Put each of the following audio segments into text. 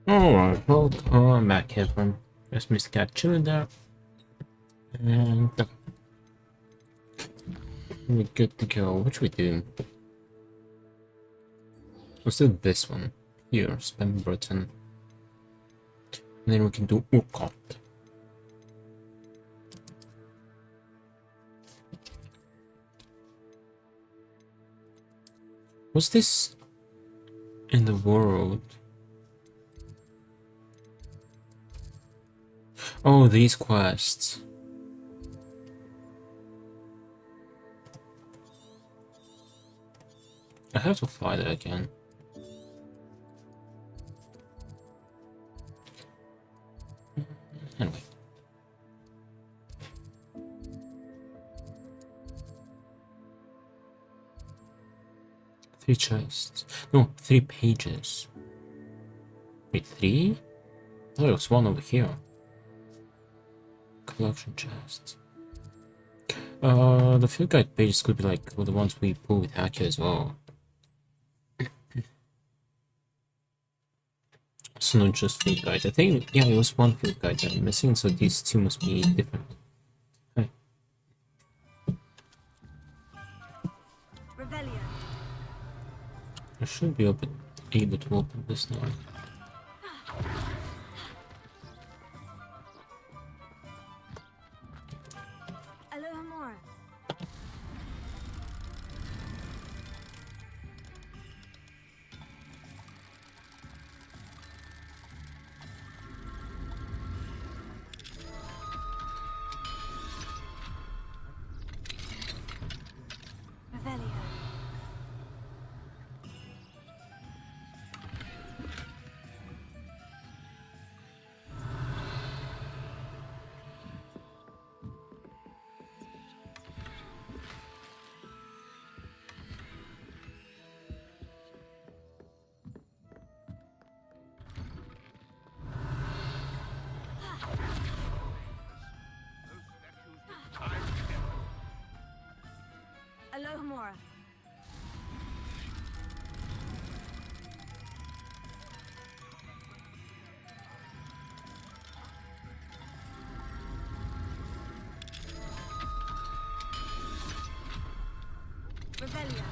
Alright, welcome back everyone. There's Mr. Cat chilling there. And we're good to go. What should we do? Let's do this one. Here, spam button. And then we can do Urquhart. What's this in the world? Oh, these quests. I have to fight it again. Anyway. Three chests. No, 3 pages. Wait, 3? Oh, there's one over here. Collection chests. The field guide pages could be like the ones we pull with Hacker as well. So not just field guide. I think, yeah, it was one field guide that I'm missing, so these two must be different. Hi. I should be able to open this now. Alohomora. Revelia. Revelia.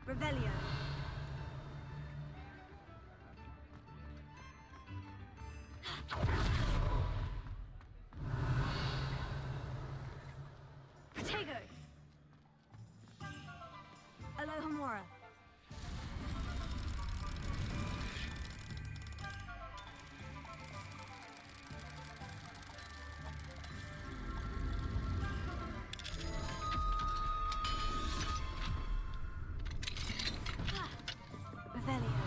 Revelia. Protego. Alohomora. Revelia.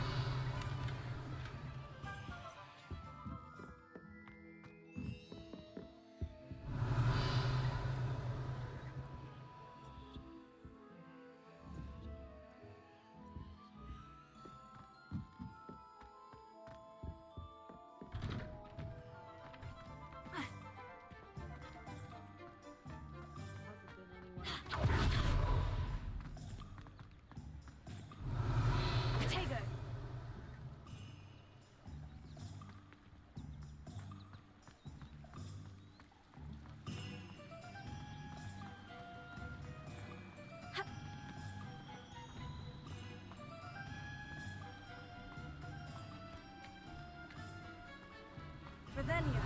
Revelio.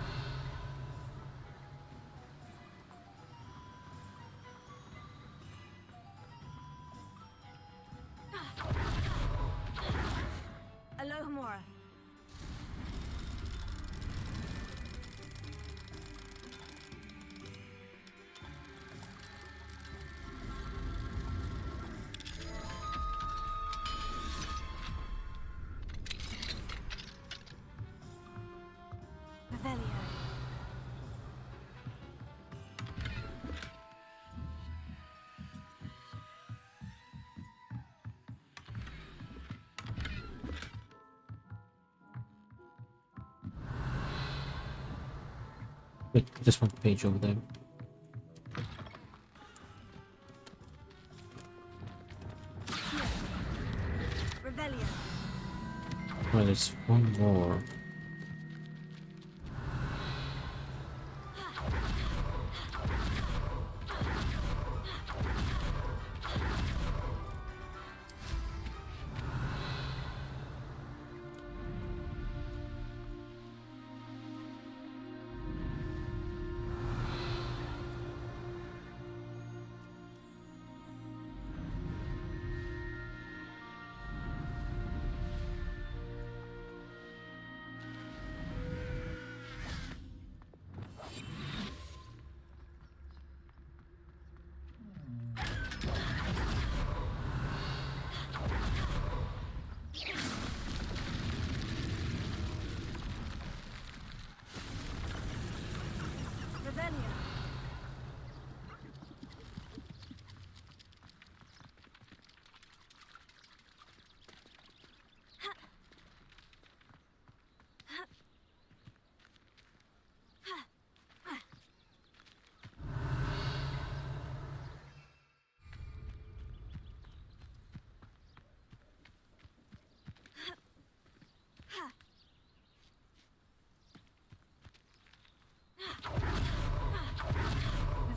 Alohomora. Revelio. Wait, this one page over there. Revelio. Oh, there's one more. Revelio.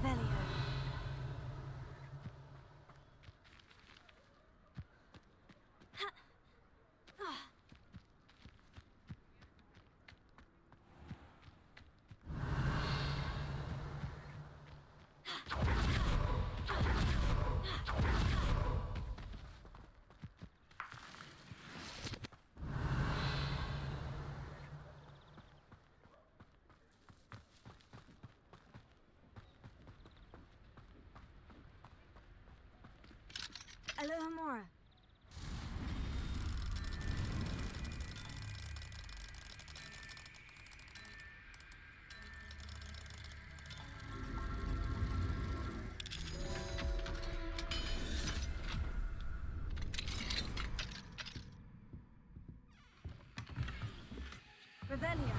Revelio. Alohomora. Revelio.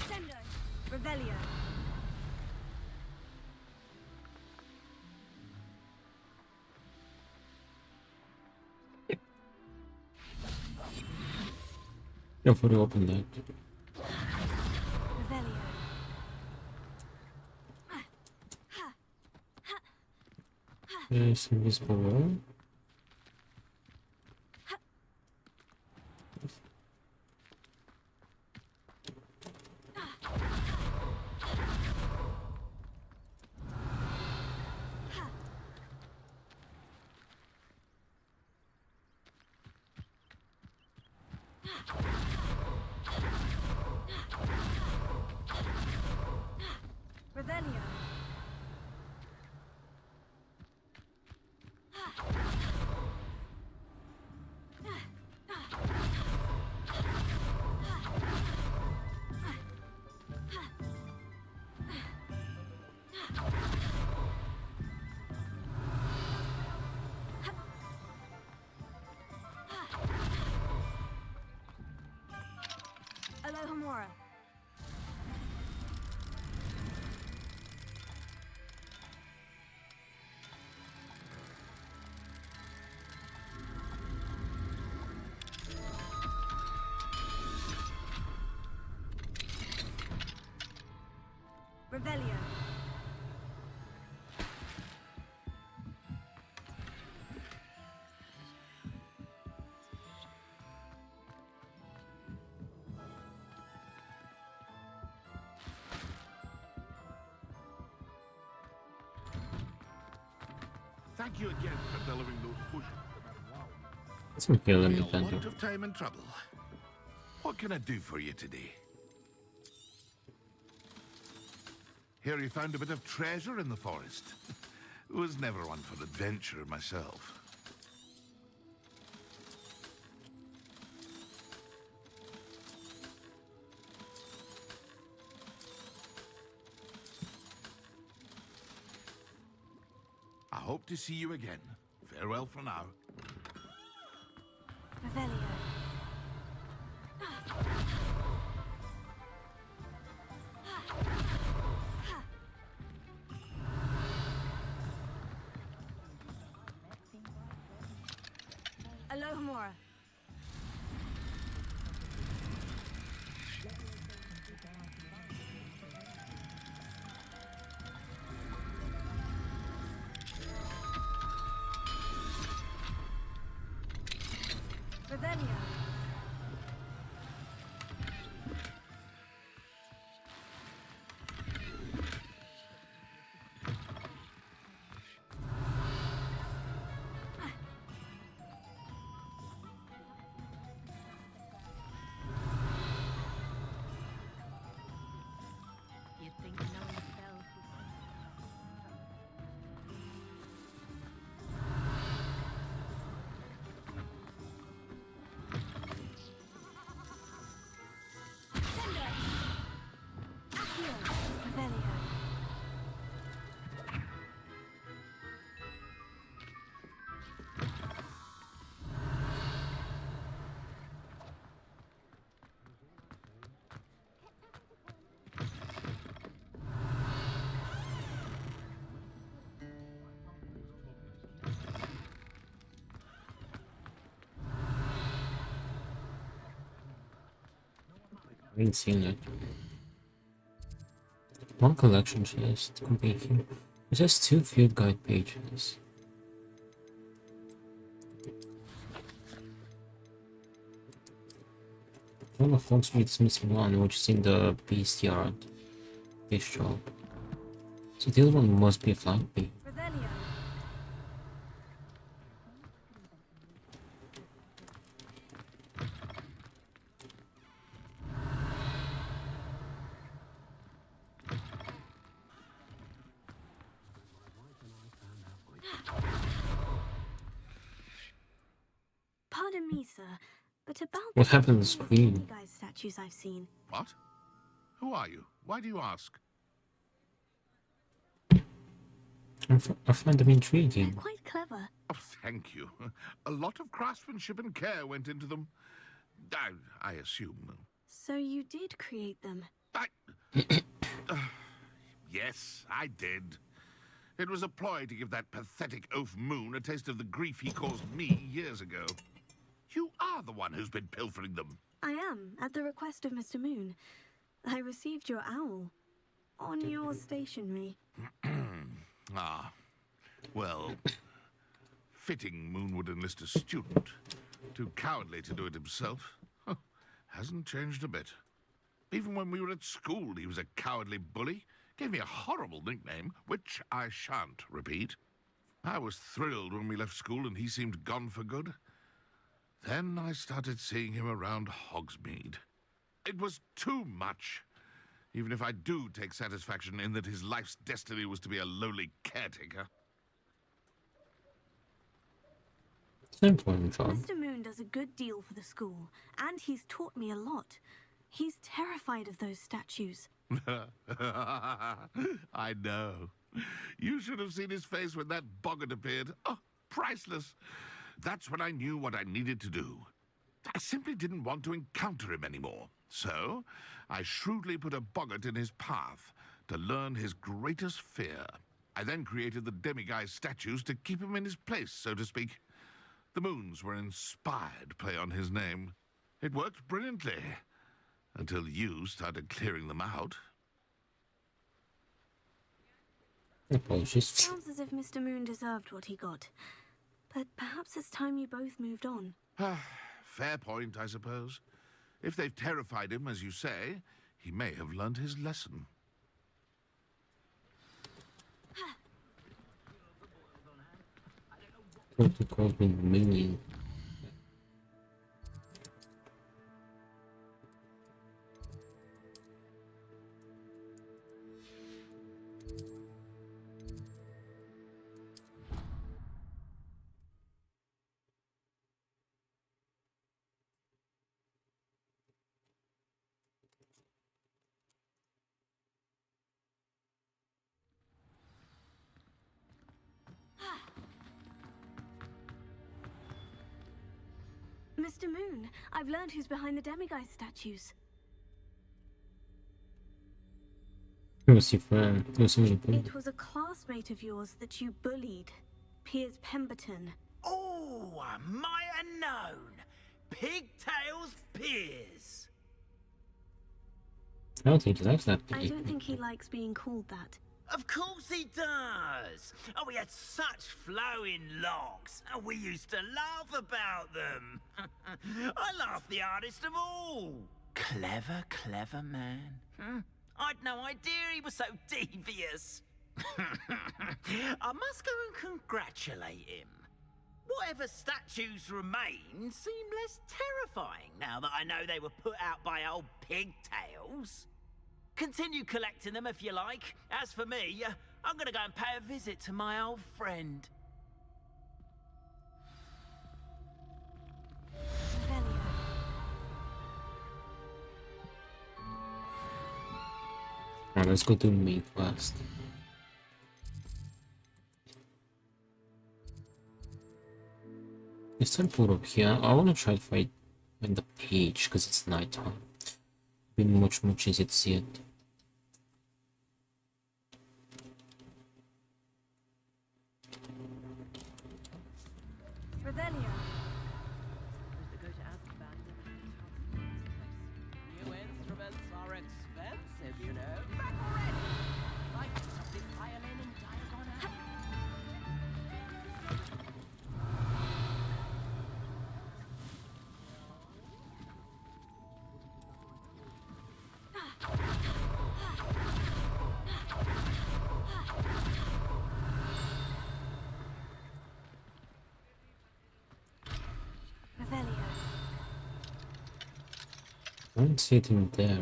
Sendo. Revelio. Don't forget to open that. Revelio. There's invisible wall. Revelio. Alohomora. Revelio. Thank you again for delivering those pushes. Let's make a Be lemon a blender. lot of time and trouble. What can I do for you today? Hear you found a bit of treasure in the forest. Was never one for adventure myself. I hope to see you again. Farewell for now. Revelio. Alohomora. Revelio. You'd think no one fell. Sendo. Accio. Revelio. I haven't seen it. One collection chest could be here. It has 2 field guide pages. One of Hogsmeade is missing one, which is in the beast yard. Beast shop. So the other one must be a flank bee. Revelio. Pardon me, sir, but about What happened to the the screen? guys statues I've seen. What? Who are you? Why do you ask? I find them They're intriguing. quite clever. Oh, thank you. A lot of craftsmanship and care went into them. I assume. So you did create them. I... yes, I did. It was a ploy to give that pathetic oaf Moon a taste of the grief he caused me years ago. You are the one who's been pilfering them. I am, at the request of Mr. Moon. I received your owl on your stationery. Ah, well, fitting Moon would enlist a student. Too cowardly to do it himself. Huh, hasn't changed a bit. Even when we were at school, he was a cowardly bully. Gave me a horrible nickname, which I shan't repeat. I was thrilled when we left school and he seemed gone for good. Then I started seeing him around Hogsmeade. It was too much. Even if I do take satisfaction in that his life's destiny was to be a lowly caretaker. Simple job. Mr. Moon does a good deal for the school, and he's taught me a lot. He's terrified of those statues. I know. You should have seen his face when that boggart appeared. Oh, priceless. That's when I knew what I needed to do. I simply didn't want to encounter him anymore. So, I shrewdly put a boggart in his path to learn his greatest fear. I then created the demiguise statues to keep him in his place, so to speak. The moons were inspired play on his name. It worked brilliantly, until you started clearing them out. Apologies. Sounds as if Mr. Moon deserved what he got. But perhaps it's time you both moved on. Fair point, I suppose. If they've terrified him, as you say, he may have learned his lesson. Protocol with Moon. Mr. Moon, I've learned who's behind the demiguise statues. Who was your friend? Who was your friend? It was a classmate of yours that you bullied, Piers Pemberton. Oh, I might have known. Pigtails Piers. I don't think he likes that. I don't think he likes being called that. Of course he does. Oh, he had such flowing locks, and we used to laugh about them. I laughed the hardest of all. Clever, clever man. I'd no idea he was so devious. I must go and congratulate him. Whatever statues remain seem less terrifying now that I know they were put out by old pigtails. Continue collecting them if you like. As for me, I'm gonna go and pay a visit to my old friend. Revelio. Alright, let's go to main quest. It's time for up here. I want to try to find the page because it's nighttime. Be much easier to see it. Revelio. New instruments are expensive, you know. Back already! Like something violin and diagonal. Revelio. I don't see it in there.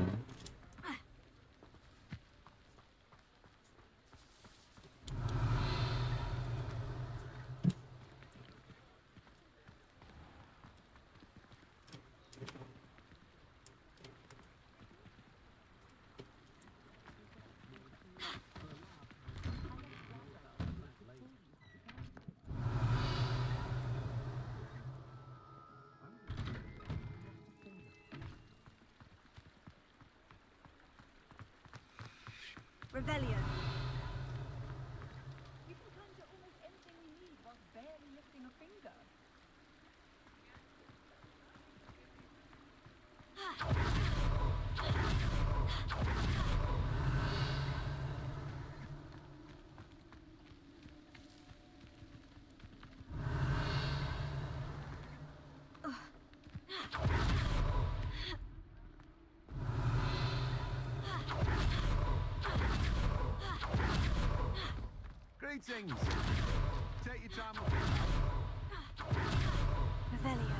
Revelio. You can conjure almost anything we need whilst barely lifting a finger. Greetings. Take your time. Revelio.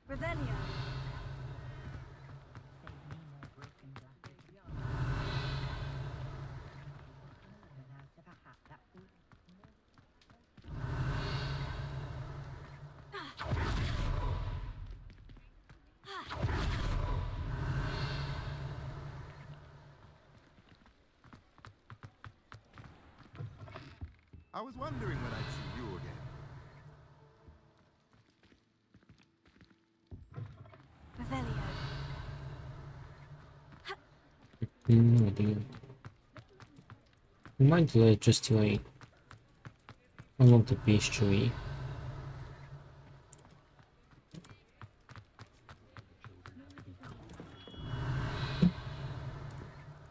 Revelio. I was wondering when I'd see you again. Revelio. No idea. We might do it just to like unlock the bestiary.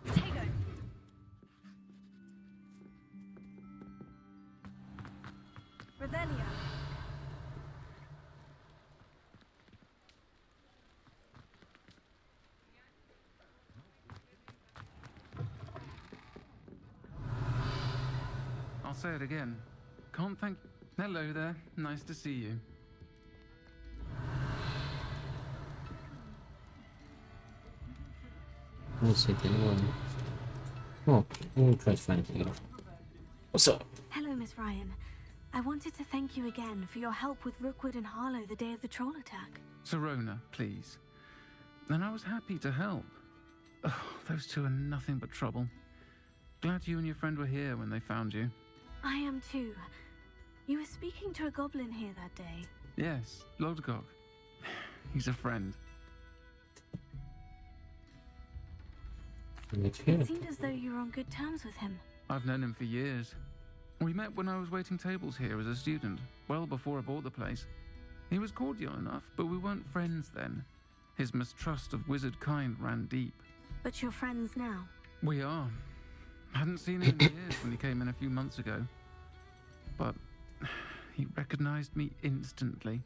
Tego. Revelio. I'll say it again. Can't thank... Hello there. Nice to see you. We'll see the one. Oh, we'll try to find it. What's up? Hello, Miss Ryan. I wanted to thank you again for your help with Rookwood and Harlow the day of the troll attack. Sirona, please. And I was happy to help. Oh, those two are nothing but trouble. Glad you and your friend were here when they found you. I am too. You were speaking to a goblin here that day. Yes, Lodgok. He's a friend. It seemed as though you were on good terms with him. I've known him for years. We met when I was waiting tables here as a student, well before I bought the place. He was cordial enough, but we weren't friends then. His mistrust of wizard kind ran deep. But you're friends now. We are. Hadn't seen him in years when he came in a few months ago. But he recognized me instantly,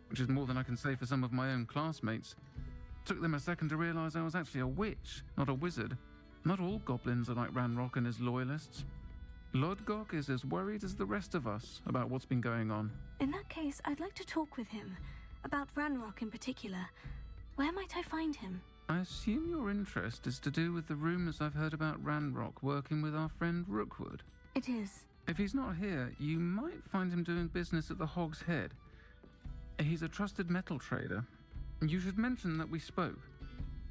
which is more than I can say for some of my own classmates. Took them a second to realize I was actually a witch, not a wizard. Not all goblins are like Ranrock and his loyalists. Lodgok is as worried as the rest of us about what's been going on. In that case, I'd like to talk with him. About Ranrock in particular. Where might I find him? I assume your interest is to do with the rumors I've heard about Ranrock working with our friend Rookwood. It is. If he's not here, you might find him doing business at the Hog's Head. He's a trusted metal trader. You should mention that we spoke.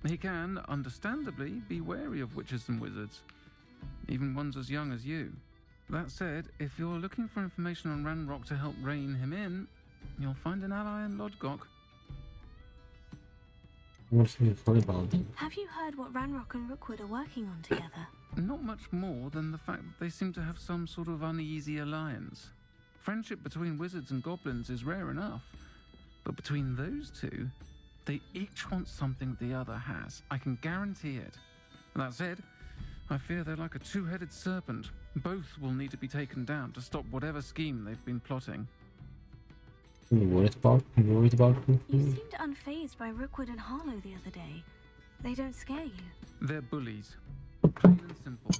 He can, understandably, be wary of witches and wizards, even ones as young as you. That said, if you're looking for information on Ranrock to help rein him in, you'll find an ally in Lodgok. What's he thought about them? Have you heard what Ranrock and Rookwood are working on together? Not much more than the fact that they seem to have some sort of uneasy alliance. Friendship between wizards and goblins is rare enough, but between those two, they each want something the other has. I can guarantee it. That said, I fear they're like a two-headed serpent. Both will need to be taken down to stop whatever scheme they've been plotting. You worried about me? You seemed unfazed by Rookwood and Harlow the other day. They don't scare you. They're bullies. Plain and simple.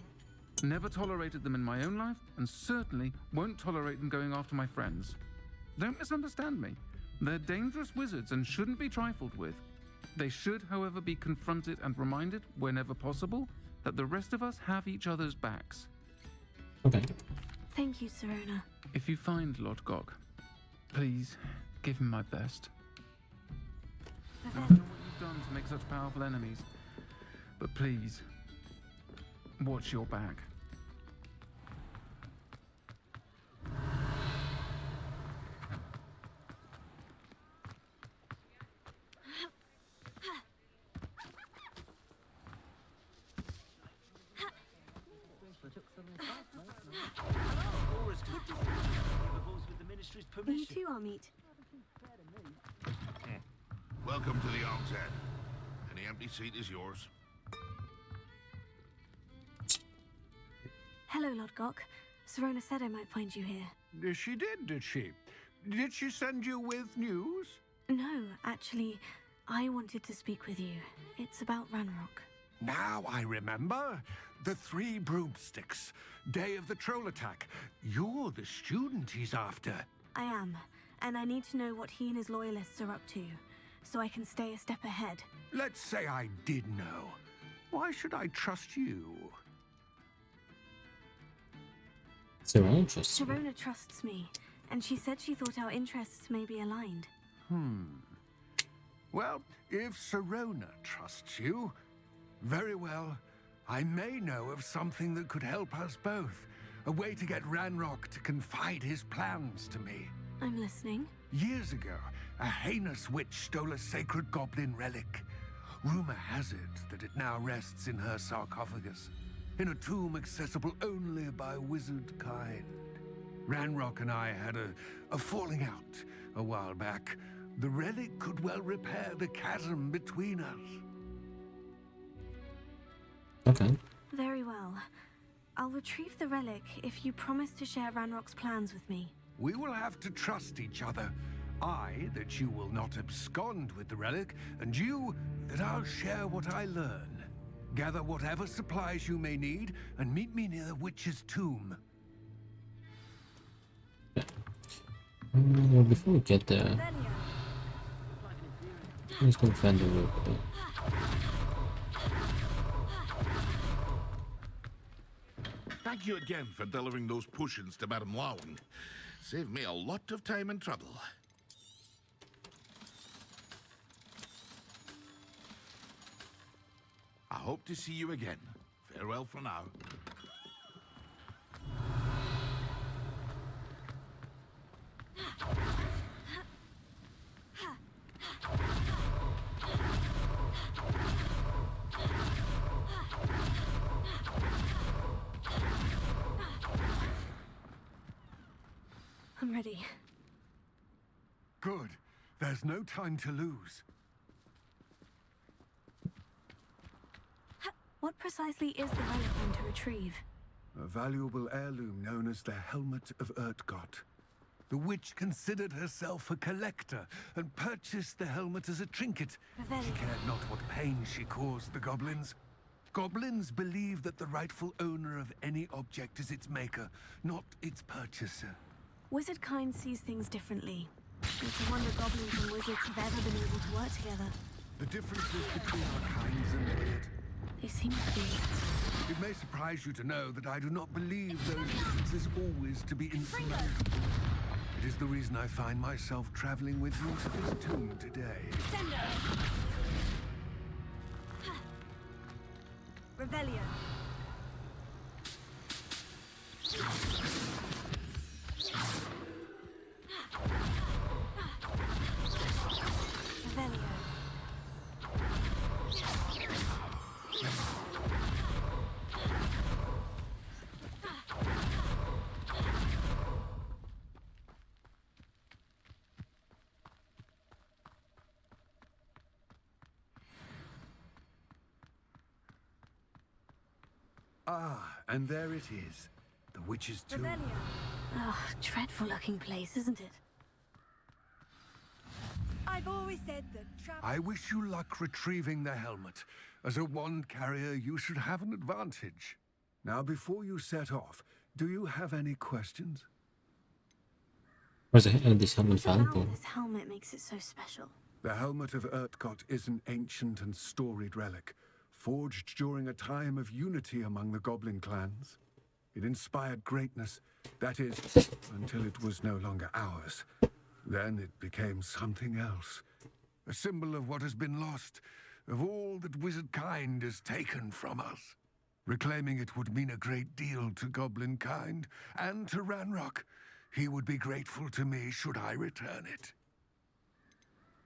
Never tolerated them in my own life, and certainly won't tolerate them going after my friends. Don't misunderstand me. They're dangerous wizards and shouldn't be trifled with. They should, however, be confronted and reminded, whenever possible, that the rest of us have each other's backs. Okay. Thank you, Sirona. If you find Lodgok, please give him my best. I don't know what you've done to make such powerful enemies, but please, watch your back. You too, I'll meet. Welcome to the Hog's Head. Any empty seat is yours. Hello, Lodgok. Sirona said I might find you here. She did she? Did she send you with news? No, actually, I wanted to speak with you. It's about Ranrock. Now I remember. The 3 broomsticks. Day of the troll attack. You're the student he's after. I am, and I need to know what he and his loyalists are up to, so I can stay a step ahead. Let's say I did know. Why should I trust you? Sirona trusts you. Sirona trusts me, and she said she thought our interests may be aligned. Well, if Sirona trusts you, very well. I may know of something that could help us both. A way to get Ranrock to confide his plans to me. I'm listening. Years ago, a heinous witch stole a sacred goblin relic. Rumor has it that it now rests in her sarcophagus, in a tomb accessible only by wizard kind. Ranrock and I had a falling out a while back. The relic could well repair the chasm between us. Okay. Very well. I'll retrieve the relic if you promise to share Ranrock's plans with me. We will have to trust each other. I, that you will not abscond with the relic, and you, that I'll share what I learn. Gather whatever supplies you may need, and meet me near the witch's tomb. Before we get there, let's go find the real quick. Thank you again for delivering those potions to Madame Lawing. Saved me a lot of time and trouble. I hope to see you again. Farewell for now. I'm ready. Good. There's no time to lose. What precisely is the relic I'm to retrieve? A valuable heirloom known as the Helmet of Urtkot. The witch considered herself a collector and purchased the helmet as a trinket. She cared not what pain she caused the goblins. Goblins believe that the rightful owner of any object is its maker, not its purchaser. Wizard kind sees things differently. It's a wonder goblins and wizards have ever been able to work together. The differences between our kinds are myriad. They seem to be. It may surprise you to know that I do not believe those differences always to be insurmountable. It is the reason I find myself traveling with you to this tomb today. Revelio. Revelio. Ah, and there it is. The witch's tomb. Revelio. Oh, dreadful looking place, isn't it? I've always said that I wish you luck retrieving the helmet. As a wand carrier, you should have an advantage. Now, before you set off, do you have any questions? Where's this helmet What about valuable? this helmet makes it so special? The Helmet of Urtkot is an ancient and storied relic, forged during a time of unity among the goblin clans. It inspired greatness, that is, until it was no longer ours. Then it became something else. A symbol of what has been lost, of all that wizard kind has taken from us. Reclaiming it would mean a great deal to goblin kind, and to Ranrock. He would be grateful to me should I return it.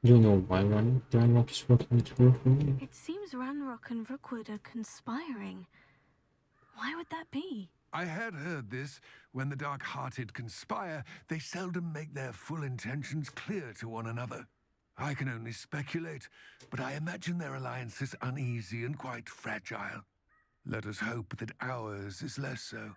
Do you know why Ranrock is working with Rookwood? It seems Ranrock and Rookwood are conspiring. Why would that be? I had heard this. When the dark-hearted conspire, they seldom make their full intentions clear to one another. I can only speculate, but I imagine their alliance is uneasy and quite fragile. Let us hope that ours is less so.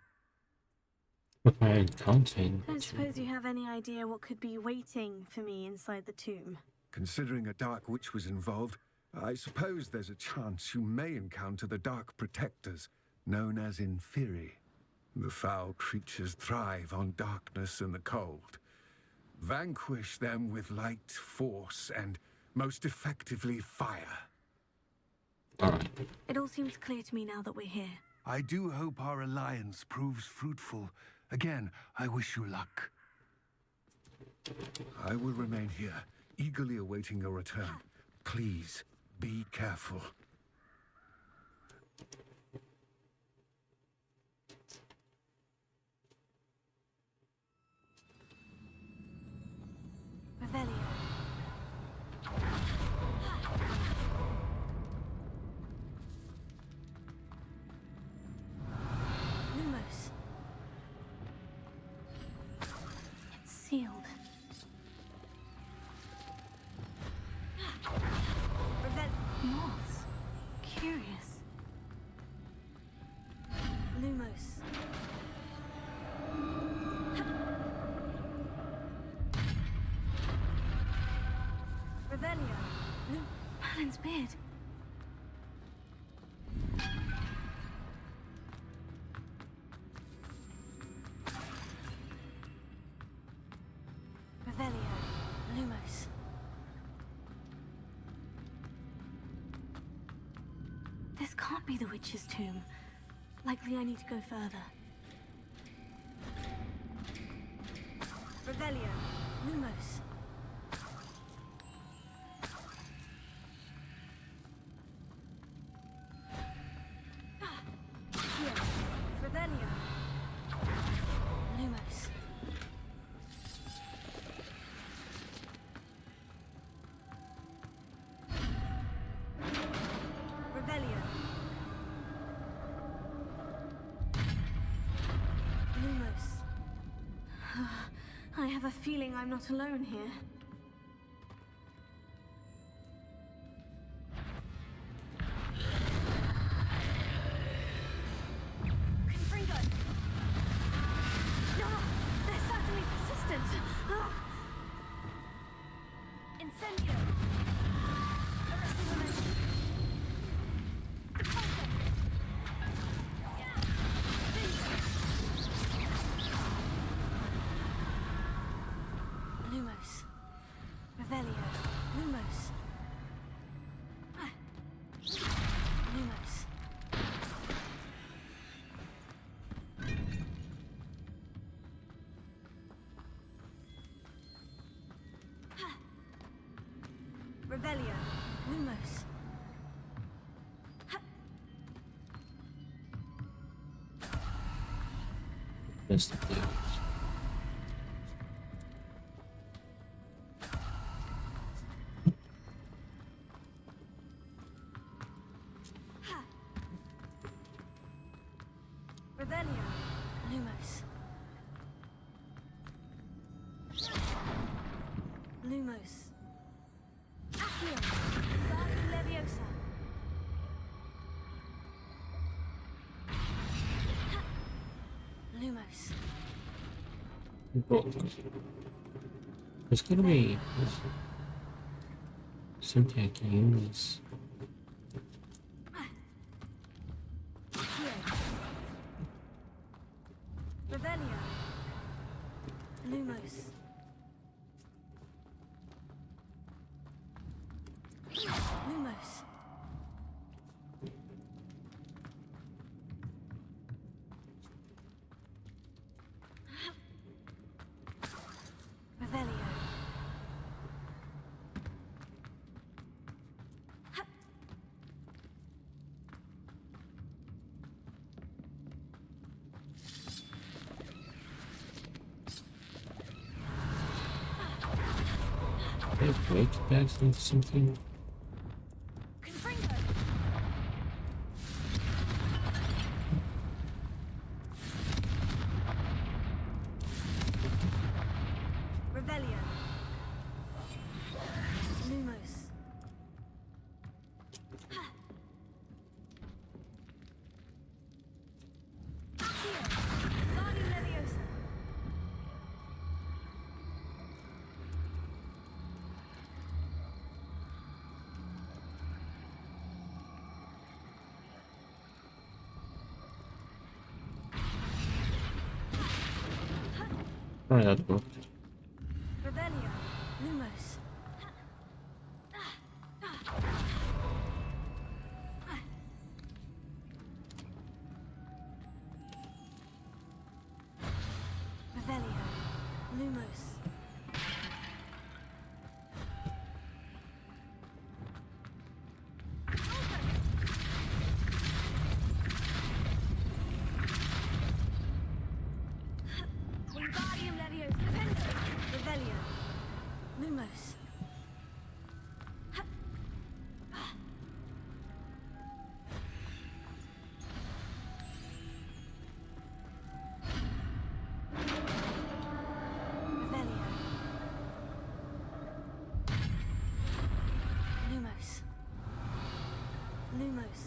What am I encountering? Don't suppose you have any idea what could be waiting for me inside the tomb? Considering a dark witch was involved, I suppose there's a chance you may encounter the Dark Protectors, known as Inferi. The foul creatures thrive on darkness and the cold. Vanquish them with light, force, and most effectively fire. Alright. It all seems clear to me now that we're here. I do hope our alliance proves fruitful. Again, I wish you luck. I will remain here, eagerly awaiting your return. Please, be careful. Merlin's beard. Revelio, Lumos. This can't be the witch's tomb. Likely I need to go further. Revelio, Lumos. Here, Revelio. Lumos. Revelio. Lumos. I have a feeling I'm not alone here. Confringo! No! They're certainly persistent! Incendio! Arresting momentum! Repulsor! Lumos. Revelio. Lumos. Lumos. Revelio. Lumos. That's the clue. Revelio. Lumos. Lumos. Accio. Guardian Leviosa. Lumos. Book. There's gonna be something I can use. Here. Revelio. Lumos. Lumos. Revelio. Can I break back into something? Confringo. Revelio. Lumos. Accio. Guardian Leviosa. Alright, that worked. Revelio. Lumos. Revelio. Lumos. Wingardium Leviosa. Revelio. Lumos. Revelio. Lumos. Lumos.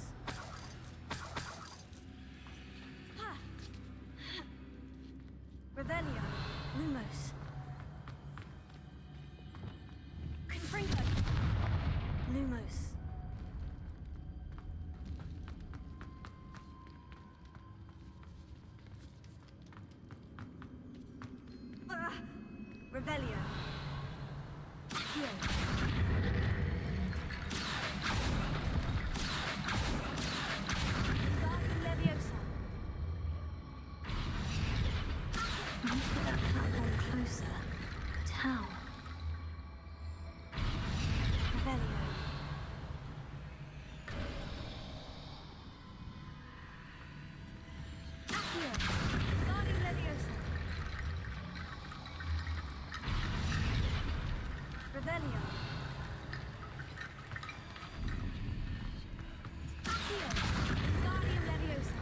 Revelio. Lumos. Confringo. Lumos. Revelio. Accio. Wingardium Leviosa. I need to get that platform closer. But how? Revelio. Accio. Wingardium Leviosa. Revelio. Accio. Wingardium Leviosa.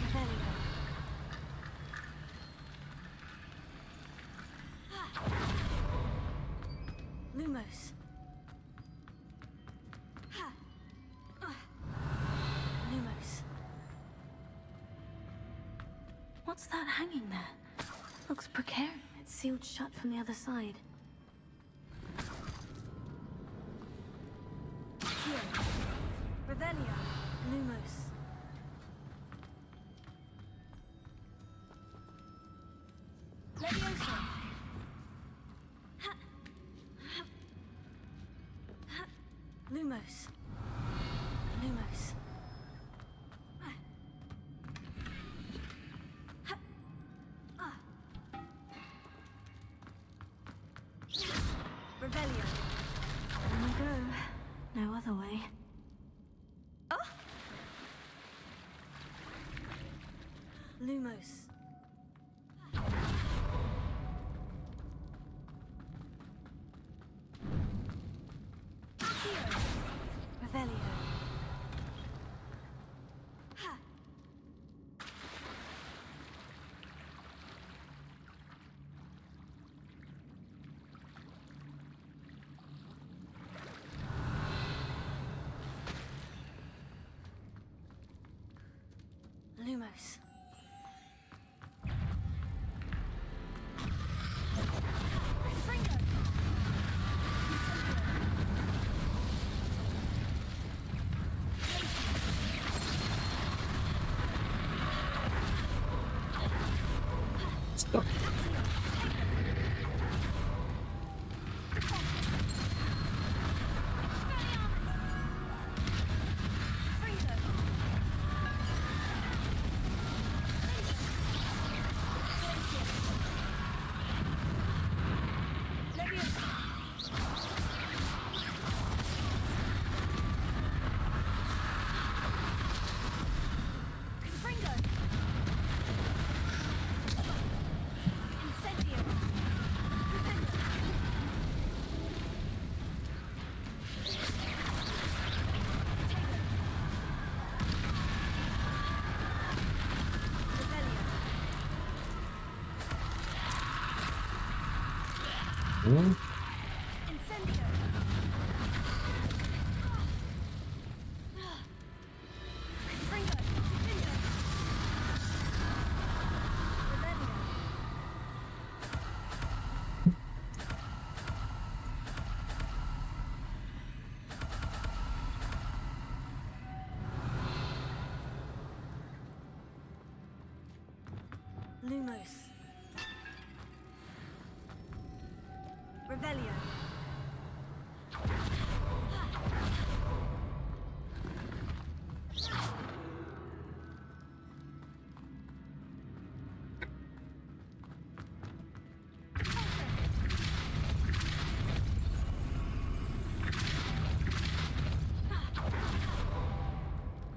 Revelio. Lumos. Lumos. What's that hanging there? Looks precarious. It's sealed shut from the other side. Here. Revelio. Lumos. Leviosa. Lumos. Lumos. Revelio. On we go. No other way. Oh! Lumos. Accio. Revelio. Ha. Lumos. Fringo. Stop. Hmm? Lumos. Revelio.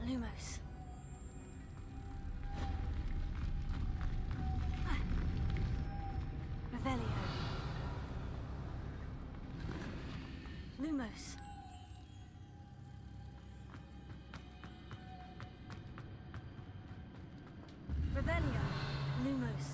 Lumos. Revelio. Lumos. Revelio. Lumos.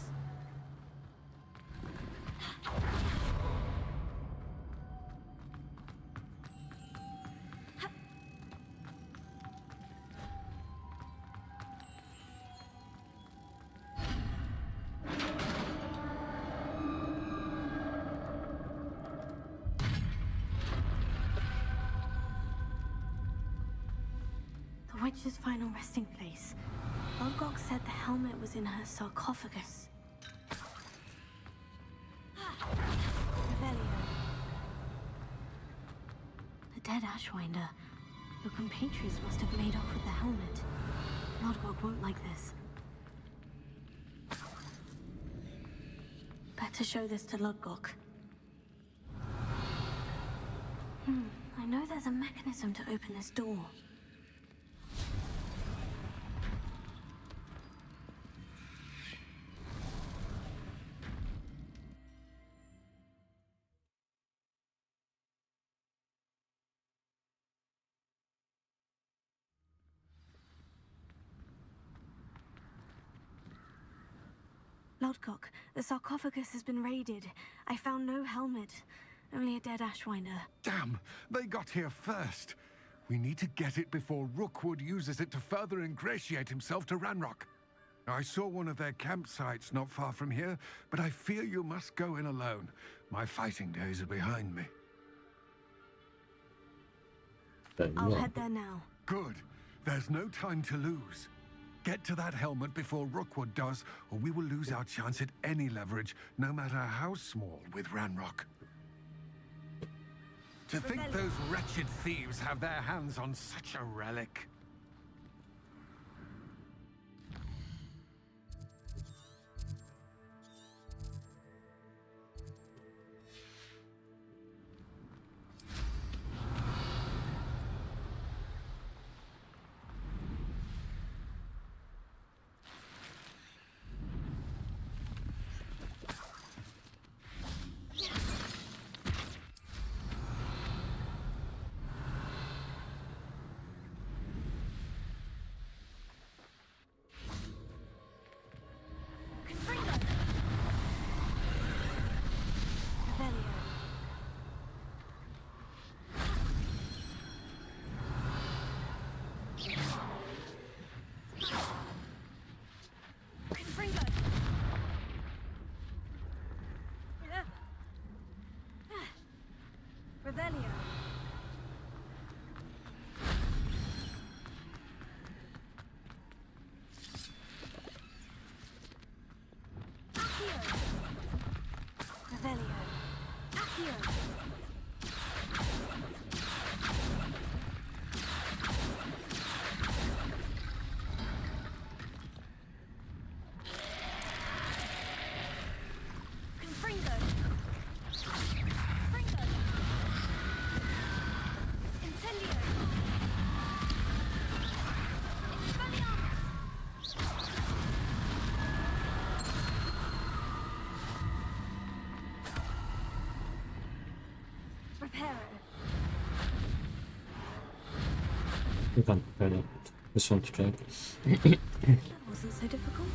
The witch's final resting place. Olgok said the helmet was in her sarcophagus. dead Ashwinder. Your compatriots must have made off with the helmet. Lodgok won't like this. Better show this to Lodgok. I know there's a mechanism to open this door. Lodgok, the sarcophagus has been raided. I found no helmet, only a dead Ashwinder. Damn, they got here first. We need to get it before Rookwood uses it to further ingratiate himself to Ranrock. I saw one of their campsites not far from here, but I fear you must go in alone. My fighting days are behind me. I'll head there now. Good. There's no time to lose. Get to that helmet before Rookwood does, or we will lose our chance at any leverage, no matter how small, with Ranrock. To think those wretched thieves have their hands on such a relic. Revelio. Accio. Revelio. Accio. Confringo. Confringo. Incendio. Expelliarmus. Reparo. You can't prepare it. This one to check. That wasn't so difficult.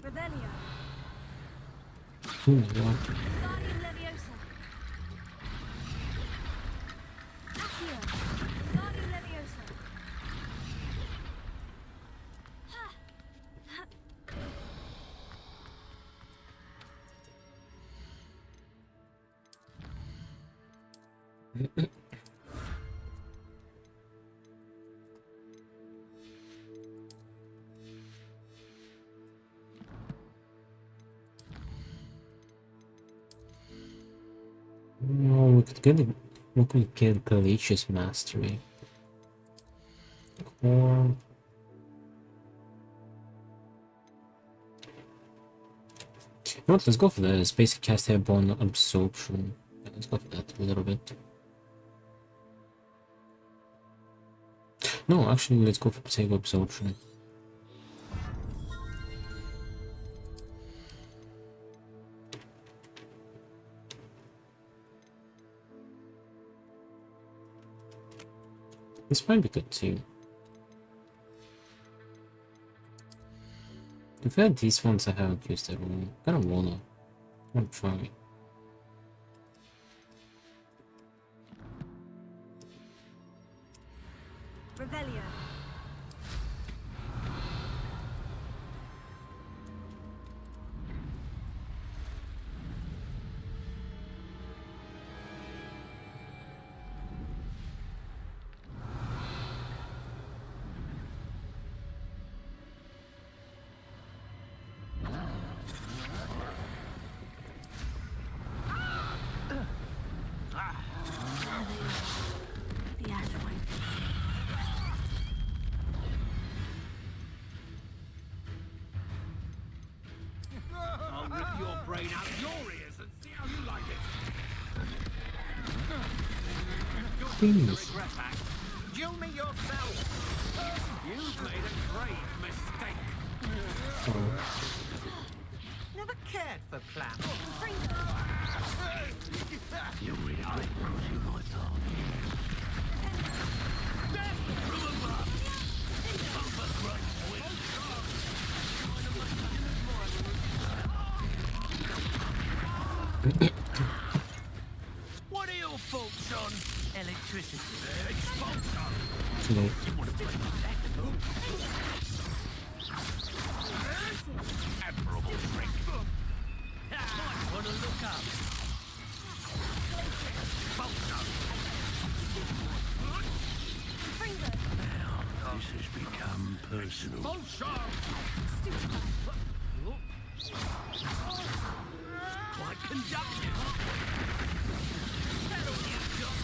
Revelio. What? Guardium Leviosa. Accio. Guardium Leviosa. No, we could get Pelagius Mastery. Or you know what, let's go for the basic cast airborne absorption. Yeah, let's go for that a little bit. No, actually, let's go for potato absorption. This might be good too. In fact, these ones I haven't used at all. I kind of wanna try. Revelio. Please. You me yourself. You've made a grave mistake. Never cared for plants. You really broke you my thought. What are your thoughts on electricity? No. Admirable trick. Might want to look up. This has become personal. Quite conductive. That all you've got?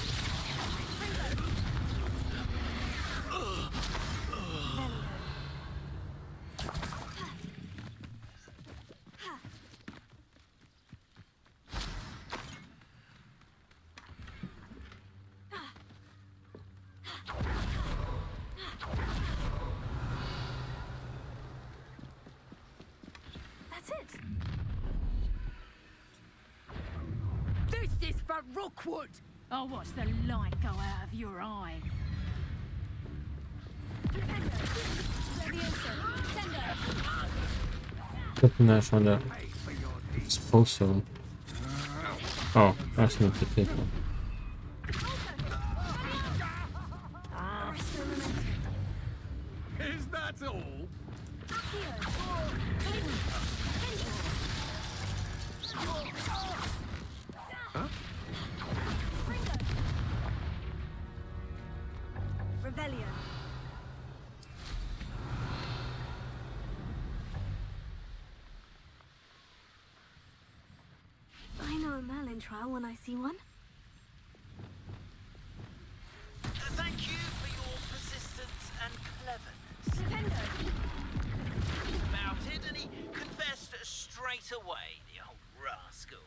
That's it. This is for Rookwood! I'll watch the light go out of your eye. Köpünler şu anda disposal. Oh, that's not the people. Is that all? Revelio. I know a Merlin trial when I see one. Thank you for your persistence and cleverness. Mounted, and he confessed straight away, the old rascal.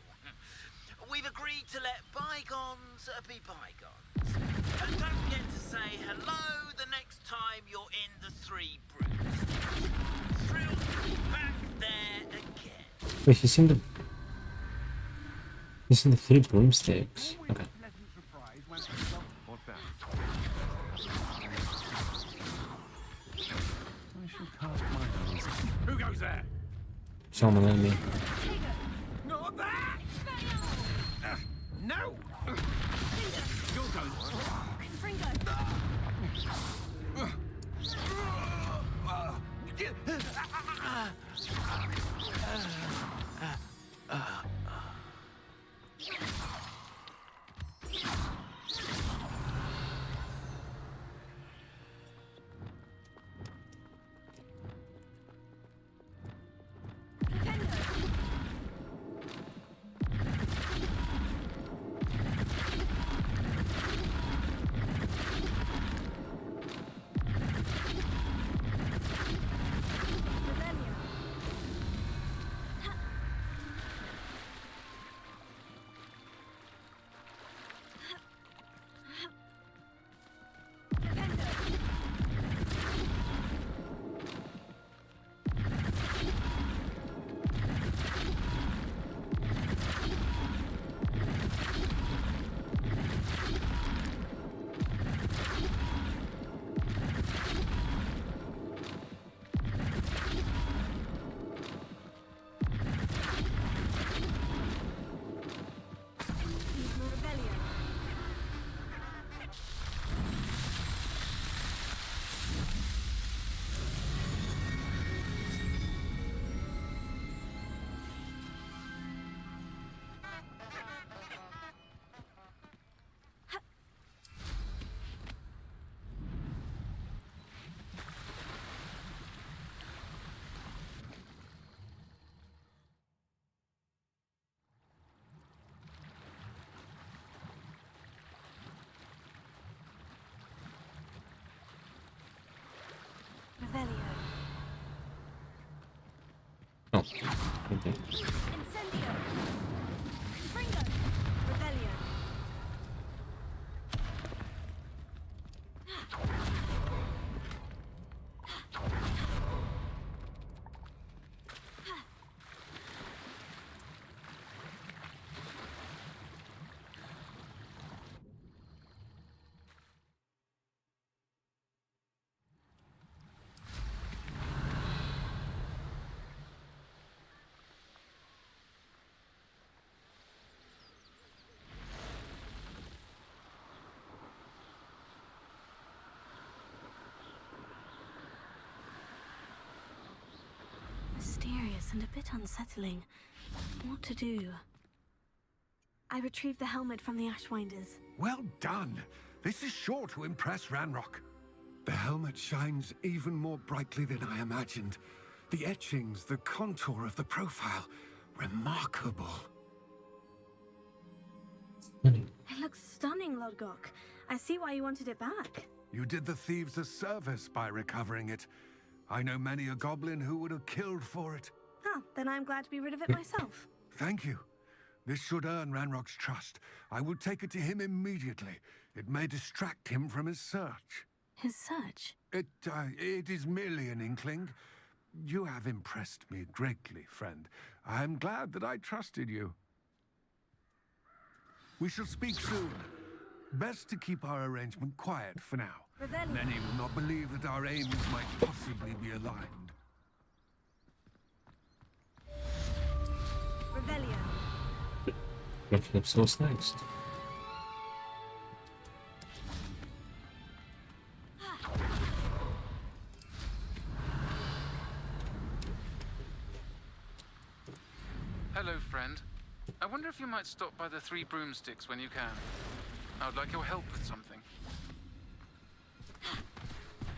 We've agreed to let bygones be bygones. And don't forget to say hello the next time you're in the Three Brews. Thrilled to be back there again. Wait, he's in the Three Broomsticks. Okay. What's that? I shall cast my eyes. Who goes there? Someone let me. Not that! No! You're going. Revelio. Oh, okay. Incendio. Fringo. Revelio. and a bit unsettling. What to do? I retrieved the helmet from the Ashwinders. Well done. This is sure to impress Ranrock. The helmet shines even more brightly than I imagined. The etchings, the contour of the profile, remarkable. It looks stunning, Lodgok. I see why you wanted it back. You did the thieves a service by recovering it. I know many a goblin who would have killed for it. Ah, then I'm glad to be rid of it myself. Thank you. This should earn Ranrock's trust. I will take it to him immediately. It may distract him from his search. His search? It is merely an inkling. You have impressed me greatly, friend. I am glad that I trusted you. We shall speak soon. Best to keep our arrangement quiet for now. Rebellion. Many will not believe that our aims might possibly be aligned. Rebellion. What episode's next? Hello, friend. I wonder if you might stop by the Three Broomsticks when you can. I would like your help with something.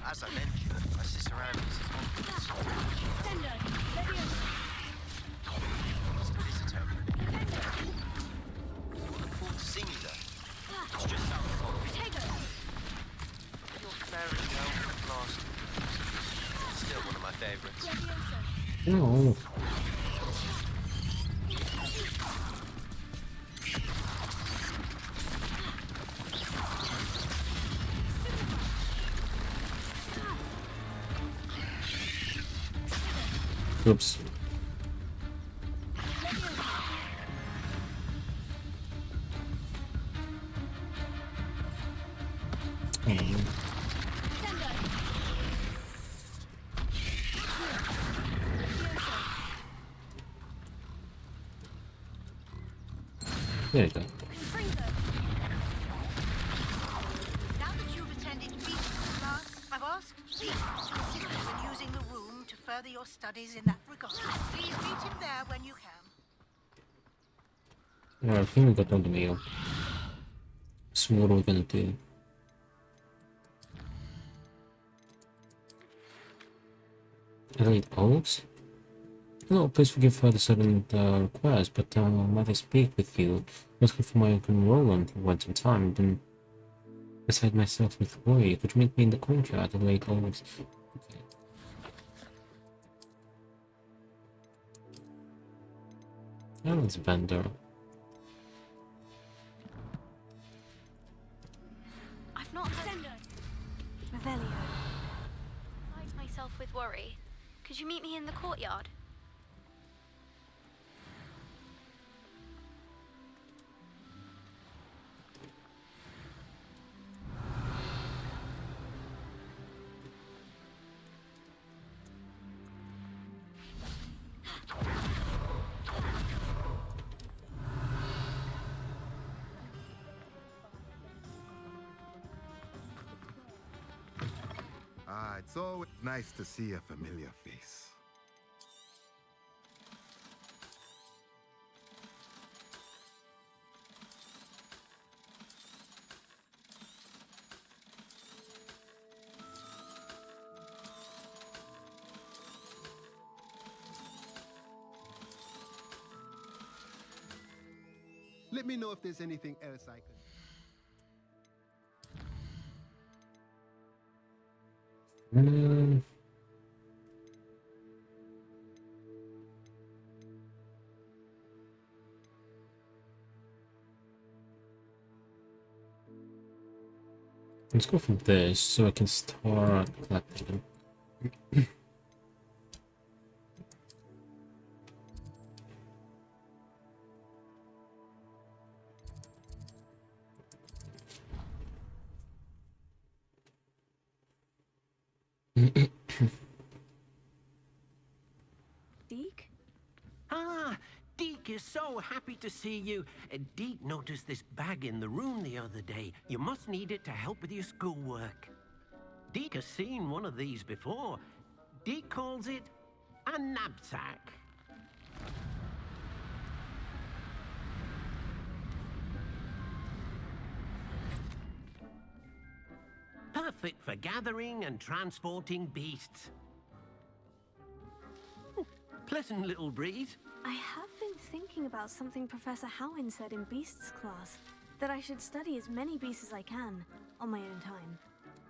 As I mentioned, my sister Anne is in Hogwarts. Sender, Leviosa. Just a visitor. I look forward to seeing you there. It's just south of Hogwarts. Take her. Your fairy tale last. Still one of my favorites. Leviosa. No. Oops. There you go. Now that you've attended Beast's class, I've asked Beast to assist you in using the room to further your studies in that regard. Please meet him there when you can. Alright, I think we got all the mail. So what are we gonna do? Elite Oaks? Hello, please forgive for the sudden request, but might I speak with you? Asking for my uncle Roland who went in time, then beside myself with worry. Could you meet me in the courtyard? Elite Oaks. Okay. Alice Bender. I've not Sender. Revelio. Find myself with worry. Could you meet me in the courtyard? It's always nice to see a familiar face. Let me know if there's anything else I can... Let's go for this so I can start collecting them. Deke? Ah, Deke is so happy to see you. Deke noticed this bag in the room the other day. You must need it to help with your schoolwork. Deke has seen one of these before. Deke calls it a knapsack. perfect for gathering and transporting beasts. Pleasant little breeze. I have been thinking about something Professor Howin said in Beasts class, that I should study as many beasts as I can, on my own time.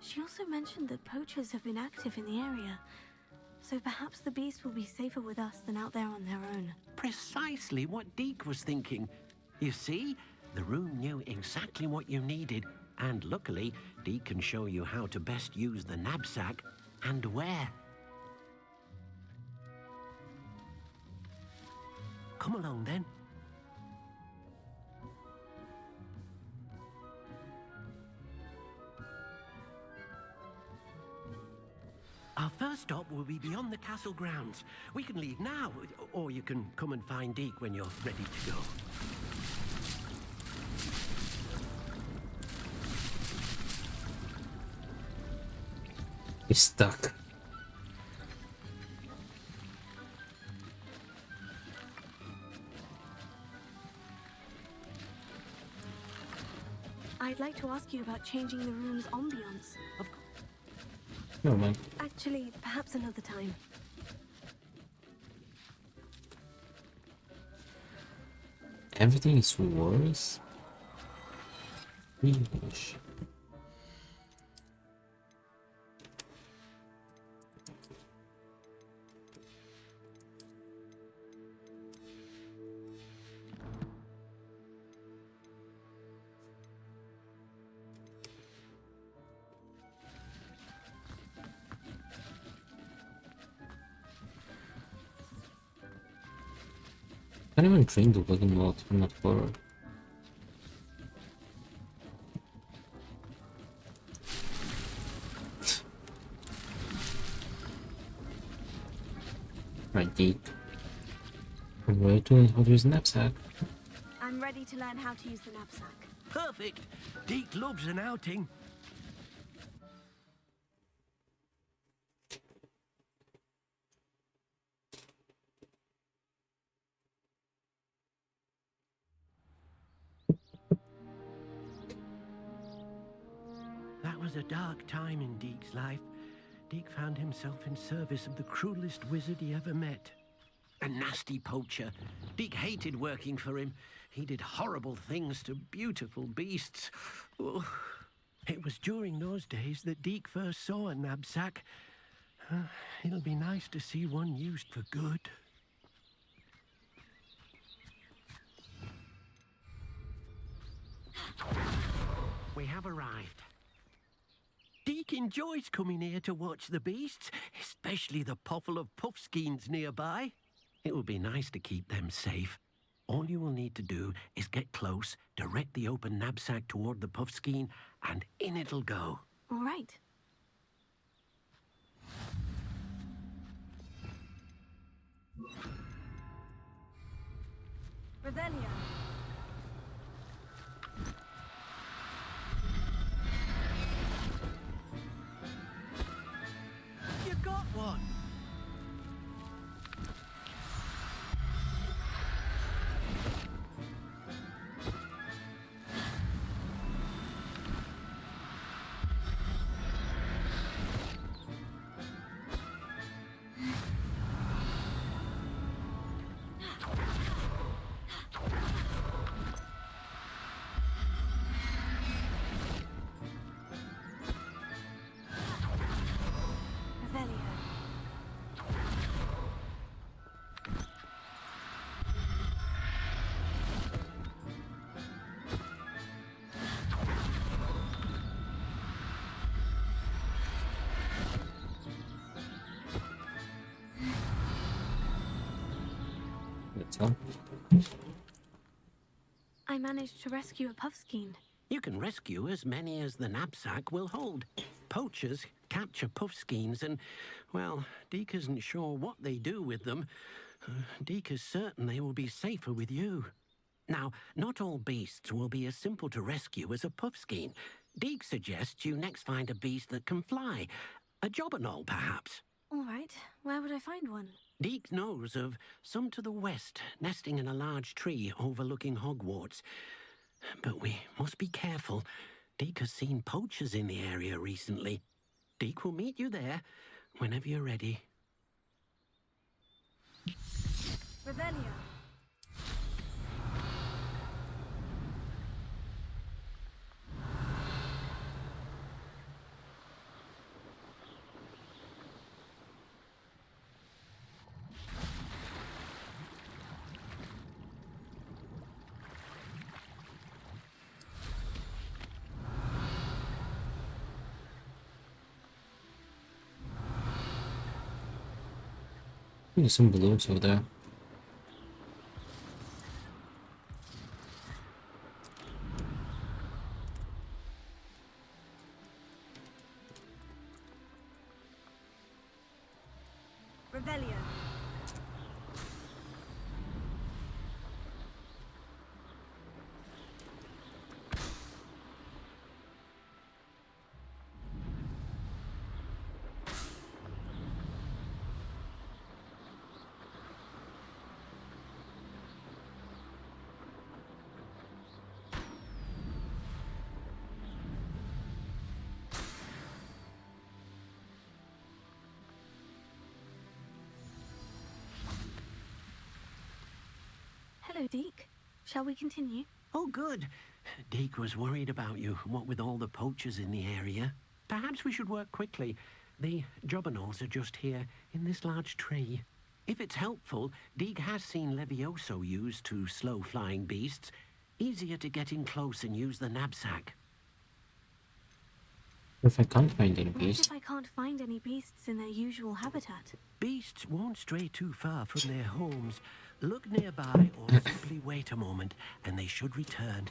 She also mentioned that poachers have been active in the area, so perhaps the beasts will be safer with us than out there on their own. Precisely what Deke was thinking. You see, the room knew exactly what you needed, and luckily, Deke can show you how to best use the knapsack and where. Come along then. Our first stop will be beyond the castle grounds. We can leave now, or you can come and find Deke when you're ready to go. He's stuck. I'd like to ask you about changing the room's ambiance. Of course. No, man. Actually, perhaps another time. Everything is worse? Gosh. I can't even drink the wagon malt, I'm not bored. Right, Deke. I'm ready to learn how to use a knapsack. I'm ready to learn how to use the knapsack. Perfect. Deke loves an outing. That was a dark time in Deke's life. Deke found himself in service of the cruelest wizard he ever met. A nasty poacher. Deke hated working for him. He did horrible things to beautiful beasts. Oh. It was during those days that Deke first saw a knapsack. It'll be nice to see one used for good. We have arrived. Deke enjoys coming here to watch the beasts, especially the potful of puffskeins nearby. It will be nice to keep them safe. All you will need to do is get close, direct the open knapsack toward the puffskein, and in it'll go. All right. Revelio. You got one! Let's go. I managed to rescue a puffskein. You can rescue as many as the knapsack will hold. Poachers capture puffskeins and, well, Deke isn't sure what they do with them. Deke is certain they will be safer with you. Now, not all beasts will be as simple to rescue as a puffskein. Deke suggests you next find a beast that can fly. A jobberknoll, perhaps. All right. Where would I find one? Deke knows of some to the west, nesting in a large tree overlooking Hogwarts. But we must be careful. Deke has seen poachers in the area recently. Deke will meet you there whenever you're ready. Revelio. There's some balloons over there. Revelio. Hello, Deke. Shall we continue? Oh, good. Deke was worried about you, what with all the poachers in the area. Perhaps we should work quickly. The jobberknolls are just here, in this large tree. If it's helpful, Deke has seen Levioso used to slow flying beasts. Easier to get in close and use the knapsack. If I can't find any What beasts? if I can't find any beasts in their usual habitat? Beasts won't stray too far from their homes. Look nearby or simply wait a moment, and they should return.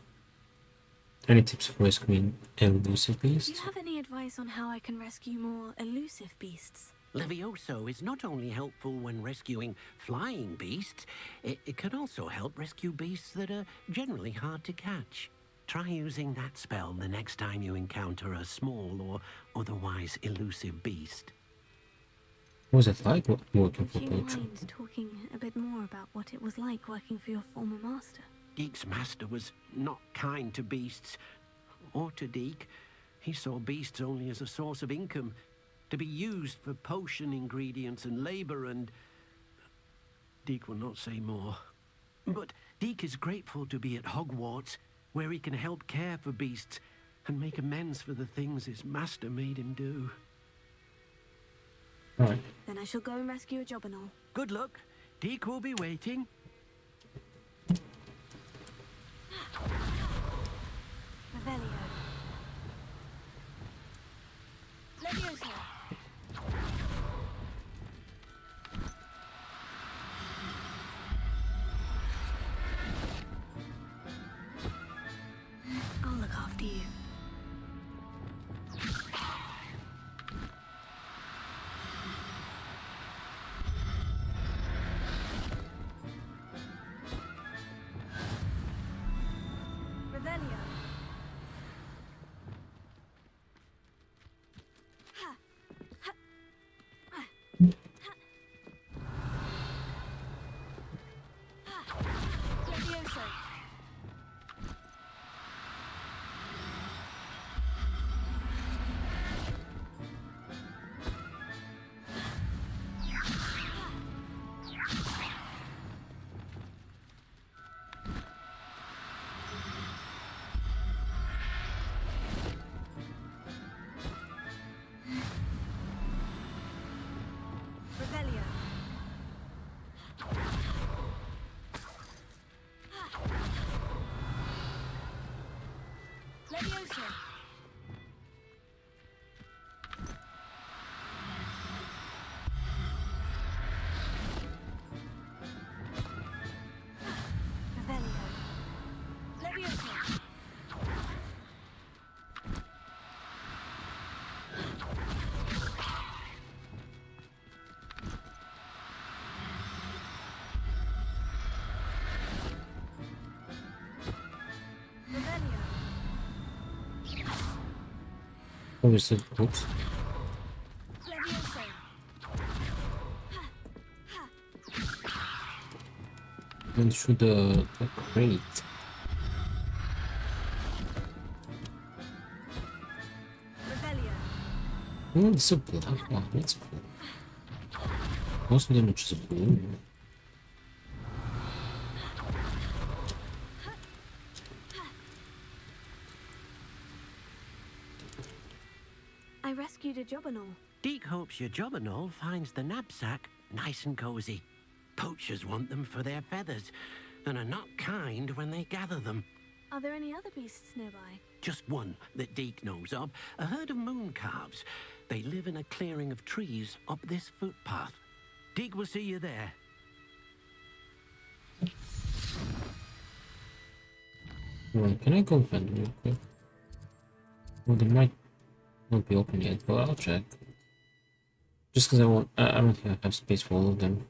Any tips for rescuing elusive Do you beasts? have any advice on how I can rescue more elusive beasts? Levioso is not only helpful when rescuing flying beasts, it can also help rescue beasts that are generally hard to catch. Try using that spell the next time you encounter a small or otherwise elusive beast. What was it like working for Do you Poacher? mind talking a bit more about what it was like working for your former master? Deke's master was not kind to beasts, or to Deke. He saw beasts only as a source of income, to be used for potion ingredients and labor, and Deke will not say more. But Deke is grateful to be at Hogwarts, where he can help care for beasts and make amends for the things his master made him do. Alright. Then I shall go and rescue a jobberknoll. Good luck. Deke will be waiting. Revelio. Levioso. I'll look after you. Revelio. Ha. Ha. Ah. Ha. Ha. Levioso. Revelio. Levioso. Revelio. Levioso. Revelio. What was it? Oops. Levioso. Went through the crate. Oh, it's a black one. That's cool. Most of them are just blue. I rescued a Jobberknoll. Deke hopes your Jobberknoll finds the knapsack nice and cozy. Poachers want them for their feathers, and are not kind when they gather them. Are there any other beasts nearby? Just one that Deke knows of, a herd of moon calves. They live in a clearing of trees up this footpath. Deke will see you there. Right, can I go find them real quick? Well, they might not be open yet, but I'll check. Just because I don't think I have space for all of them.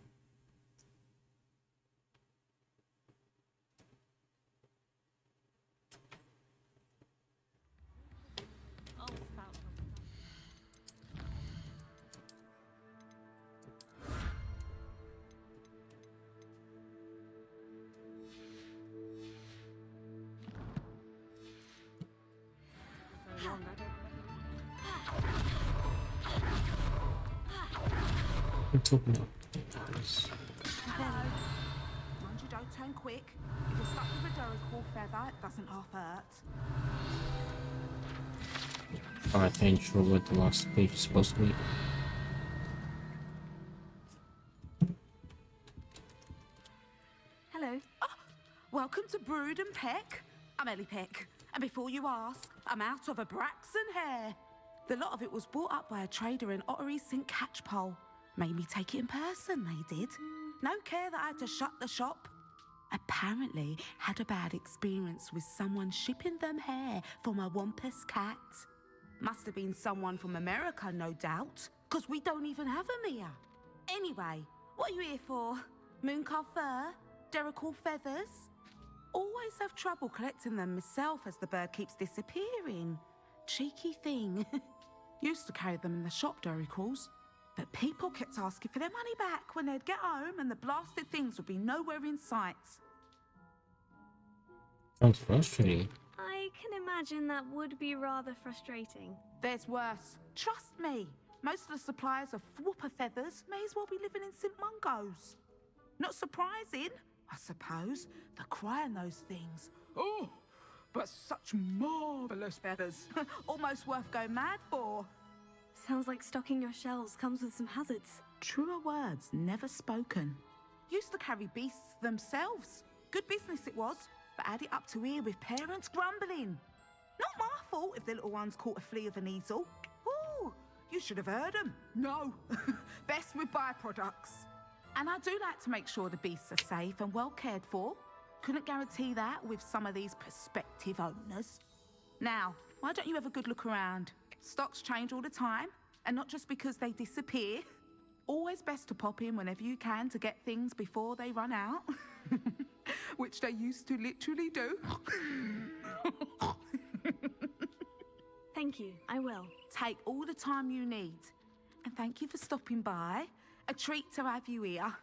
Let's open up. Nice. Mind you, don't turn quick. If you're stuck with a Duracell feather, it doesn't half hurt. Alright, I ain't sure what the last page is supposed to be. Hello. Oh, welcome to Brood and Peck. I'm Ellie Peck. And before you ask, I'm out of a Braxton hair. The lot of it was bought up by a trader in Ottery St. Catchpole. Made me take it in person, they did. No care that I had to shut the shop. Apparently had a bad experience with someone shipping them hair for my Wampus cat. Must have been someone from America, no doubt, because we don't even have them here. Anyway, what are you here for? Mooncalf fur? Duracell feathers? Always have trouble collecting them myself as the bird keeps disappearing. Cheeky thing. Used to carry them in the shop, Duracalls. But people kept asking for their money back when they'd get home and the blasted things would be nowhere in sight. Sounds frustrating. I can imagine that would be rather frustrating. There's worse. Trust me. Most of the suppliers of whooper feathers may as well be living in St. Mungo's. Not surprising, I suppose, the cry on those things. Oh, but such marvellous feathers. Almost worth going mad for. Sounds like stocking your shelves comes with some hazards. Truer words never spoken. Used to carry beasts themselves. Good business it was, but had it up to here with parents grumbling. Not my fault if the little ones caught a flea of an easel. Ooh, you should have heard them. No, best with byproducts. And I do like to make sure the beasts are safe and well cared for. Couldn't guarantee that with some of these prospective owners. Now, why don't you have a good look around? Stocks change all the time, and not just because they disappear. Always best to pop in whenever you can to get things before they run out. Which they used to literally do. Thank you, I will. Take all the time you need. And thank you for stopping by. A treat to have you here.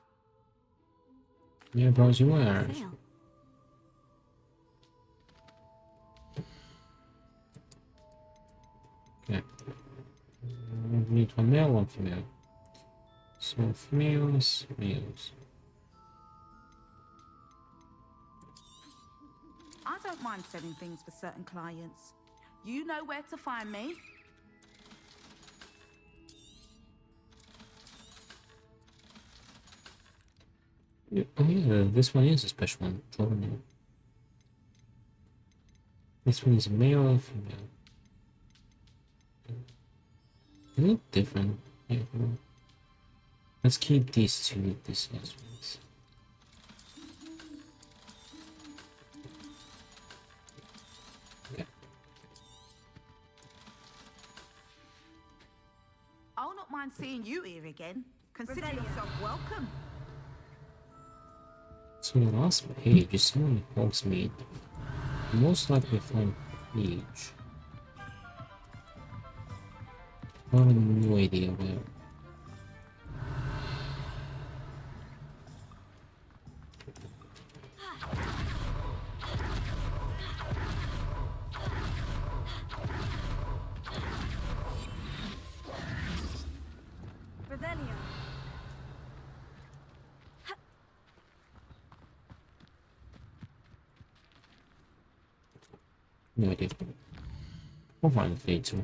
Yeah, bros, you are. Okay. We need one male, one female. So females, males. I don't mind selling things for certain clients. You know where to find me. Yeah, oh yeah, this one is a special one. Jordan. This one is male or female. They look different. Yeah, let's keep these two with this last ones. Okay. I'll not mind seeing you here again. Consider yourself welcome. So the last page is someone who hogs meat. Most likely find page. I have no idea where. No idea. We'll find it later.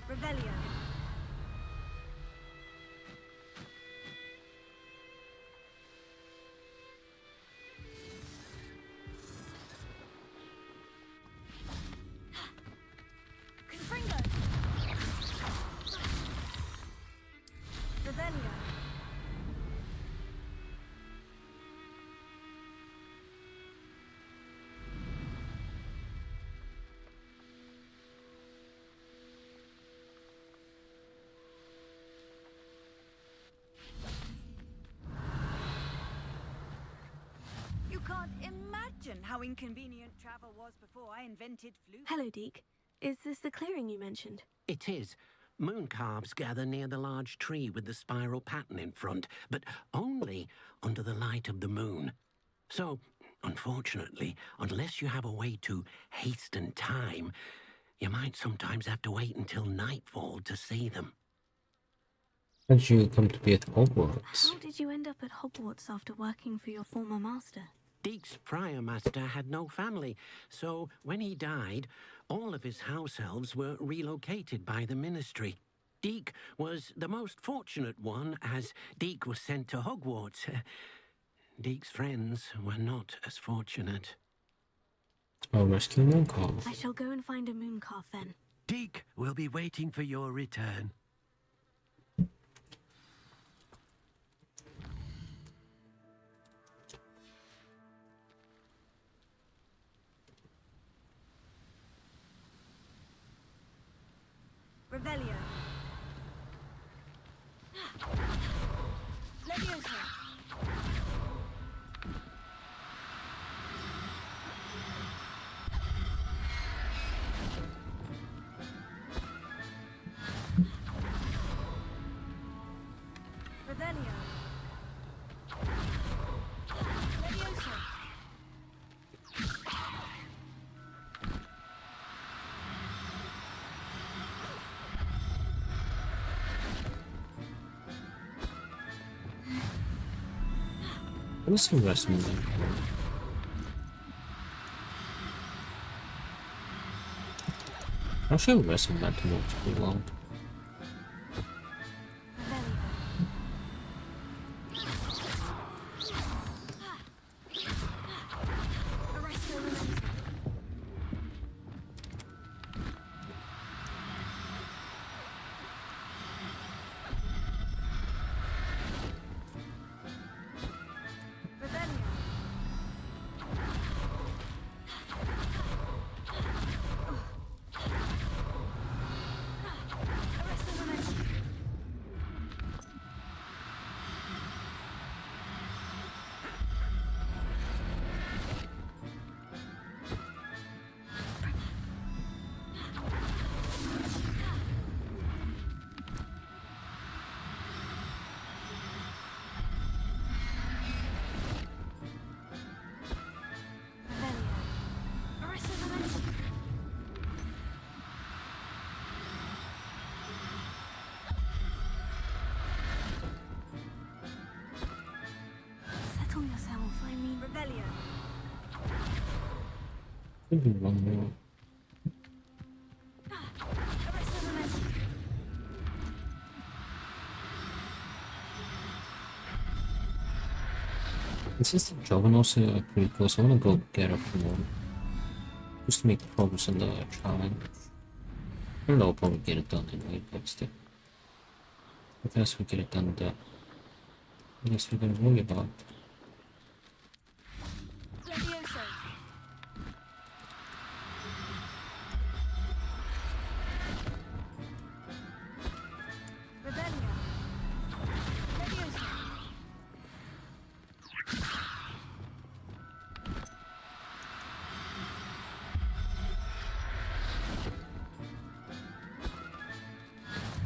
Revelio. Confringo. Revelio. You can't imagine how inconvenient travel was before I invented flu. Hello, Deke. Is this the clearing you mentioned? It is. Moon calves gather near the large tree with the spiral pattern in front, but only under the light of the moon. So, unfortunately, unless you have a way to hasten time, you might sometimes have to wait until nightfall to see them. How did you come to be at Hogwarts? How did you end up at Hogwarts after working for your former master? Deke's prior master had no family, so when he died, all of his house elves were relocated by the ministry. Deke was the most fortunate one, as Deke was sent to Hogwarts. Deke's friends were not as fortunate. I'll rescue Mooncalf. I shall go and find a mooncalf then. Deke will be waiting for your return. Revelio. Leviosa. Revelio. Leviosa. What is the rest of them? I'll show the rest of that to multiple world. Settle yourself, I mean... Revelio. Could be one more. Since the juggernaut's pretty close, I want to go get up more. Just to make progress on the challenge. I don't know, I'll probably get it done anyway, but still. The faster we get it done, the less we're gonna worry about. Leviosa. Revelio. Leviosa.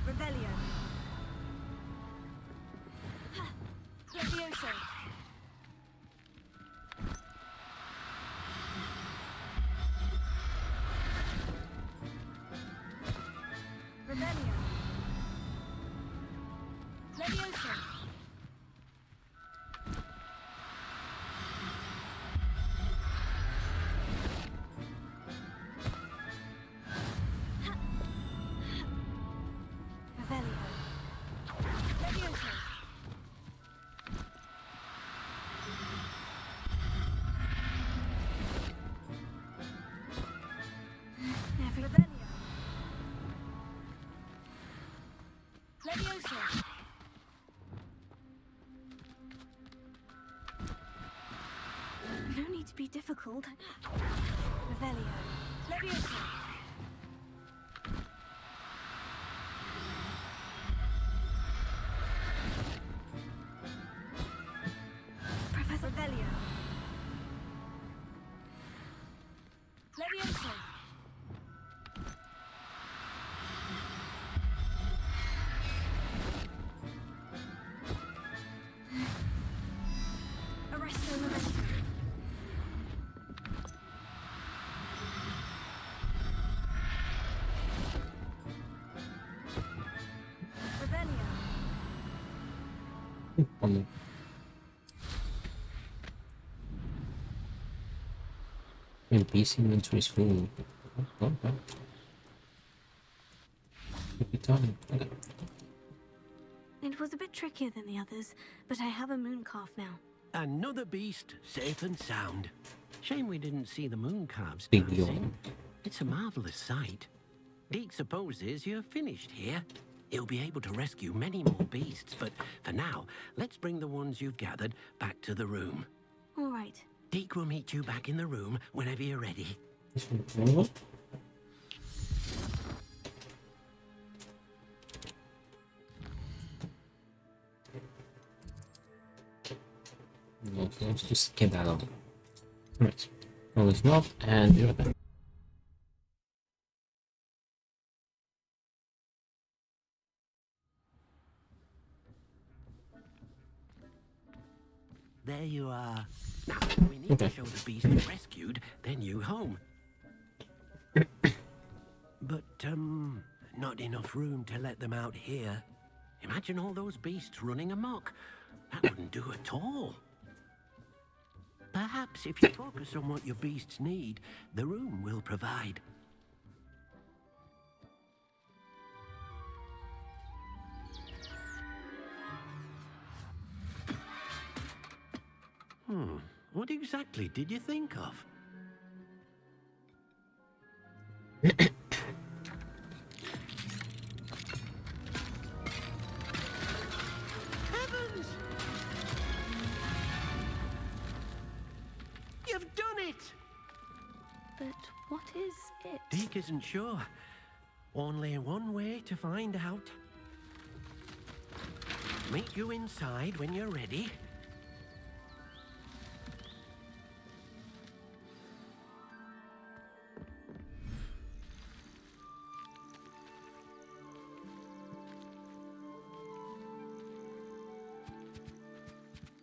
Revelio. Levioso! Rebellion! Levioso! Revelio! Levioso! Revelio! Levioso! No need to be difficult. Revelio! Levioso! Professor Revelio! Levioso! Arresto Memento! Revelio! On the PC inventory is full. Oh. Good time. Okay. It was a bit trickier than the others, but I have a moon calf now. Another beast, safe and sound. Shame we didn't see the moon calves Big dancing. yawn. It's a marvelous sight. Deke supposes you're finished here. He'll be able to rescue many more beasts, but for now, let's bring the ones you've gathered back to the room. All right. Deke will meet you back in the room whenever you're ready. Okay, let's just get that out. Right. All is well, and be right back. There you are. Now, we need to show the beast you rescued their new home. But, not enough room to let them out here. Imagine all those beasts running amok. That wouldn't do at all. Perhaps if you focus on what your beasts need, the room will provide. What exactly did you think of? Heavens! You've done it! But what is it? Deke isn't sure. Only one way to find out. Meet you inside when you're ready.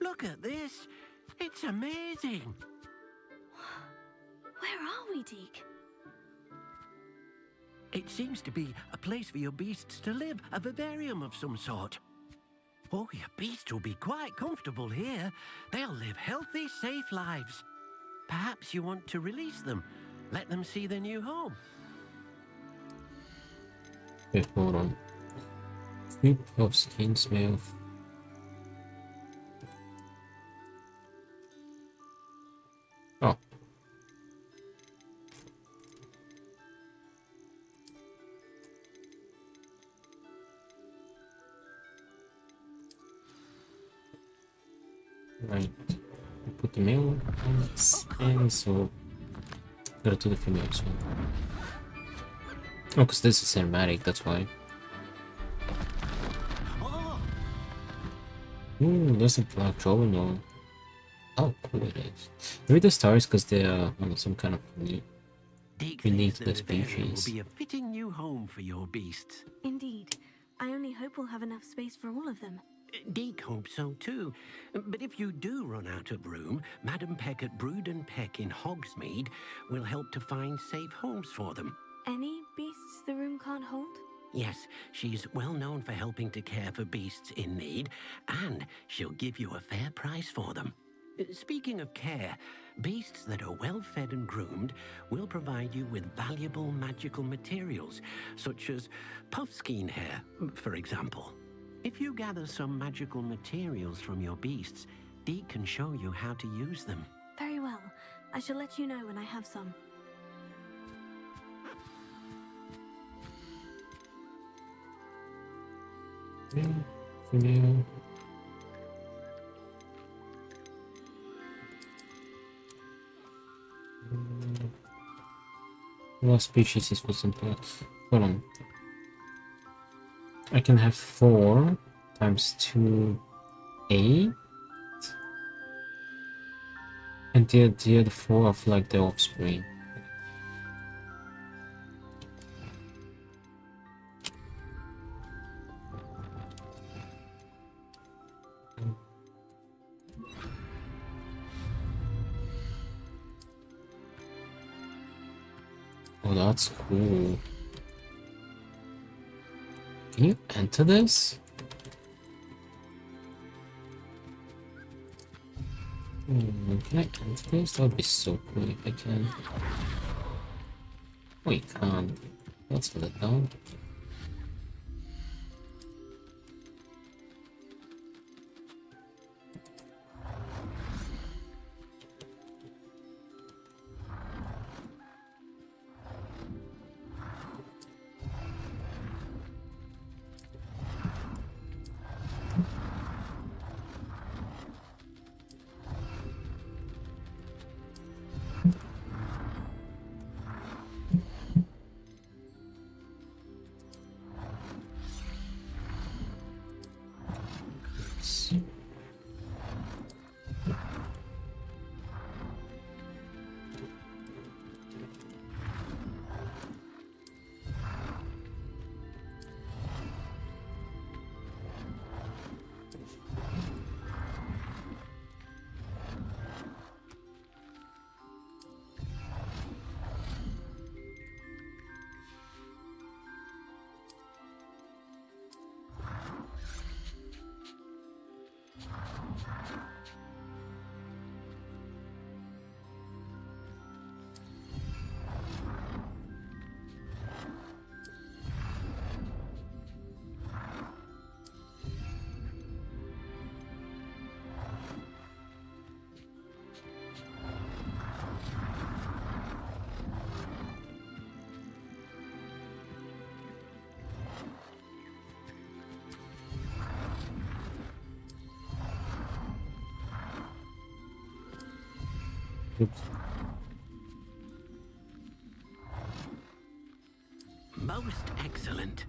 Look at this. It's amazing. Where are we, Deke? It seems to be a place for your beasts to live, a vivarium of some sort. Oh, your beasts will be quite comfortable here. They'll live healthy, safe lives. Perhaps you want to release them, let them see their new home. Wait, hold on. Fruit of skin smell. Oh. Right. Put the male on this, and so gotta do the female as well. Oh, because this is cinematic, that's why. Ooh, there's a black troll now. How cool it is. Maybe the stars because they're on some kind of unique to the species. Will be a fitting new home for your beasts. Indeed. I only hope we'll have enough space for all of them. Deke hopes so too. But if you do run out of room, Madam Peck at Brood and Peck in Hogsmeade will help to find safe homes for them. Any beasts the room can't hold? Yes, she's well known for helping to care for beasts in need, and she'll give you a fair price for them. Speaking of care, beasts that are well fed and groomed will provide you with valuable magical materials, such as puffskein hair, for example. If you gather some magical materials from your beasts, Deke can show you how to use them. Very well. I shall let you know when I have some. Yeah. What species is what's important? Hold on. I can have 4 times 2, 8. And the other 4 of like the offspring. Oh, that's cool. Can you enter this? Can I enter this? That would be so cool if I can. Oh, you can't. Let's let it down. Oops. Most excellent.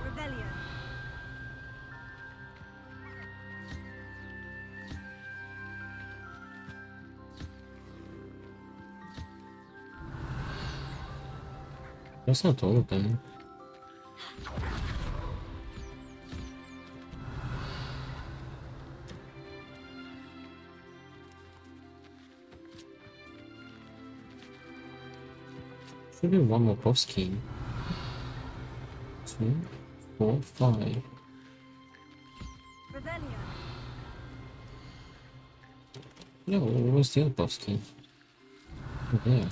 Revelio. That's not all of them. Should be one more boss key. 2, 4, 5. No, where's the other boss key? Oh, there.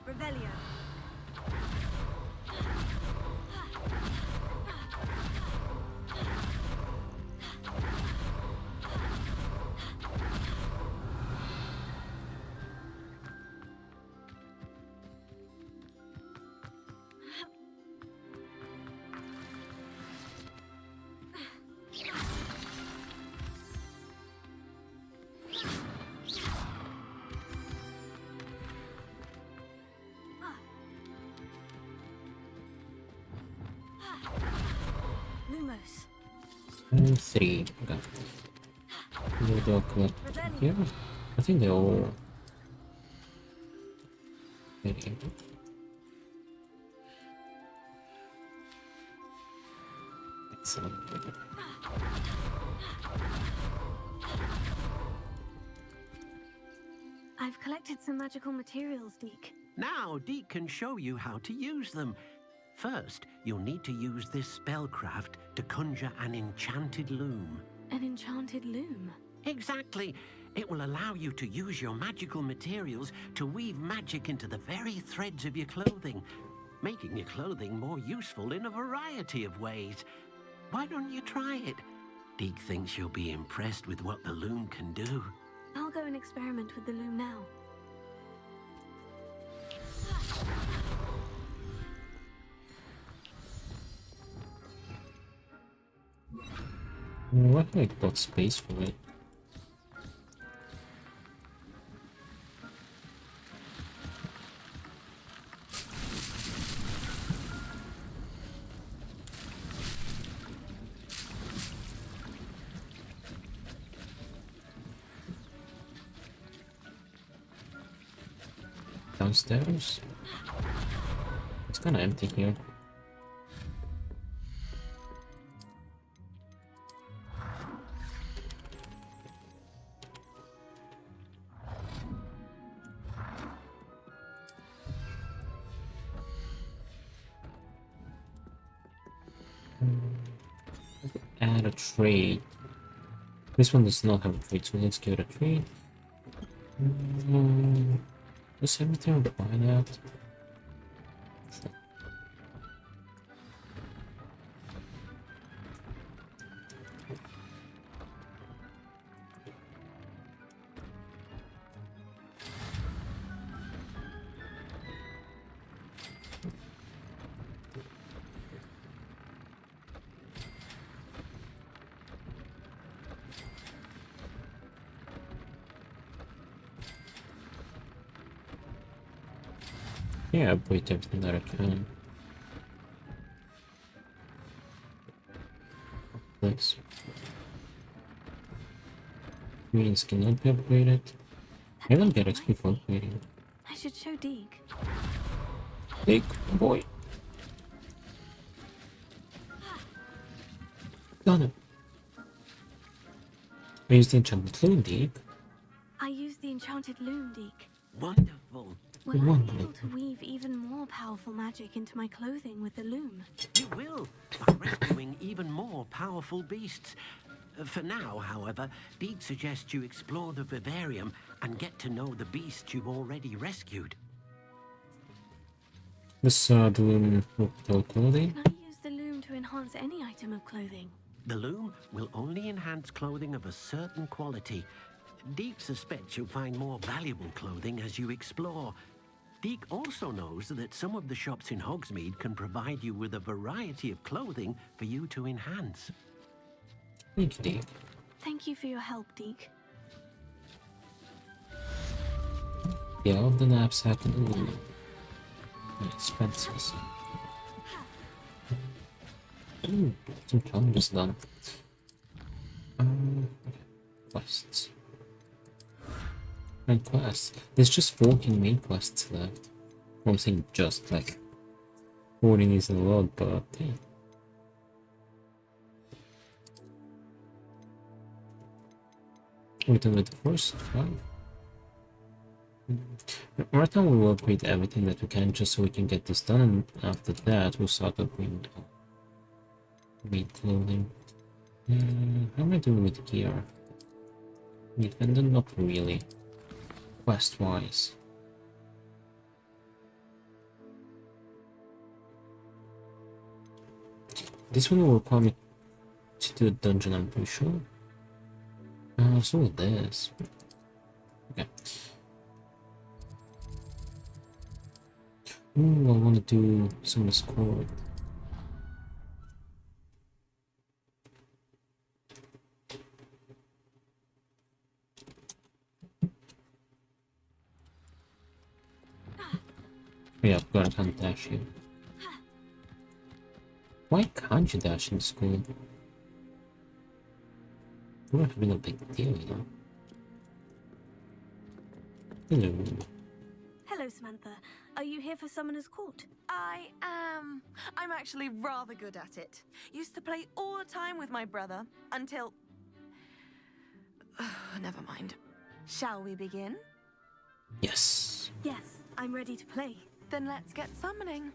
Revelio. Lumos. And 3. Okay. Maybe I'll collect here. I think they're all ready. Excellent. I've collected some magical materials, Deke. Now, Deke can show you how to use them. First, you'll need to use this spellcraft to conjure an enchanted loom. An enchanted loom? Exactly. It will allow you to use your magical materials to weave magic into the very threads of your clothing, making your clothing more useful in a variety of ways. Why don't you try it? Deke thinks you'll be impressed with what the loom can do. I'll go and experiment with the loom now. What have I got space for it? Downstairs? It's kind of empty here. Add a trade. This one does not have a trade, so let's give it a trade. Does everything require that? Sure. Yeah, I'll put everything that I can. This. Greens cannot be upgraded. I don't get XP for upgrading. I should show Deke. Big boy. Done it. I used the enchanted loom, Deke. I used the enchanted loom, Deke. Wonderful. Will I be able to weave even more powerful magic into my clothing with the loom? You will, by rescuing even more powerful beasts. For now, however, Deke suggests you explore the vivarium and get to know the beasts you've already rescued. This the loom without clothing. Can I use the loom to enhance any item of clothing? The loom will only enhance clothing of a certain quality. Deke suspects you'll find more valuable clothing as you explore. Deke also knows that some of the shops in Hogsmeade can provide you with a variety of clothing for you to enhance. Thank you, Deke. Thank you for your help, Deke. Yeah, all the naps happen in expenses. Ooh, some challenges done. Okay. Quests. Main quests. There's just 14 main quests left. I'm saying just, like, 14 is a lot, but hey. We're done with the first one. Right now we will upgrade everything that we can just so we can get this done, and after that we'll start upgrading main clothing. How am I doing with gear? Defendant, not really. Quest wise. This one will require me to do a dungeon, I'm pretty sure. So with this. Okay. Ooh, I want to do some of the squad. Yeah, I've got to dash here. Why can't you dash in school? It would have been a big deal, you know. Hello. Hello, Samantha. Are you here for Summoner's Court? I am. I'm actually rather good at it. Used to play all the time with my brother until... Never mind. Shall we begin? Yes. Yes, I'm ready to play. Then let's get summoning.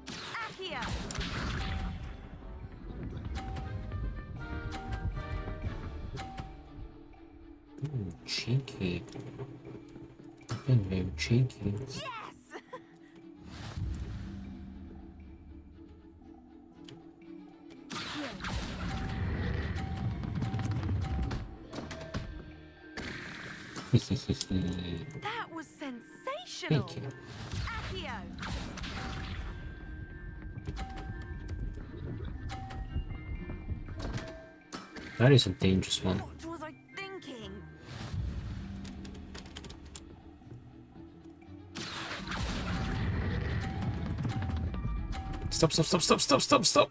Accio! Ooh, cheeky. Been very cheeky. Yes! That was sensational. Thank you. Accio! That is a dangerous one. What was I thinking? Stop, stop, stop, stop, stop, stop, stop!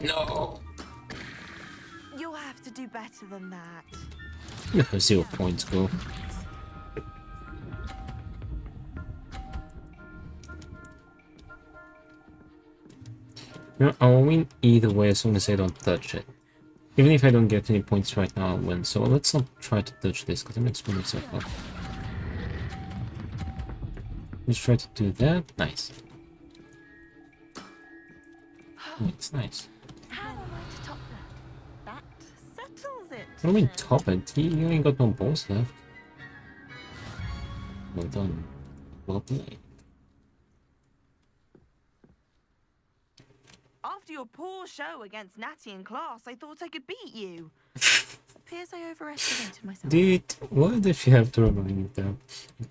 No! You'll have to do better than that. You have 0 points, go. No, I'll win either way as long as I don't touch it. Even if I don't get any points right now, I'll win. So let's not try to touch this, because I'm not screwing myself up. Let's try to do that. Nice. Oh, it's nice. How am I to top that? That settles it. What do you mean top it? You ain't got no balls left. Well done. Well played. After your poor show against Natty in class, I thought I could beat you. Appears I overestimated myself. Dude, why does she have to remind me that?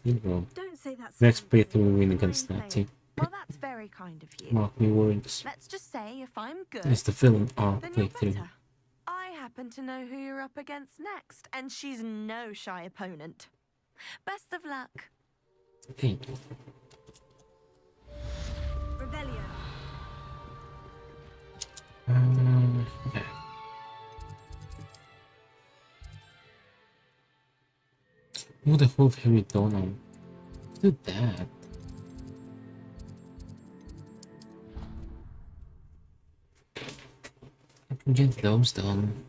You know. Don't say that. Next playthrough we win against that team. Well, that's very kind of you. Mark me words. Let's just say if I'm good, It's the villain our then you're playthrough. better. I happen to know who you're up against next, and she's no shy opponent. Best of luck. Thank you. Revelio. Okay. Who the hell have you done on? Do that. I can get those done.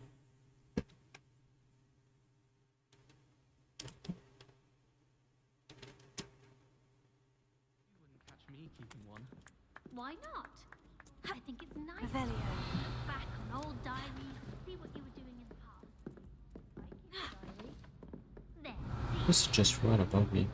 Why not? I think it's nice Revelio. to look back on old diaries, see what you were doing in the past. Like your diary. There. This is just right above me.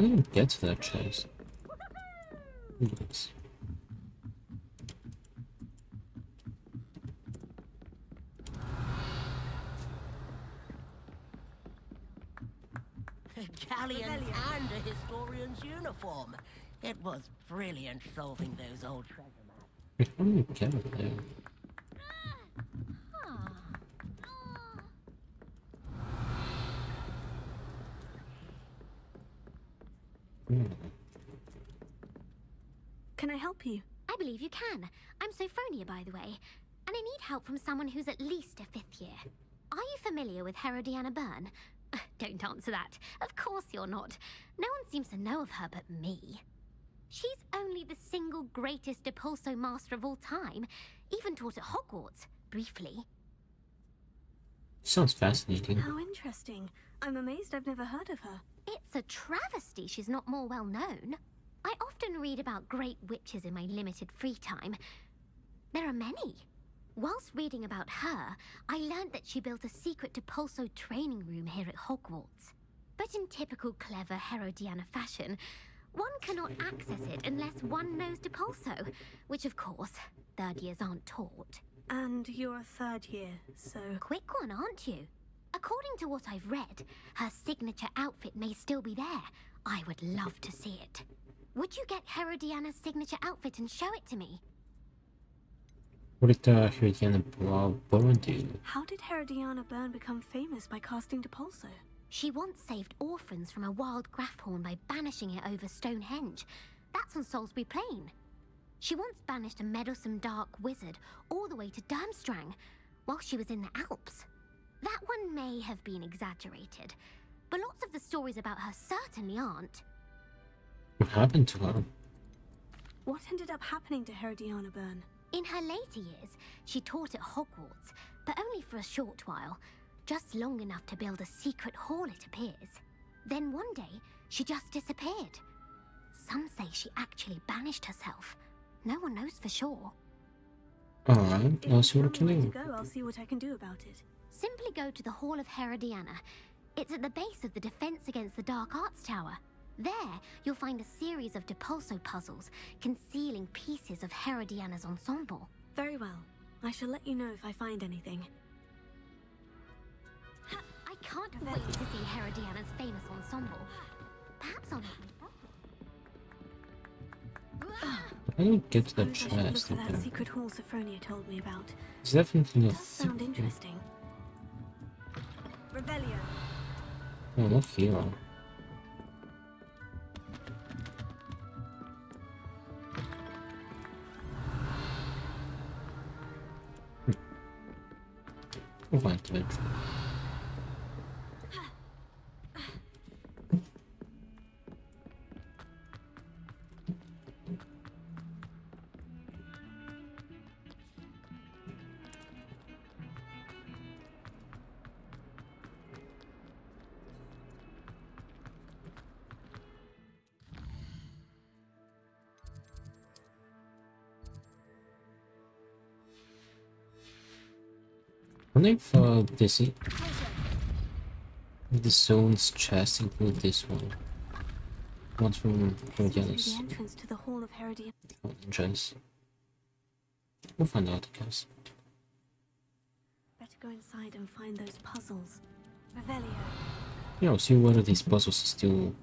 do you get to that chest? Yes. Galleons and a historian's uniform. It was brilliant solving those old treasure maps. How do you get it there? Can I help you? I believe you can. I'm Sophronia, by the way, and I need help from someone who's at least a 5th year. Are you familiar with Herodiana Byrne? Don't answer that. Of course you're not. No one seems to know of her but me. She's only the single greatest Depulso master of all time. Even taught at Hogwarts, briefly. Sounds fascinating. How interesting. I'm amazed I've never heard of her. It's a travesty she's not more well known. I often read about great witches in my limited free time. There are many. Whilst reading about her, I learned that she built a secret Depulso training room here at Hogwarts. But in typical clever Herodiana fashion, one cannot access it unless one knows Depulso, which of course, 3rd years aren't taught. And you're a 3rd year, so... Quick one, aren't you? According to what I've read, her signature outfit may still be there. I would love to see it. Would you get Herodiana's signature outfit and show it to me? What did Herodiana Byrne do? How did Herodiana Byrne become famous by casting Depulso? She once saved orphans from a wild Grafhorn by banishing it over Stonehenge. That's on Salisbury Plain. She once banished a meddlesome dark wizard all the way to Durmstrang while she was in the Alps. That one may have been exaggerated, but lots of the stories about her certainly aren't. What happened to her? What ended up happening to Herodiana Byrne? In her later years, she taught at Hogwarts, but only for a short while. Just long enough to build a secret hall, it appears. Then one day, she just disappeared. Some say she actually banished herself. No one knows for sure. Alright, I'll see what I can Where to do. go, I'll see what I can do about it. Simply go to the Hall of Herodiana. It's at the base of the Defense Against the Dark Arts Tower. There, you'll find a series of Depulso puzzles concealing pieces of Herodiana's ensemble. Very well. I shall let you know if I find anything. I can't wait to see Herodiana's famous ensemble. Perhaps I'll make my How do you get to that I should look chest? for that Okay. secret hall Sophronia told me about. It's definitely a Does sound secret. interesting. Revelio. Oh, not here. We'll find it eventually. I wonder if the zone's chest include this one. One's from Herodiana's The entrance to the hall of Herodiana. chest. We'll find out, I guess. Better go inside and find those puzzles. Revelio. Yeah, I'll see whether these puzzles are still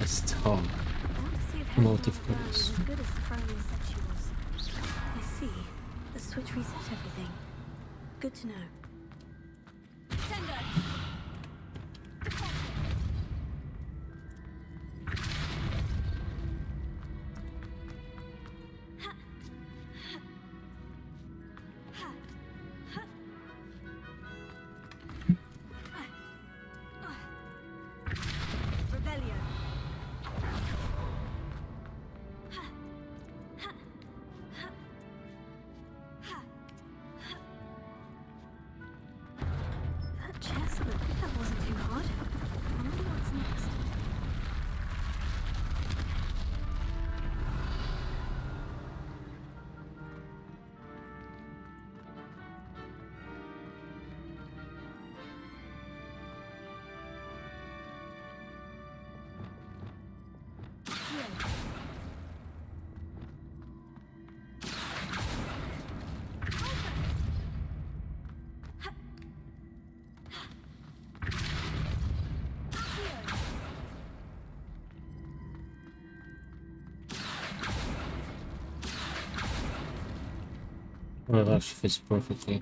as tough. I want to see if More Herodiana difficult. Byrne is as good as Sophronia said she was. I see. The switch reset everything. Good to know. Revelio. That chest Well, it actually fits perfectly.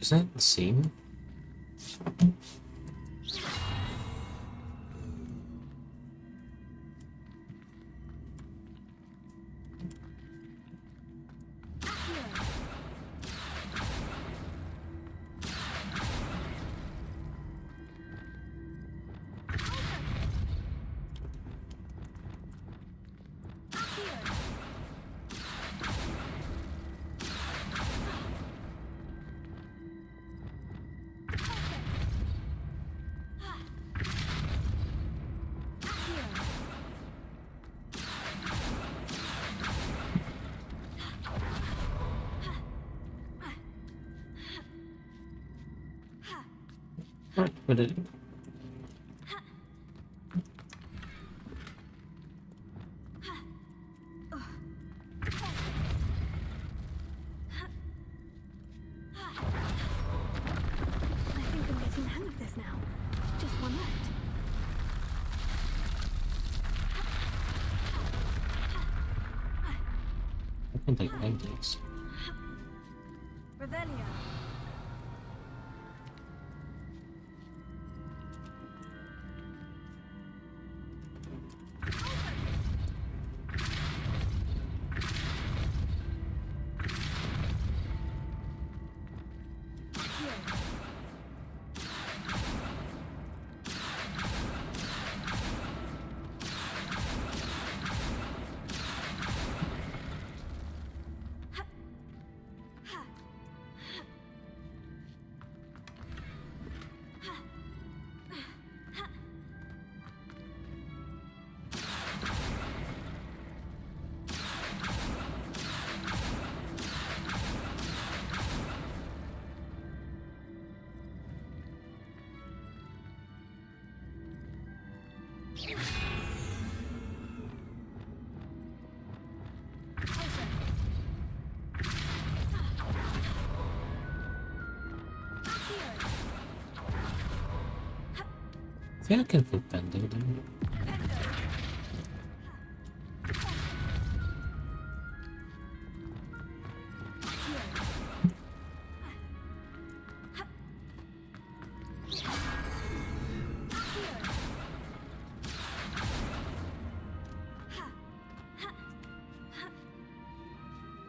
Is that the same? Right, but it... I think I'm getting the hang of this now. Just one left. I can take pancakes. Revelio. I think I can put Bender then.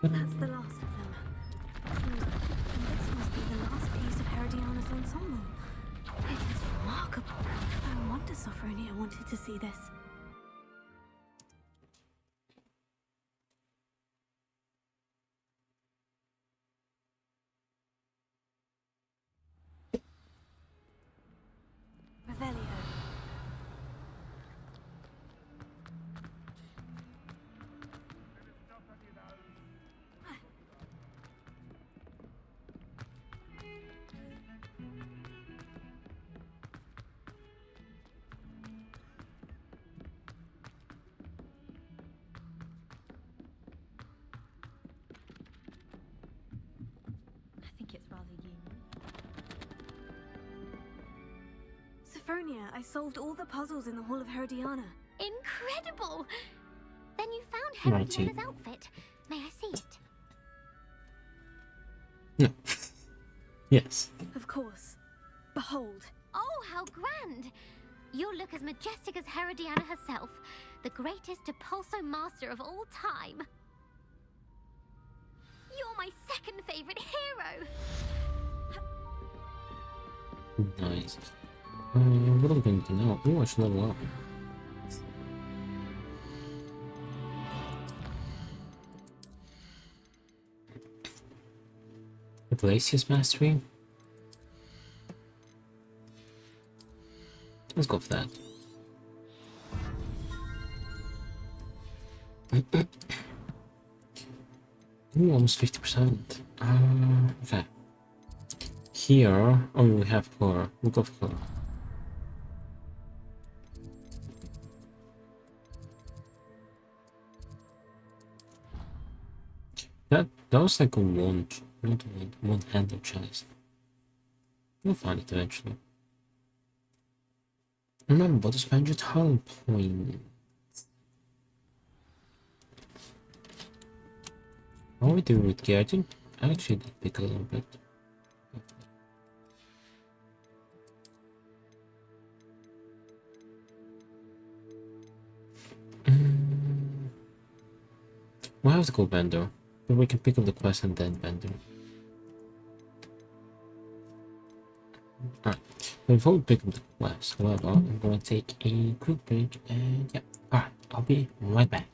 That's the last of them. This must be the last piece of Herodiana's ensemble. It is remarkable. No wonder Sophronia wanted to see this. Revelio. I think it's rather unique. Sophronia, I solved all the puzzles in the Hall of Herodiana. Incredible! Then you found Righty. Herodiana's outfit. May I see it? No. Yes. Of course. Behold. Oh, how grand! You'll look as majestic as Herodiana herself, the greatest Depulso master of all time. You're my second favorite hero! Nice. What are we going to do now? Oh, I should level up. Glacius Mastery? Let's go for that. Ooh, almost 50%. Okay. Here, oh, we have her. We'll go for her. That was like a wand, not a wand, one-handed chest. We'll find it eventually. Remember to spend your talent point. How are we doing with gear? I actually did pick a little bit. We'll have to go Bender, but we can pick up the quest and then Bender. Alright, before we pick up the quest, however, I'm gonna take a quick break and yeah, alright, I'll be right back.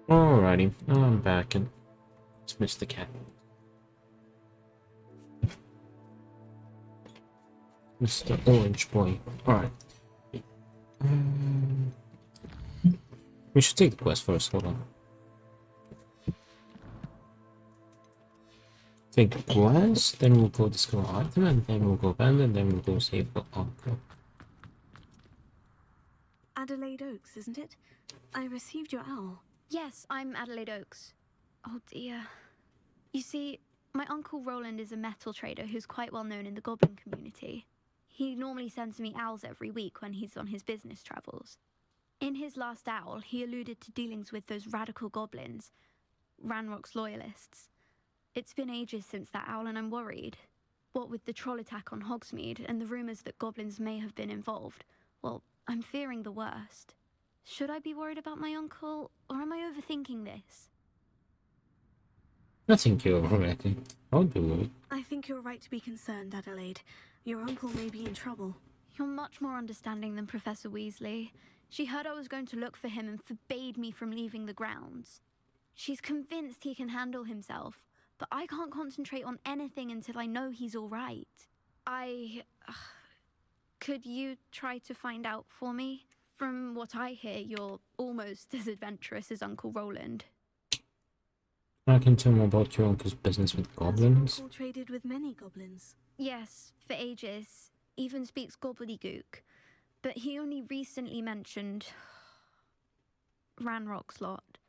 Alrighty, I'm back and it's Mr. Cat. Mr. Orange Boy. Alright. We should take the quest first, hold on. Take the quest, then we'll go discover item, and then we'll go abandon, then we'll go save the uncle. Adelaide Oaks, isn't it? I received your owl. Yes, I'm Adelaide Oaks. Oh dear. You see, my uncle Roland is a metal trader who's quite well known in the goblin community. He normally sends me owls every week when he's on his business travels. In his last owl, he alluded to dealings with those radical goblins, Ranrock's loyalists. It's been ages since that owl and I'm worried. What with the troll attack on Hogsmeade and the rumours that goblins may have been involved, well, I'm fearing the worst. Should I be worried about my uncle, or am I overthinking this? I think you're right. I'll do it. I think you're right to be concerned, Adelaide. Your uncle may be in trouble. You're much more understanding than Professor Weasley. She heard I was going to look for him and forbade me from leaving the grounds. She's convinced he can handle himself, but I can't concentrate on anything until I know he's all right. Could you try to find out for me? From what I hear, you're almost as adventurous as Uncle Roland. I can tell more about your uncle's business with goblins. Your uncle traded with many goblins. Yes, for ages. Even speaks gobbledygook. But he only recently mentioned Ranrock's lot,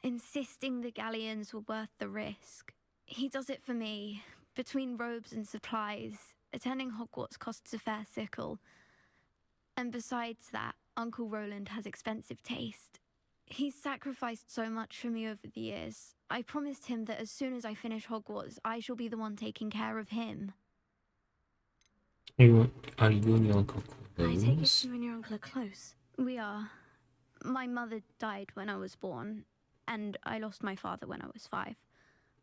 insisting the galleons were worth the risk. He does it for me. Between robes and supplies, attending Hogwarts costs a fair sickle. And besides that, Uncle Roland has expensive taste. He's sacrificed so much for me over the years. I promised him that as soon as I finish Hogwarts, I shall be the one taking care of him. Are you and your uncle close? I take it you and your uncle are close. We are. My mother died when I was born, and I lost my father when I was 5.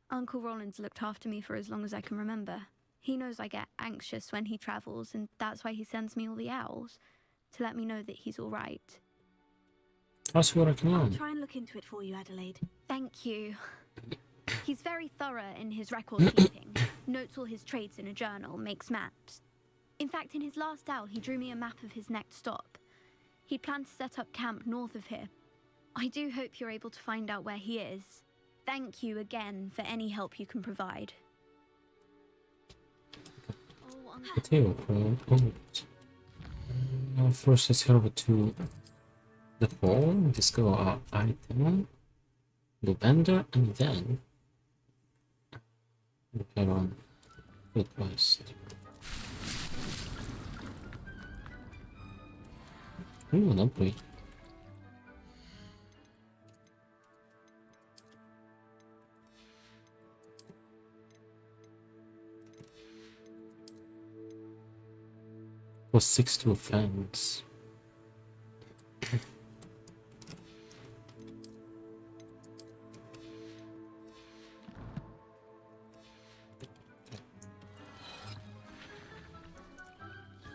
Uncle Roland's looked after me for as long as I can remember. He knows I get anxious when he travels, and that's why he sends me all the owls, to let me know that he's all right. I'll see what I can I'll learn. try and look into it for you, Adelaide. Thank you. He's very thorough in his record keeping, notes all his trades in a journal, makes maps. In fact, in his last owl, he drew me a map of his next stop. He planned to set up camp north of here. I do hope you're able to find out where he is. Thank you again for any help you can provide. Potato Crown. First, let's head over to the hall, discover our item, the vendor, and then we'll head on the quest. Ooh, lovely. Was 6 to offense.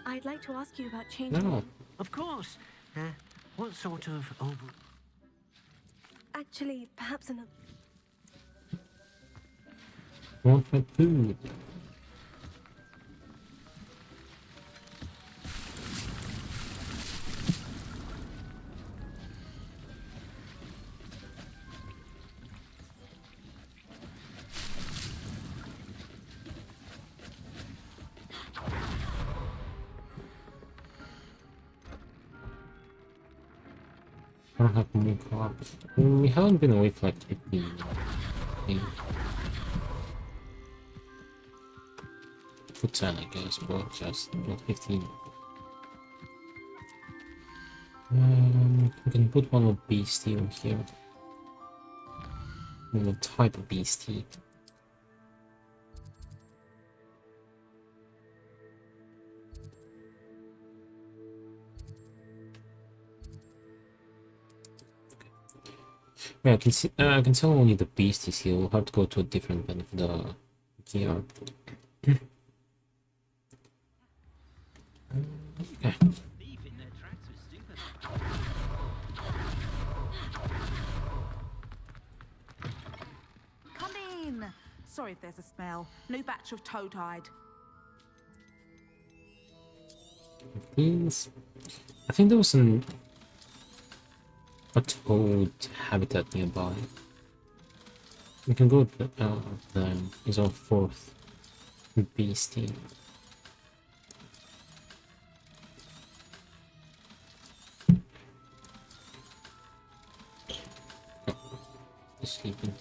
I'd like to ask you about changing. No. Of course. What sort of over... Actually, perhaps another. Want my food? I don't have more cops. We haven't been away for like 15 minutes. I think. For 10, I guess, but just not 15. We can put one of beastie over here. One type of beastie. Yeah, I can sell only the beasties here. We'll have to go to a different one for the gear. Okay. Sorry if there's a smell. New batch of toad-hide. Please. I think there was a toad habitat nearby. We can go there. Is our fourth beastie. Oh, he's sleeping.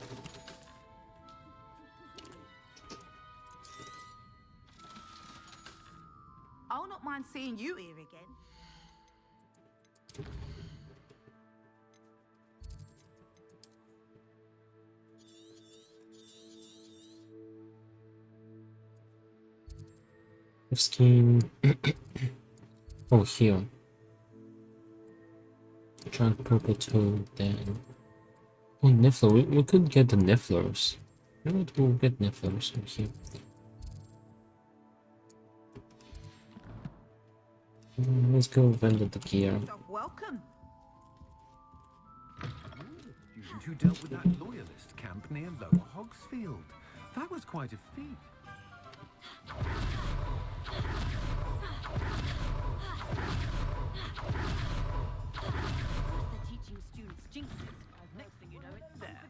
I'll not mind seeing you here again. Scheme. Oh, here. Giant purple toad then. Oh, Niffler. We could get the Nifflers. You know what? We'll get Nifflers over here. Let's go vendor the gear. Welcome. You two dealt with that loyalist camp near Lower Hogsfield. That was quite a feat.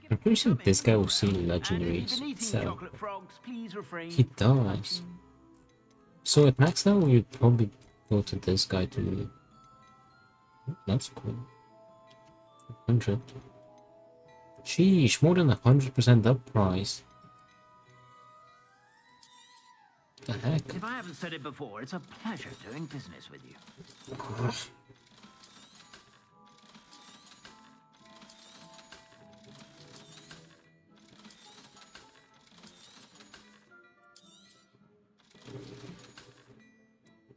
I'm pretty sure this guy will see legendaries, so he does. So at max now, we'd probably go to this guy to. That's cool. 100. Sheesh, more than 100% up price. The heck? If I haven't said it before, it's a pleasure doing business with you.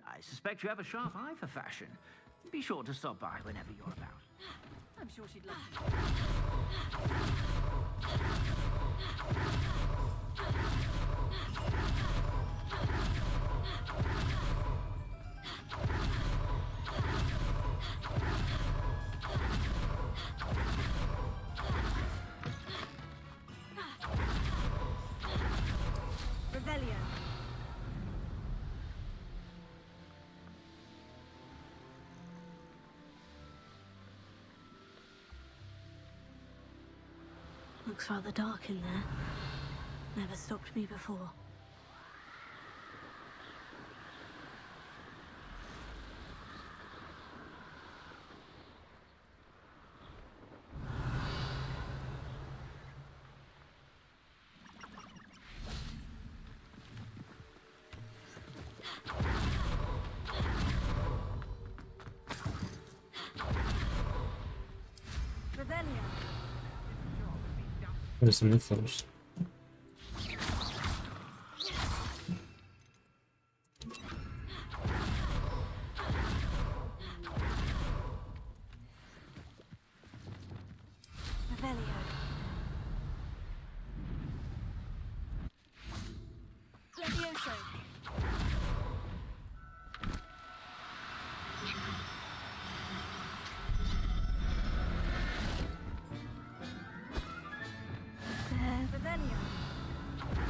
I suspect you have a sharp eye for fashion. Be sure to stop by whenever you're about. I'm sure she'd love Revelio. Looks rather dark in there. Never stopped me before. Revelio. There's some Nifflers. Revelio. Levioso. Revelio.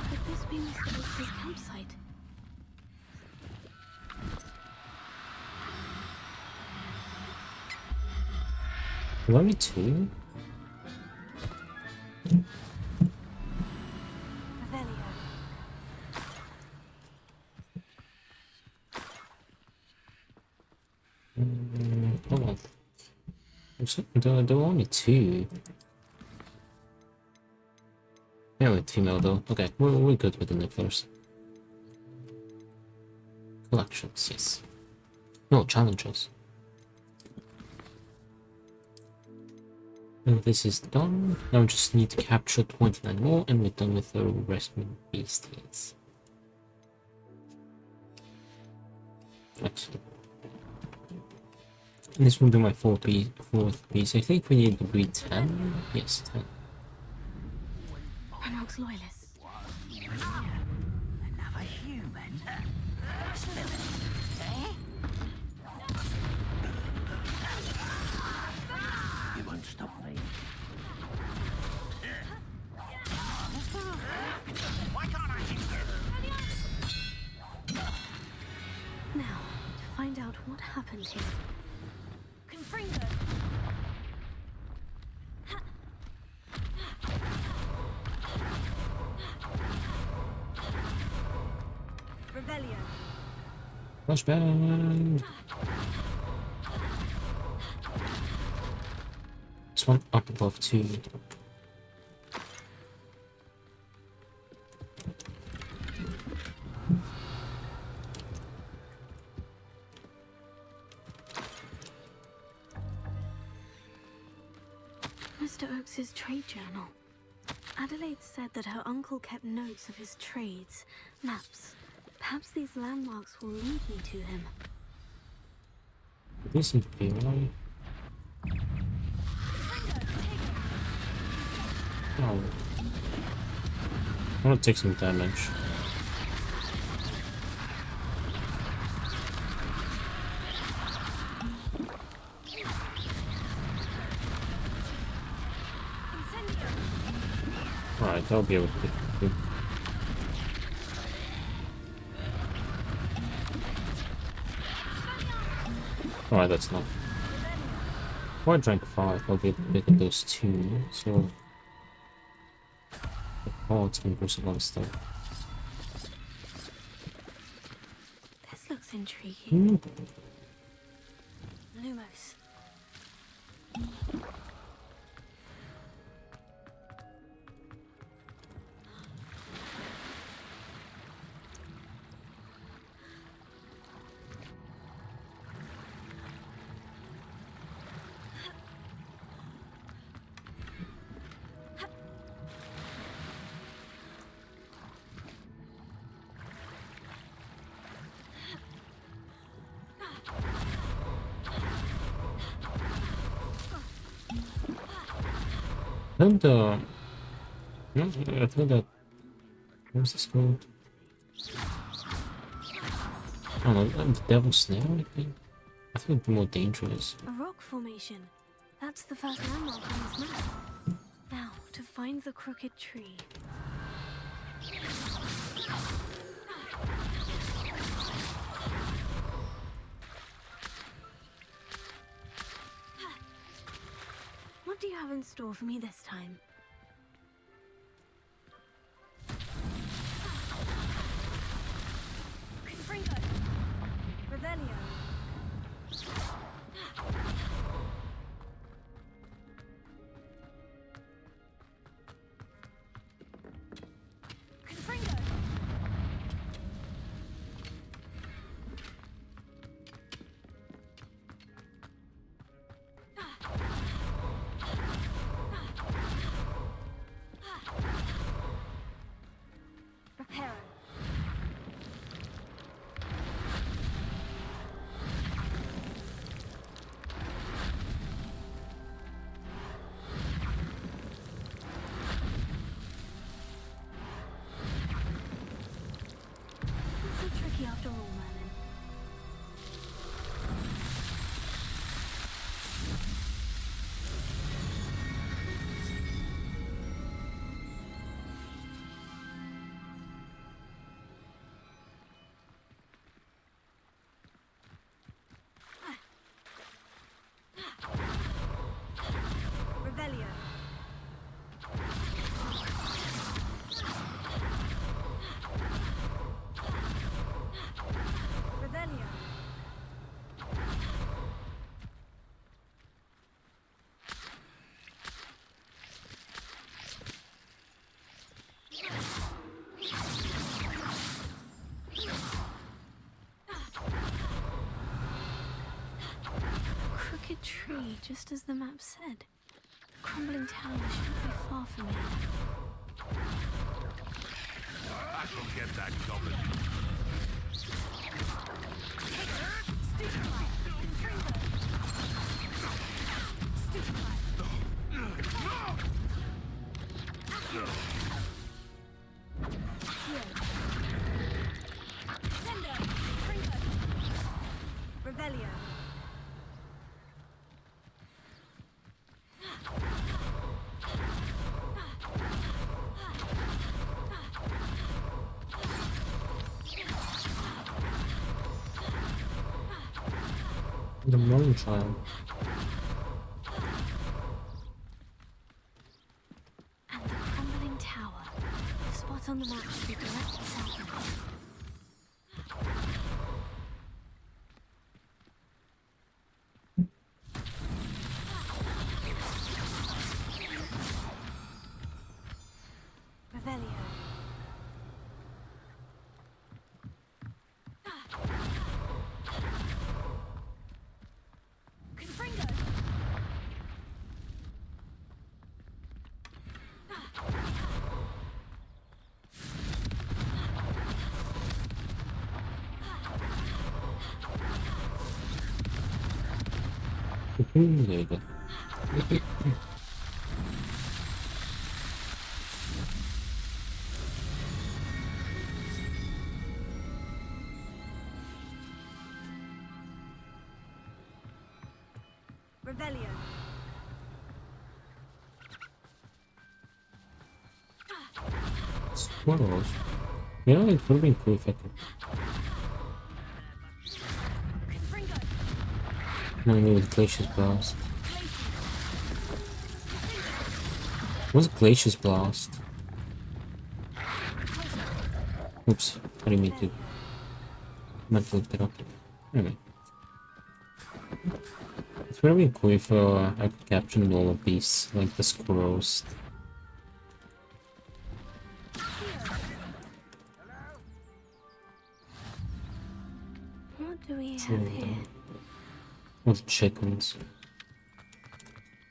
Could this be Mr. Oakes' campsite? Only two? Revelio. Hold on. There were only two. Yeah, with female though. Okay, we're good with the Nifflers. Collections, yes. No, challenges. And this is done. Now we just need to capture 29 more and we're done with the rescue beasties. Excellent. And this will be my fourth piece. I think we need to breed 10. Yes, 10. Ranrock's loyalists. Another human? Spill it, eh? You won't stop me. around here. Confringo! Revelio. Flashbang! This one up above too. Mr. Oakes's trade journal. Adelaide said that her uncle kept notes of his trades, maps. Perhaps these landmarks will lead me to him. Decent feeling. Oh. I want to take some damage. Alright, I'll be able to get it. Alright, that's enough. Well, I drank 5, I'll be able to get those 2, so... Oh, it's gonna boost a lot of stuff. This looks intriguing. Lumos. And no, I think that what's this called? I don't know, the Devil's Snare, I think. I think it'd be more dangerous. A rock formation. That's the first landmark on this map. Now, to find the crooked tree. What do you have in store for me this time? Confringo. Revelio. Confringo. Reparo. It's so tricky after all, Merlin. Revelio. Revelio. A crooked tree, just as the map said. The crumbling tower shouldn't be far from here. I shall get that goblin. Revelio. The moon child. And the crumbling tower. The spot on the map should be directly south of us. Revelio. Confringo. There you go. Revelio. Squirrels. You know, it would be cool if I could. No, maybe the Glacius Blast. What's Glacius Blast? Oops, I didn't mean to. Meant to look that up. Anyway. It's very cool if I could capture all of these, like the squirrels. What do we have here? Or the chickens.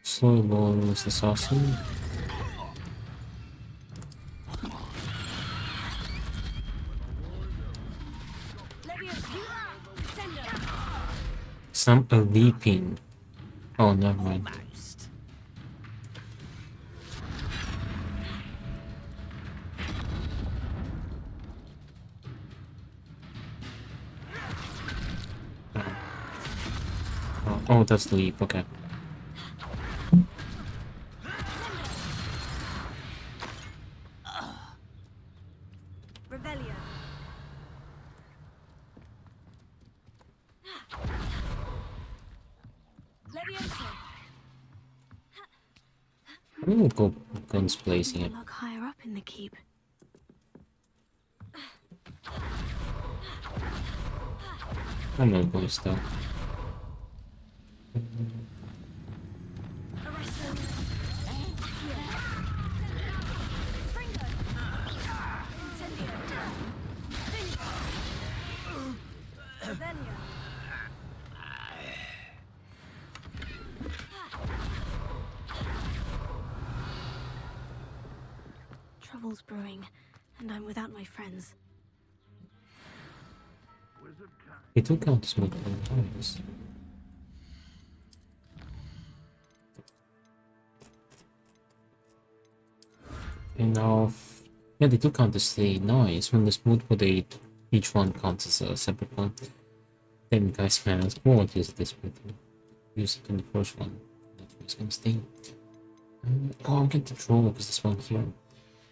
Slow balls assassin. Some are leaping. Oh, never mind. Oh, that's the leap, okay. Revelio. Levioso. I'm gonna go guns blazing it. Look higher up in the keep. I'm not going still. Trouble's brewing, and I'm without my friends. It will count as multiple times. And now, yeah, they do count as 3. Nice. When there's multiple, they each one counts as a separate one. Then, guys, man, let's go use this with you. Use it in the first one. That's where it's gonna stay. Oh, I'll get the troll because this one here.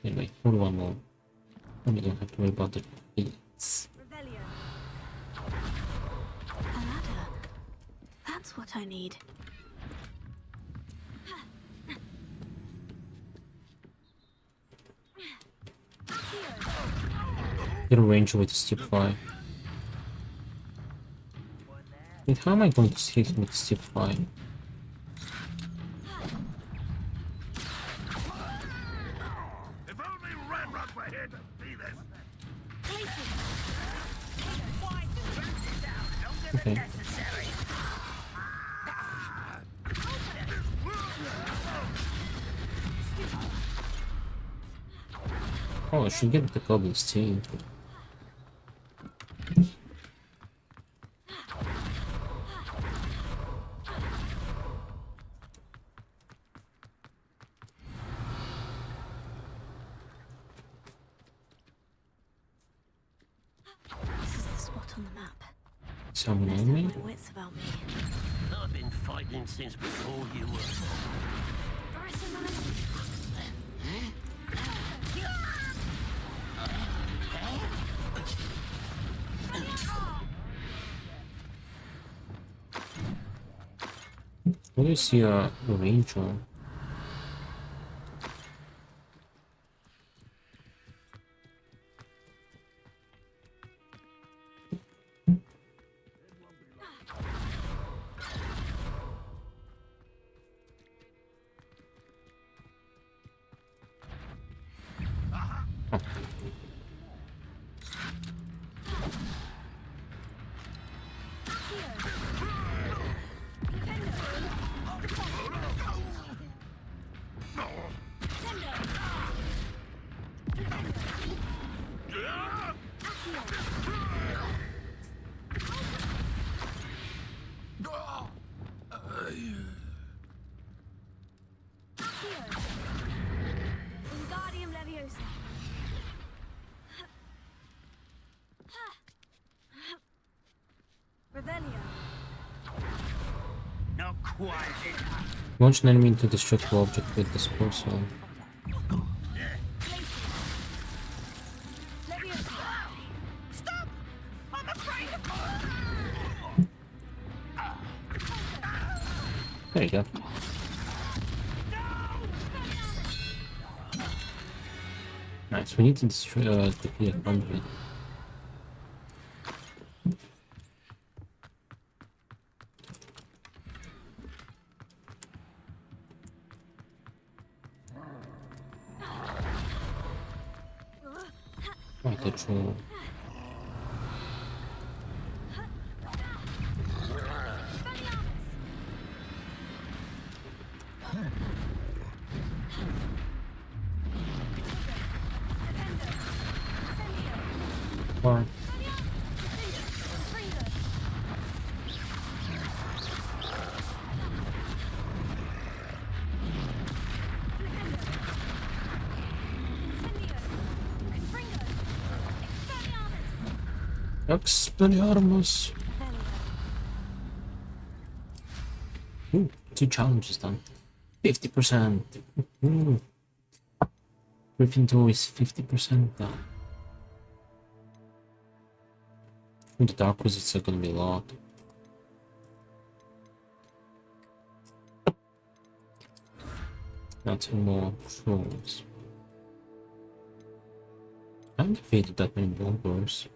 Anyway, 41 more. And we don't have to worry about the beats. A ladder. That's what I need. Get a range away to stupefy. Wait, how am I going to hit him with stupefy? If only Ramrod were here to see this. Okay. Oh, I should get the goblins too. This is the spot on the map. Someone Best on have me? my wits about me. I've been fighting since before you were What do you see a ranger? Wingardium Leviosa. Revelio. Not quite enough. Launch an enemy into destructible object with the spore cell. Stop! I'm afraid of... There you go. Nice, we need to destroy defeat a conduit. Right, the troll. Why? Expelliarmus. Ooh, 2 challenges done. 50%. Ooh. Gryffindor is 50% done. The Dark Wizards are gonna be a lot. Now 2 more trolls. I haven't defeated that many bombers.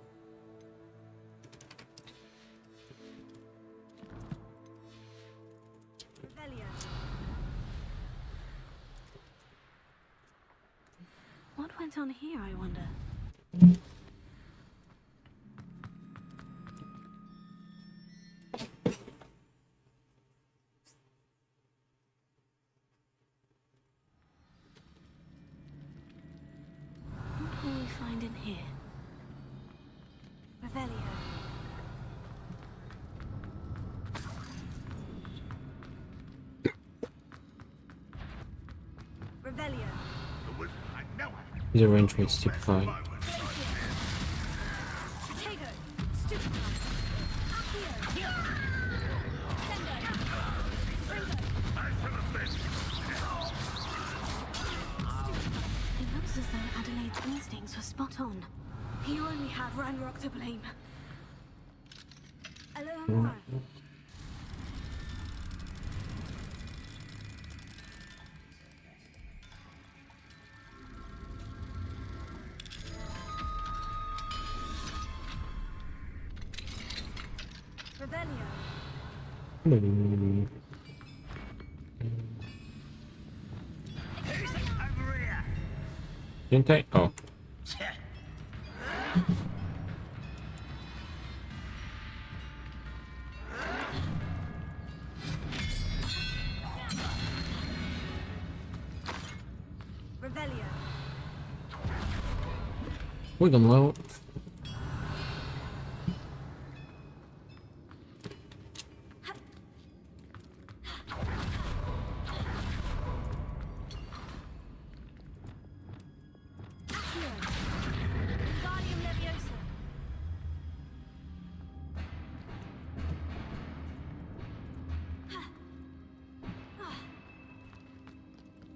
What went on here, I wonder? What will we find in here? Revelio. Revelio. His arrangement's too fine. Potato. Stupid. Accio. It looks as though Adelaide's instincts were spot on. You only have Ranrock to blame. Hello, Revelio. Over here. Didn't I? Oh. Revelio. We're gonna load. Wingardium Leviosa.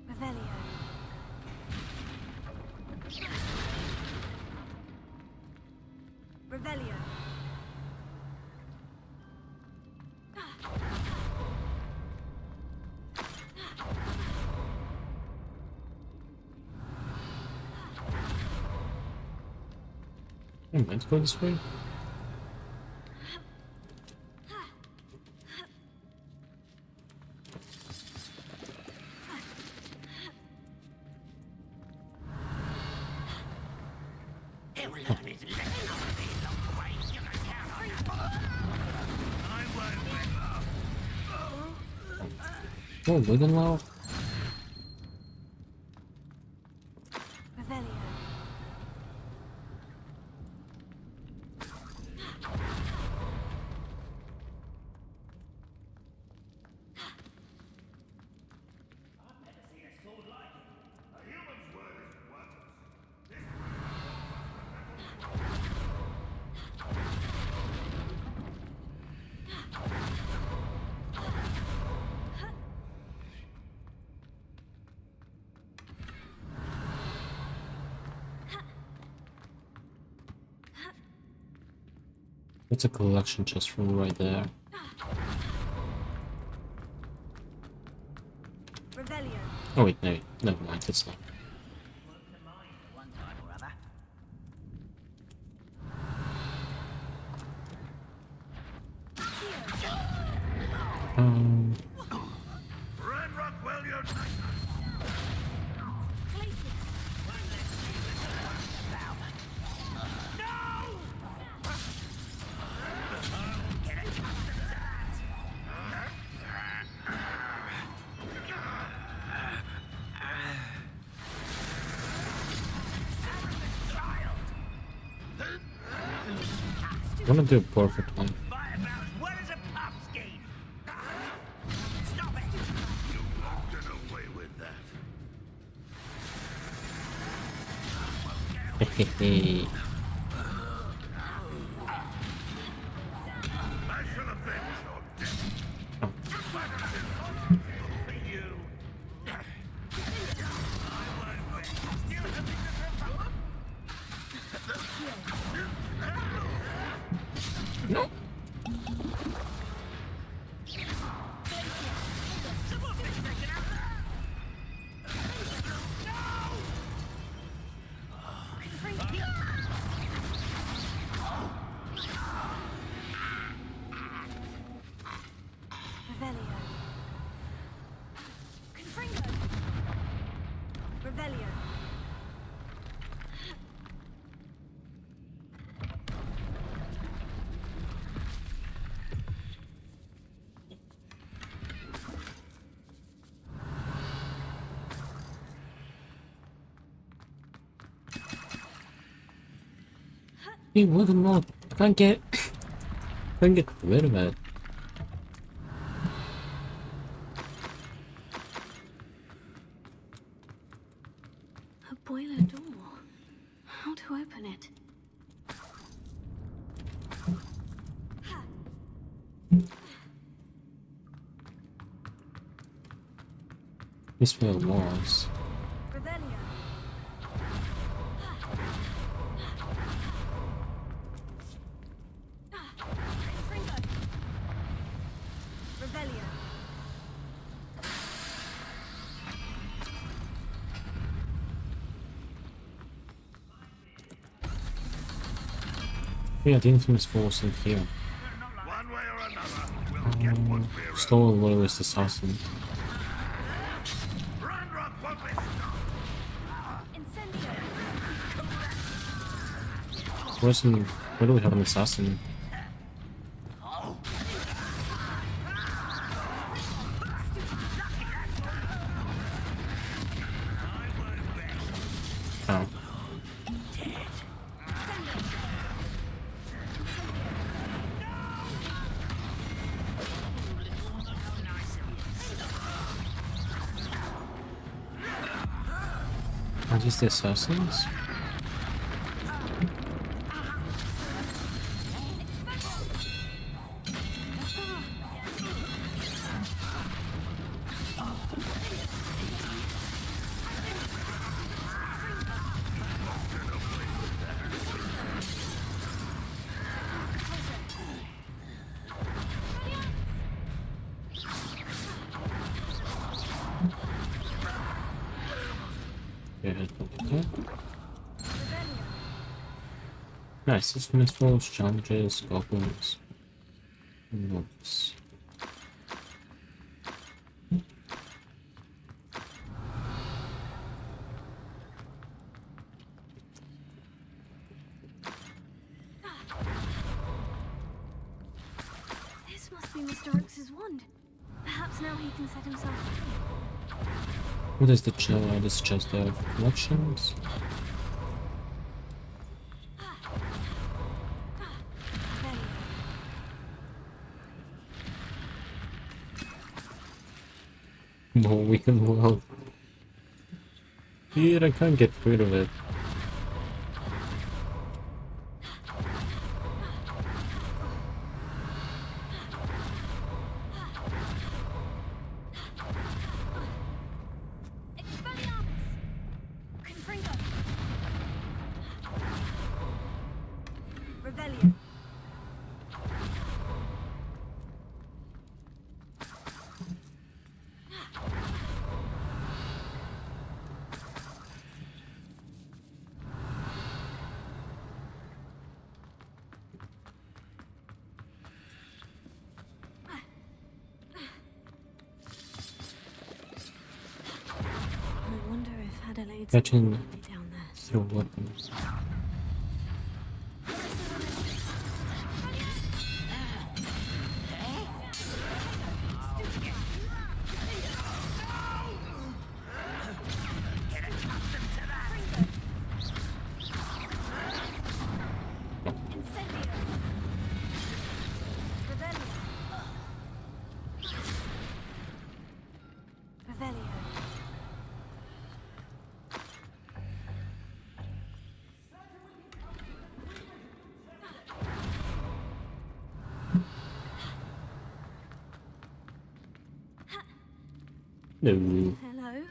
Revelio. Revelio. Let's go this way. He'll learn his lesson on the long way. You can count on that. I won't whip up. Oh, Wigan Law. Revelio. It's a collection chest from right there. Revelio. Oh wait, no, never mind, it's not. I'm gonna do it perfectly. Where is a puff scheme? Stop it! You won't get away with that. Hehehe. I shall avenge your death. For you. No. Revelio. Confringo. Revelio. Hey, Wigan Law. I can't get rid of it. A boiler door. How to open it? This way it was. Revelio. Confringo. Revelio. Yeah, the infamous force in here. One way or another, we'll get what we're Stole the lowest assassin. Ranrock won't be Incendio. Where do we have an assassin? Oh. Are these the assassins? Yeah, okay. Nice, instruments, falls, challenges, goblins, novice. This must be Mr. Oakes's wand. Perhaps now he can set himself free. What is this chest of collections? More weakened world. Dude, I can't get rid of it. Revelio. I wonder if Adelaide's Catching down there. through weapons. No. Hello?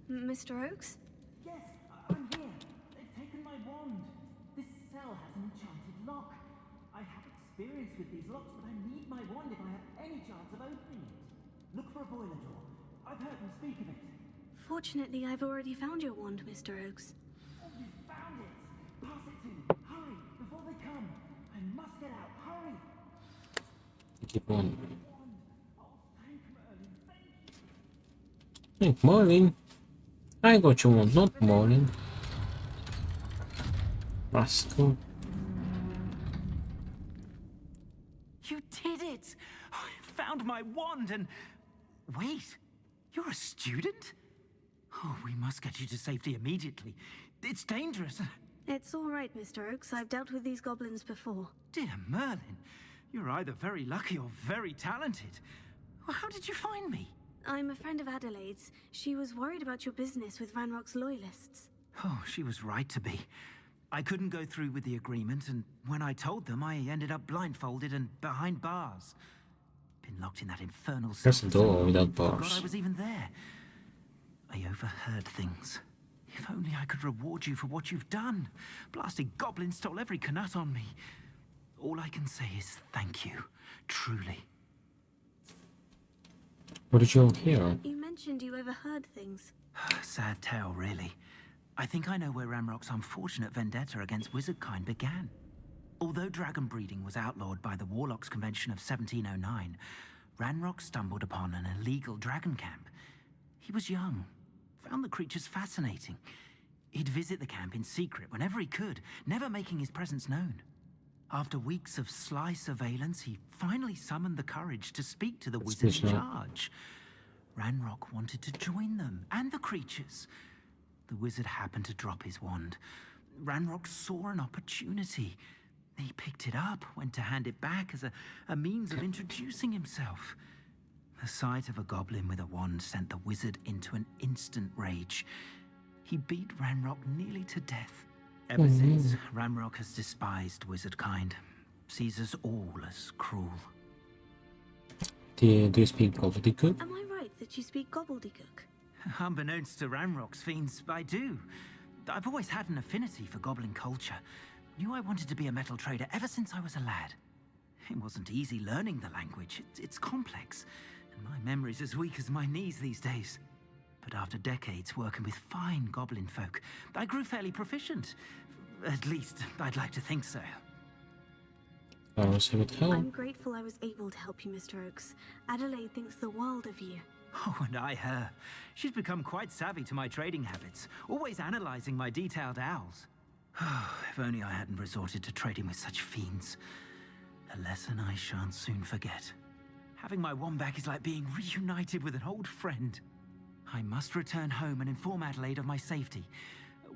Mr. Oakes? Yes, I'm here. They've taken my wand. This cell has an enchanted lock. I have experience with these locks, but I need my wand if I have any chance of opening it. Look for a boiler door. I've heard them speak of it. Fortunately, I've already found your wand, Mr. Oakes. Oh, you found it! Pass it to me. Hurry, before they come. I must get out. Hurry! Keep on. Hey, morning. I got you one, not morning. Rascal. You did it! I found my wand and... Wait, you're a student? Oh, we must get you to safety immediately. It's dangerous. It's all right, Mr. Oakes. I've dealt with these goblins before. Dear Merlin, you're either very lucky or very talented. Well, how did you find me? I'm a friend of Adelaide's. She was worried about your business with Ranrock's loyalists. Oh, she was right to be. I couldn't go through with the agreement, and when I told them, I ended up blindfolded and behind bars. Been locked in that infernal cell. Press the door without Forgot bars. I was even there. I overheard things. If only I could reward you for what you've done. Blasted goblin stole every canut on me. All I can say is thank you, truly. What did you hear? You mentioned you overheard things. Sad tale, really. I think I know where Ranrock's unfortunate vendetta against wizardkind began. Although dragon breeding was outlawed by the Warlocks Convention of 1709, Ranrock stumbled upon an illegal dragon camp. He was young, found the creatures fascinating. He'd visit the camp in secret whenever he could, never making his presence known. After weeks of sly surveillance, he finally summoned the courage to speak to the wizard in charge. Ranrock wanted to join them, and the creatures. The wizard happened to drop his wand. Ranrock saw an opportunity. He picked it up, went to hand it back as a means of introducing himself. The sight of a goblin with a wand sent the wizard into an instant rage. He beat Ranrock nearly to death. Ever since, Ranrock has despised wizardkind, sees us all as cruel. Do you speak gobbledygook? Am I right that you speak gobbledygook? Unbeknownst to Ranrock's fiends, I do. I've always had an affinity for goblin culture. Knew I wanted to be a metal trader ever since I was a lad. It wasn't easy learning the language. It's complex, and my memory's as weak as my knees these days. But after decades working with fine goblin folk, I grew fairly proficient. At least, I'd like to think so. I was able to help. I'm grateful I was able to help you, Mr. Oakes. Adelaide thinks the world of you. Oh, and I her. She's become quite savvy to my trading habits, always analyzing my detailed owls. If only I hadn't resorted to trading with such fiends. A lesson I shan't soon forget. Having my wand back is like being reunited with an old friend. I must return home and inform Adelaide of my safety.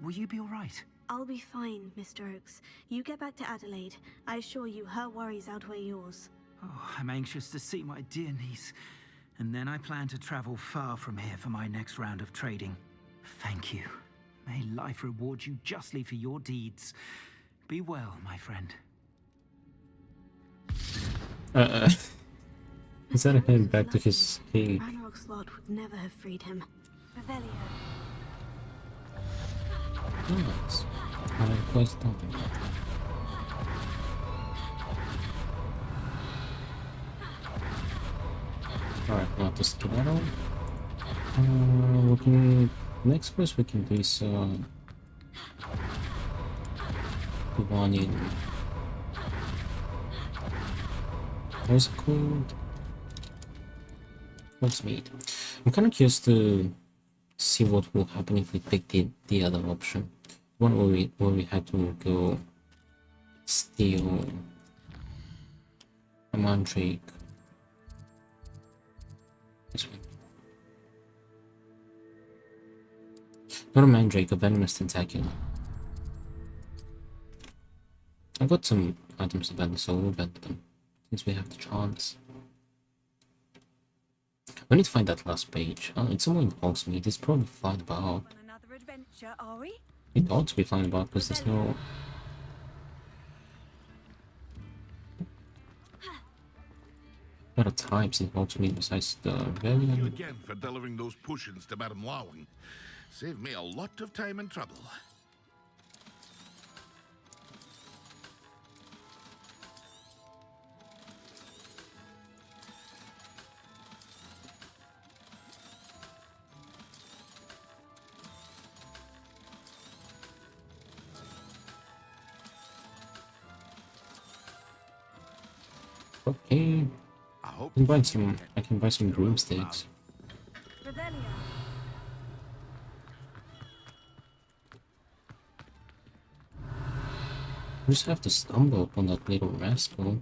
Will you be all right? I'll be fine, Mr. Oakes. You get back to Adelaide. I assure you, her worries outweigh yours. Oh, I'm anxious to see my dear niece. And then I plan to travel far from here for my next round of trading. Thank you. May life reward you justly for your deeds. Be well, my friend. Instead of heading back to his cave. Ranrock's lot would never have freed him. Revelio. Nice. Quest done. Alright, now to skedaddle. Next quest we can do is the one in, what's it called? Hogsmeade. I'm kind of curious to see what will happen if we pick the other option. One where we had to go steal a mandrake. This one. Not a mandrake, a venomous tentacle. I got some items to bend, so we'll bend them since we have the chance. We need to find that last page. Oh, it's somewhere in Hogsmeade. It's probably flying about. Another adventure, are we? It ought to be flying about because there's no. What are types in Hogsmeade besides the Thank you rebellion? again for delivering those potions to Madame Lawing. Saved me a lot of time and trouble. Okay. I can buy some broomsticks. Revelio. We just have to stumble upon that little rascal.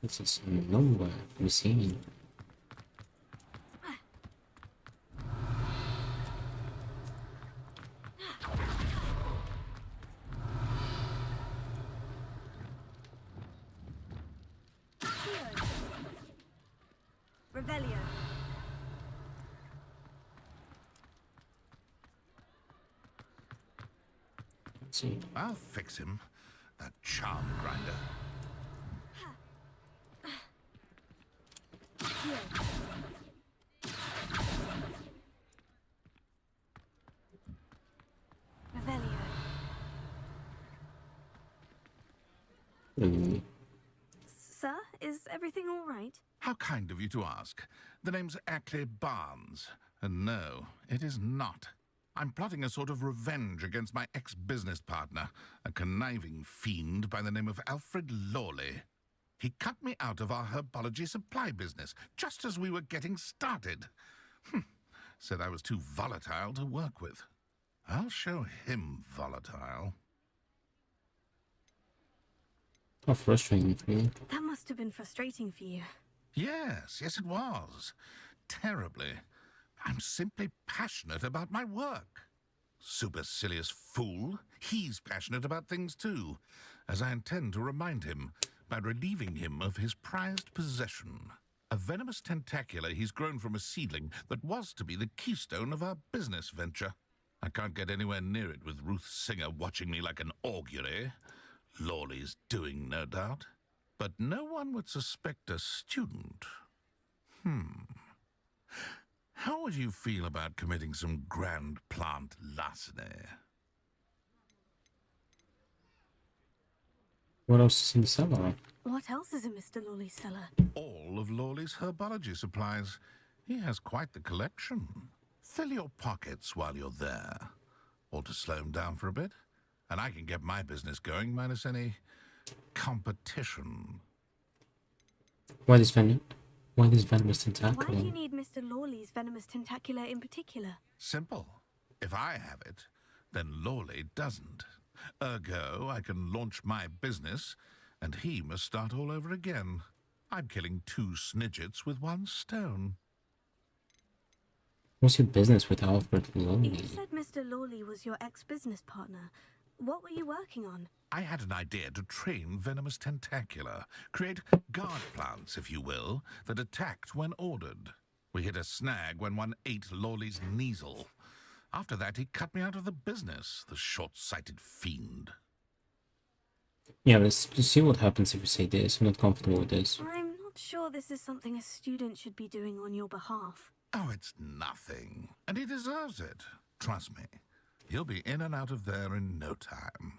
This is nowhere to be seen. Revelio. Let's see. I'll fix him. That charm grinder. Revelio. Sir, is everything all right? How kind of you to ask. The name's Ackley Barnes. And no, it is not. I'm plotting a sort of revenge against my ex-business partner, a conniving fiend by the name of Alfred Lawley. He cut me out of our herbology supply business, just as we were getting started. Said I was too volatile to work with. I'll show him volatile. How frustrating for you. That must have been frustrating for you. Yes, it was. Terribly. I'm simply passionate about my work. Supercilious fool. He's passionate about things too, as I intend to remind him by relieving him of his prized possession. A venomous tentacular he's grown from a seedling that was to be the keystone of our business venture. I can't get anywhere near it with Ruth Singer watching me like an augury. Lawley's doing, no doubt. But no one would suspect a student. How would you feel about committing some grand plant larceny? What else is in the cellar? What else is in Mr. Lawley's cellar? All of Lawley's herbology supplies. He has quite the collection. Fill your pockets while you're there. Or to slow him down for a bit. And I can get my business going minus any competition. Why this venomous tentacle? Why do you need Mr. Lawley's venomous tentacula in particular? Simple. If I have it, then Lawley doesn't. Ergo, I can launch my business, and he must start all over again. I'm killing 2 snidgets with 1 stone. What's your business with Alfred Lawley? You said Mr. Lawley was your ex-business partner. What were you working on? I had an idea to train venomous tentacula, create guard plants, if you will, that attacked when ordered. We hit a snag when one ate Lawley's Kneasel. After that, he cut me out of the business, the short-sighted fiend. Yeah, let's just see what happens if you say this. I'm not comfortable with this. I'm not sure this is something a student should be doing on your behalf. Oh, it's nothing. And he deserves it. Trust me. He'll be in and out of there in no time.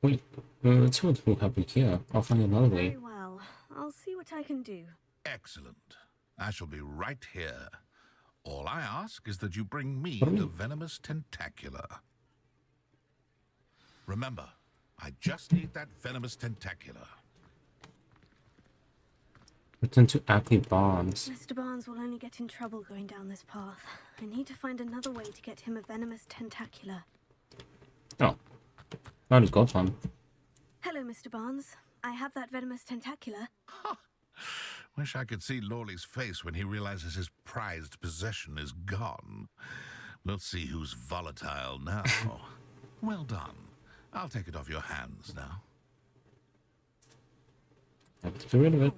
Wait, let's see what will happen here. I'll find another way. Very well. I'll see what I can do. Excellent. I shall be right here. All I ask is that you bring me the venomous tentacula. Remember, I just need that venomous tentacula. Return to Ackley Barnes. Mr. Barnes will only get in trouble going down this path. I need to find another way to get him a venomous tentacula. Oh, I already got one. Hello, Mr. Barnes. I have that venomous tentacula. Wish I could see Lawley's face when he realizes his prized possession is gone. Let's see who's volatile now. Well done. I'll take it off your hands now. I have to get rid of it.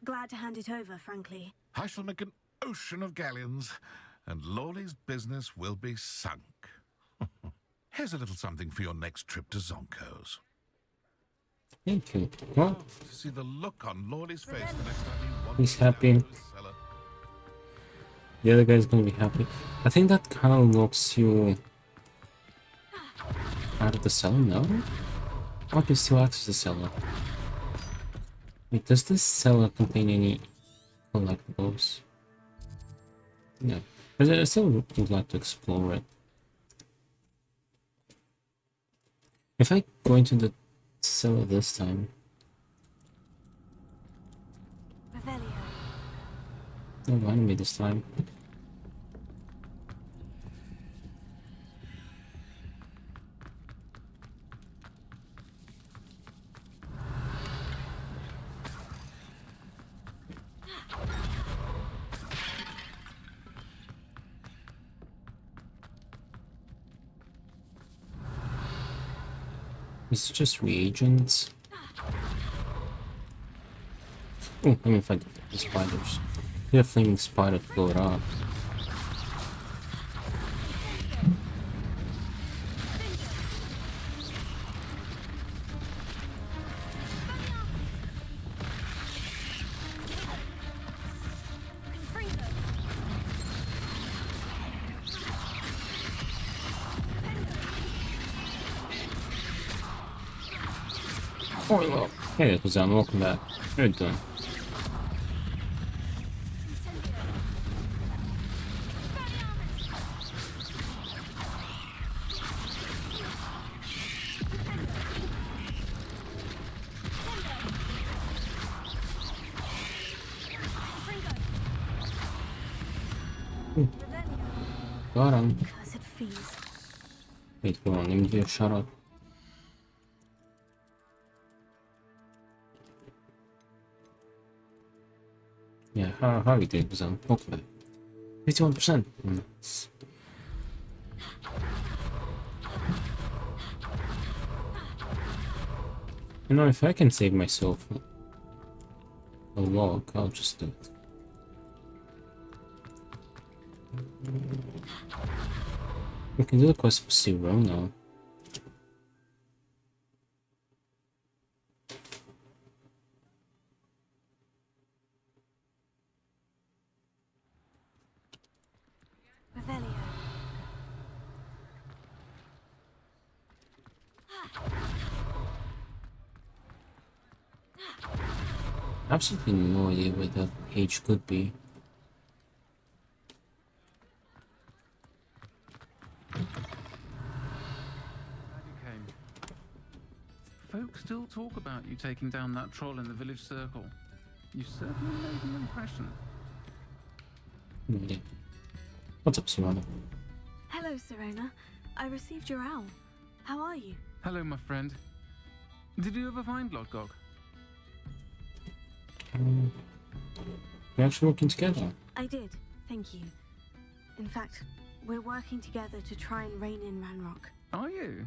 Glad to hand it over, frankly. I shall make an ocean of galleons, and Lawley's business will be sunk. Here's a little something for your next trip to Zonko's. Thank you. Well, To see the look on Lawley's face the next time he wanders he's down happy. to the cellar. The other guy's gonna be happy. I think that kind of locks you out of the cellar, no? Or can you still access the cellar? Wait, does this cellar contain any collectibles? No. I still would like to explore it. If I go into the cellar this time... No, mind me this time. It's just reagents. Oh, let me find the spiders. You have flaming spider to blow it up. Oh, well. Hey, Kazan, welcome back. You're done. Got him. Cursed fees. Wait, hold on, let me do a shout out. Yeah, how are we doing, Kazan? Welcome back. 51%. Nice. You know, if I can save myself a log, I'll just do it. We can do the quest for Zero now. Absolutely no idea where that page could be. Glad you came. Folks still talk about you taking down that troll in the village circle. You certainly made an impression. Yeah. What's up, Serana? Hello, Serona. I received your owl. How are you? Hello, my friend. Did you ever find Lodgok? We're actually working together. I did, thank you. In fact, we're working together to try and rein in Ranrock. Are you?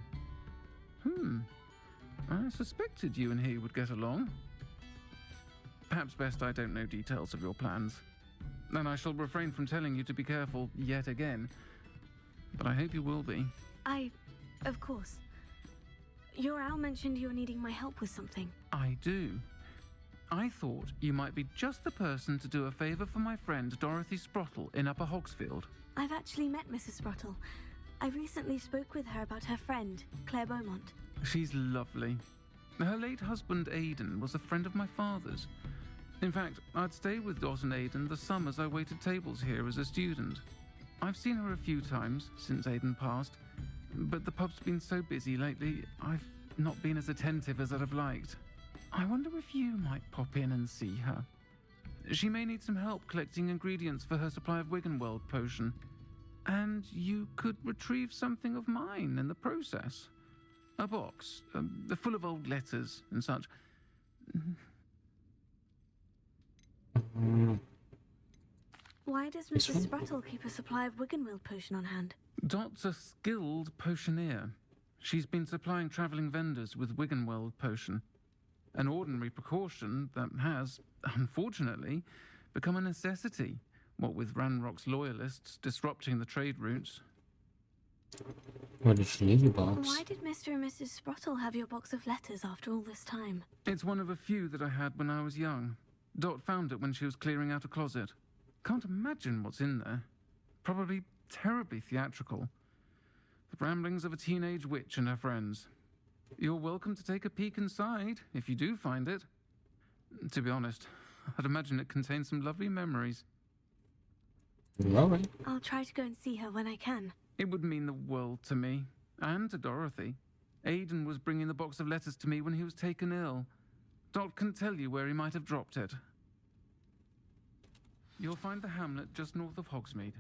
I suspected you and he would get along. Perhaps best I don't know details of your plans. Then I shall refrain from telling you to be careful yet again. But I hope you will be. Of course. Your owl mentioned you were needing my help with something. I do. I thought you might be just the person to do a favor for my friend Dorothy Sprottle in Upper Hogsfield. I've actually met Mrs. Sprottle. I recently spoke with her about her friend, Claire Beaumont. She's lovely. Her late husband Aidan was a friend of my father's. In fact, I'd stay with Dot and Aidan the summers I waited tables here as a student. I've seen her a few times since Aidan passed, but the pub's been so busy lately, I've not been as attentive as I'd have liked. I wonder if you might pop in and see her. She may need some help collecting ingredients for her supply of Wiggenweld potion. And you could retrieve something of mine in the process. A box, full of old letters and such. Why does Mrs. Sprottle keep a supply of Wiggenweld potion on hand? Dot's a skilled potioneer. She's been supplying travelling vendors with Wiggenweld potion. An ordinary precaution that has, unfortunately, become a necessity, what with Ranrock's loyalists disrupting the trade routes. Where did she leave your box? Why did Mr. and Mrs. Sprottle have your box of letters after all this time? It's one of a few that I had when I was young. Dot found it when she was clearing out a closet. Can't imagine what's in there. Probably terribly theatrical. The ramblings of a teenage witch and her friends. You're welcome to take a peek inside, if you do find it. To be honest, I'd imagine it contains some lovely memories. Alright. I'll try to go and see her when I can. It would mean the world to me, and to Dorothy. Aidan was bringing the box of letters to me when he was taken ill. Dot can tell you where he might have dropped it. You'll find the hamlet just north of Hogsmeade.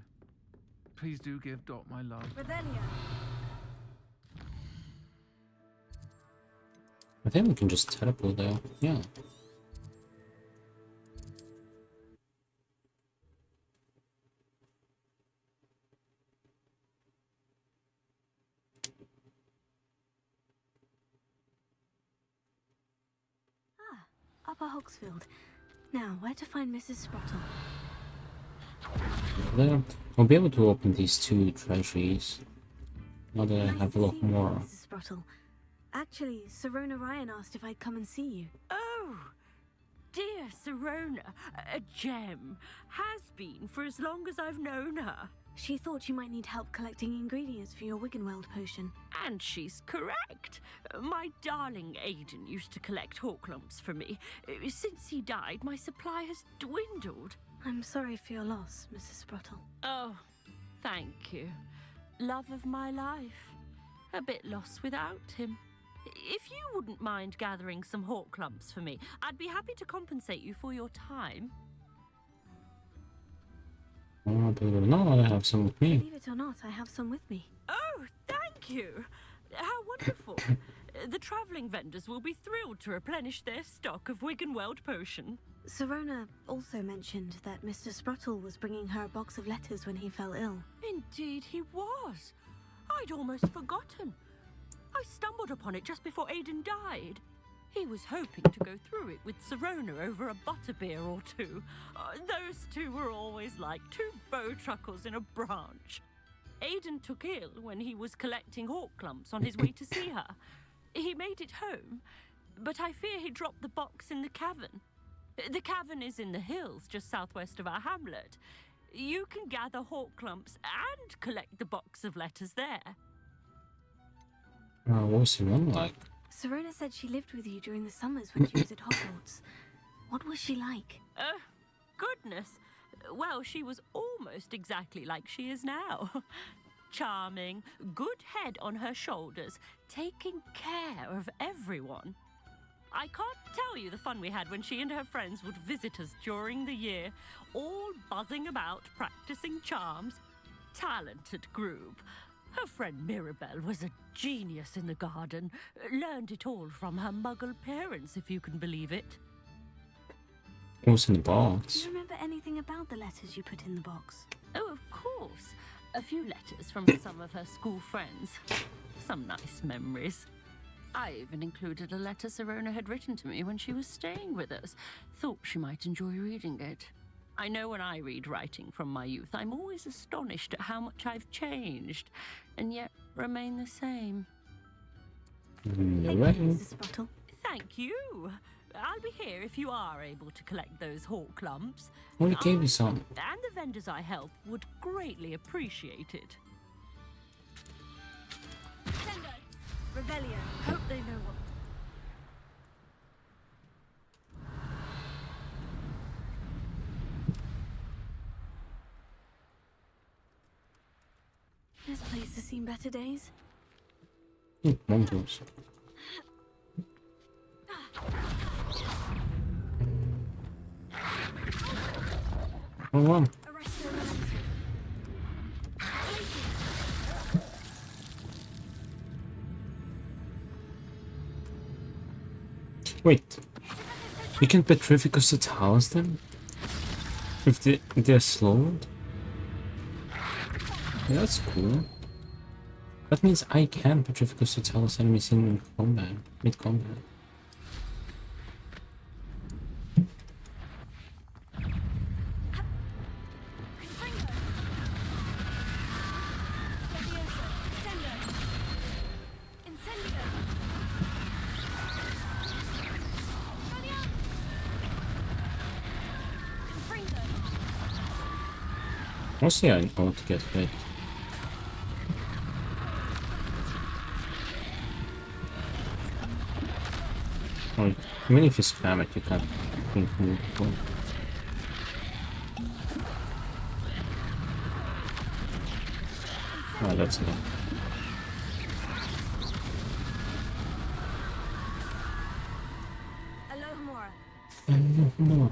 Please do give Dot my love. Revelia. I think we can just teleport there. Yeah. Upper Hogsfield. Now, where to find Mrs. Sprottle? There. I'll be able to open these two treasuries. Now that I have a lot more. Mrs. Sprottle. Actually, Serona Ryan asked if I'd come and see you. Oh, dear Serona, a gem. Has been for as long as I've known her. She thought you might need help collecting ingredients for your Wiggenweld potion. And she's correct. My darling Aidan used to collect hawk lumps for me. Since he died, my supply has dwindled. I'm sorry for your loss, Mrs. Sprottle. Oh, thank you. Love of my life. A bit lost without him. If you wouldn't mind gathering some hawk lumps for me, I'd be happy to compensate you for your time. Oh, believe it or not, I have some with me. Believe it or not, I have some with me. Oh, thank you. How wonderful. The travelling vendors will be thrilled to replenish their stock of Wiggenweld potion. Serona also mentioned that Mr. Sprottle was bringing her a box of letters when he fell ill. Indeed he was. I'd almost forgotten. I stumbled upon it just before Aidan died. He was hoping to go through it with Serona over a butterbeer or two. Those two were always like two bowtruckles in a branch. Aidan took ill when he was collecting hawk lumps on his way to see her. He made it home, but I fear he dropped the box in the cavern. The cavern is in the hills just southwest of our hamlet. You can gather hawk lumps and collect the box of letters there. What was Serona like? Serona said she lived with you during the summers when she was at Hogwarts. What was she like? Goodness. Well, she was almost exactly like she is now. Charming, good head on her shoulders, taking care of everyone. I can't tell you the fun we had when she and her friends would visit us during the year, all buzzing about, practicing charms. Talented group. Her friend Mirabelle was a genius in the garden. Learned it all from her muggle parents, if you can believe it. What's in the Do box? you remember anything about the letters you put in the box? Oh, of course. A few letters from some of her school friends. Some nice memories. I even included a letter Serona had written to me when she was staying with us. Thought she might enjoy reading it. I know when I read writing from my youth, I'm always astonished at how much I've changed, and yet remain the same. No way. Mrs. Spottle. Thank you. I'll be here if you are able to collect those hawk lumps. Only gave you some. And the vendors I help would greatly appreciate it. Sendo. Revelio. Hope they know what... This place has seen better days. Mongrels. Hold on. Wait. We can petrificus the towers then? If they're slowed? Yeah, that's cool. That means I can petrificus the towers enemies in combat, mid-combat. Mostly I want to get hit. Or even if you spam it, you can't move. Oh, that's it. Alohomora.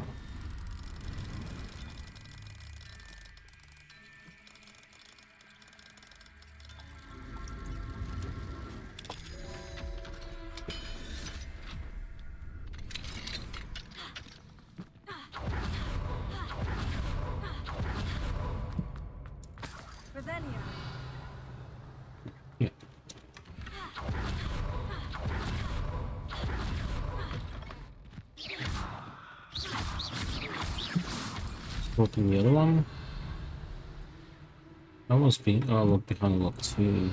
Open the other one. I was being look behind lock 2.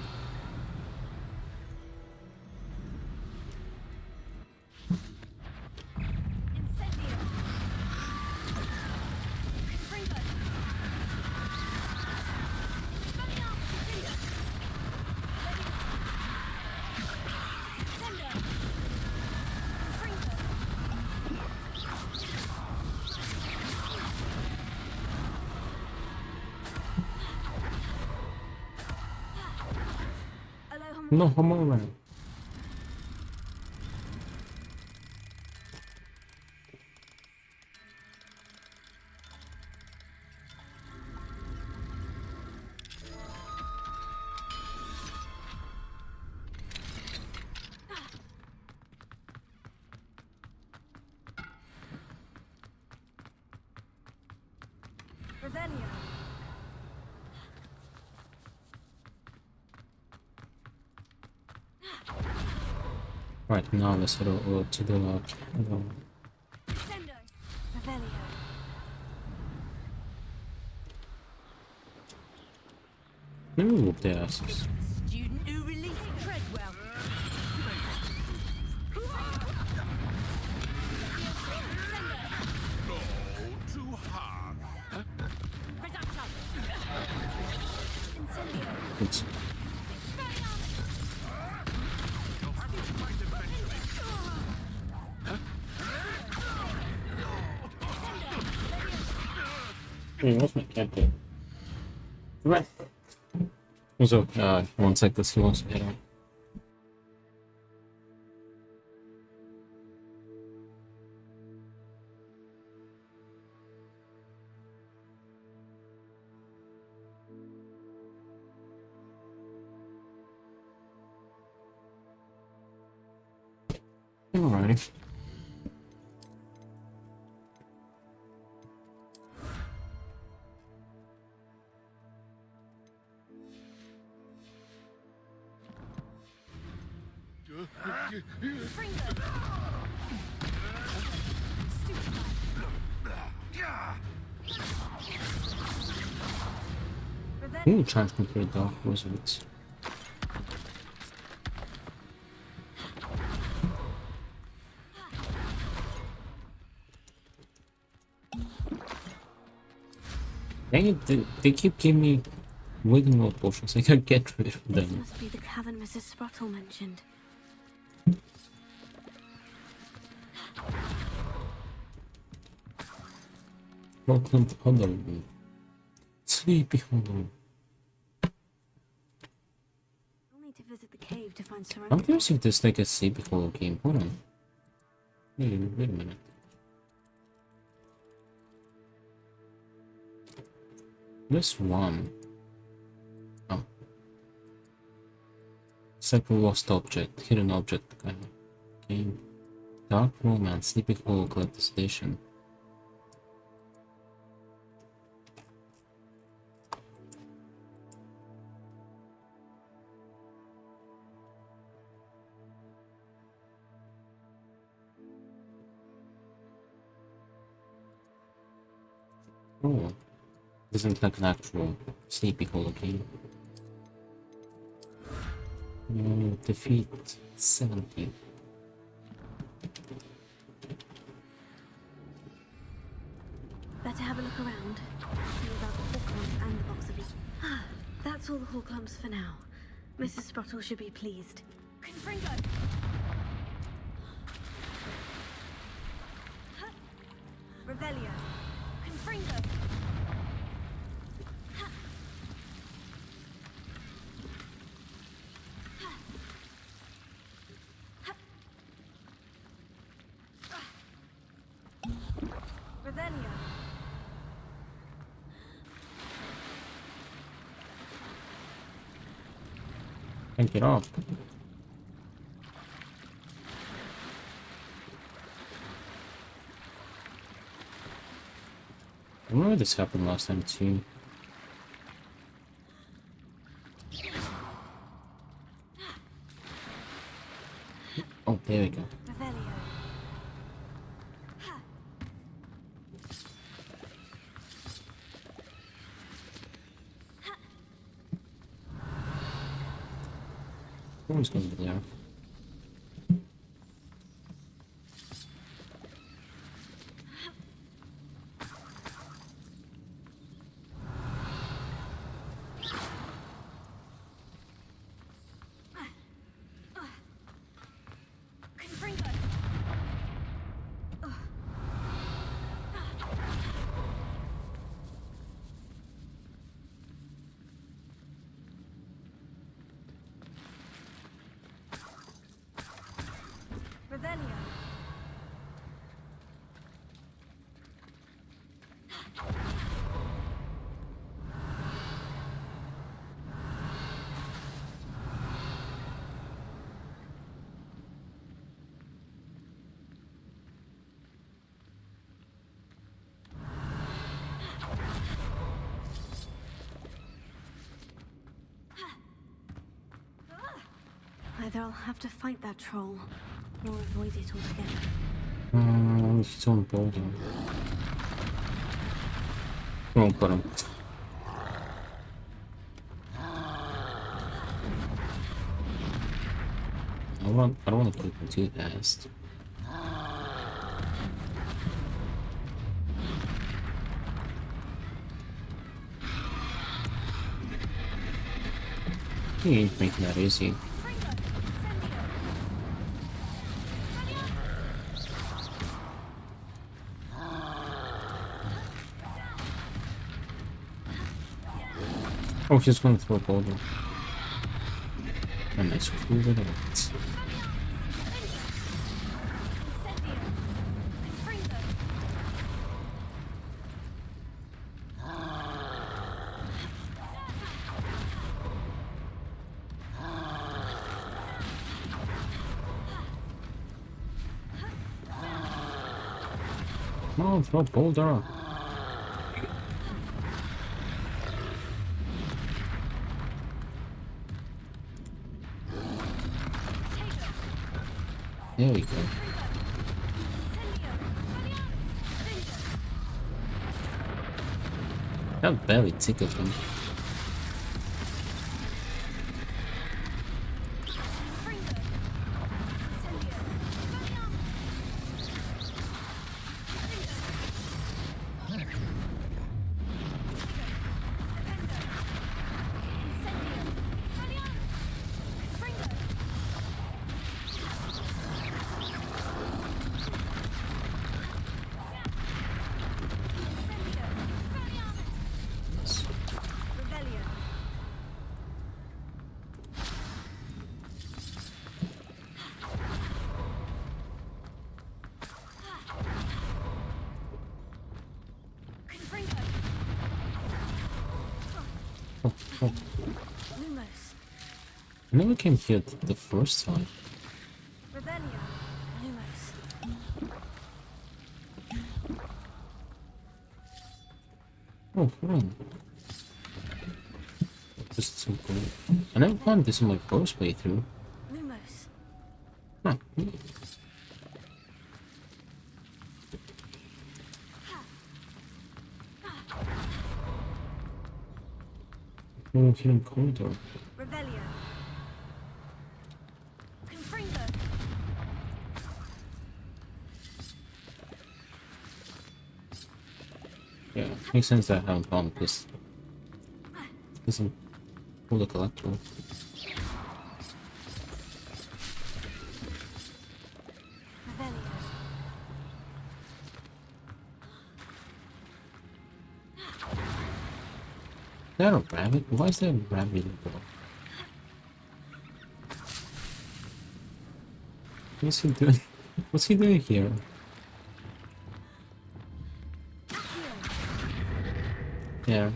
No, come on, man. Right, now let's head over to the maybe we'll whoop their asses. Student who released Treadwell. Too hard. It's Hey, what's my cat doing? Right. Also, one sec, this he wants to head on. Alrighty. Ooh, trying to complete Dark Wizards. Dang it, they keep giving me way more potions. I can't get rid of This them. must be the cavern Mrs. Sprottle mentioned. Welcome to Hollow. Sleepy Hollow. I'll need to visit the cave to find Serena. I'm curious if there's like a Sleepy Hollow game. Hold on. Wait a minute. This one. Oh. It's like a lost object, hidden object kind of game. Dark Romance, Sleepy Hollow Collector's Edition. Oh. Isn't like an actual Sleepy Hollow game. Defeat 70. Better have a look around. See about the Hawklumps and the box of Ah, that's all the Hawklumps for now. Mrs. Sprottle should be pleased. Confringo! Revelio! Confringo! Revelio! Can't get off. I remember this happened last time too. Oh, there we go. Revelio! Who's going to be there? Confringo! Revelio! Either I'll have to fight that troll, or avoid it altogether. He's on boarding. Won't put him. I don't want to put him too fast. He ain't making that easy. Oh, she's going to throw a boulder. And I screwed it out. Come on, throw a boulder. There we go. That barely tickled him. Oh. I never came here the first time. Oh, fun. This is so cool. I never found this in my first playthrough. Huh. Oh, hidden corridor. Yeah, makes sense that I haven't found this. Isn't pull the collectible. Is that a rabbit? Why is there a rabbit in the door? What's he doing? What's he doing here? Yeah.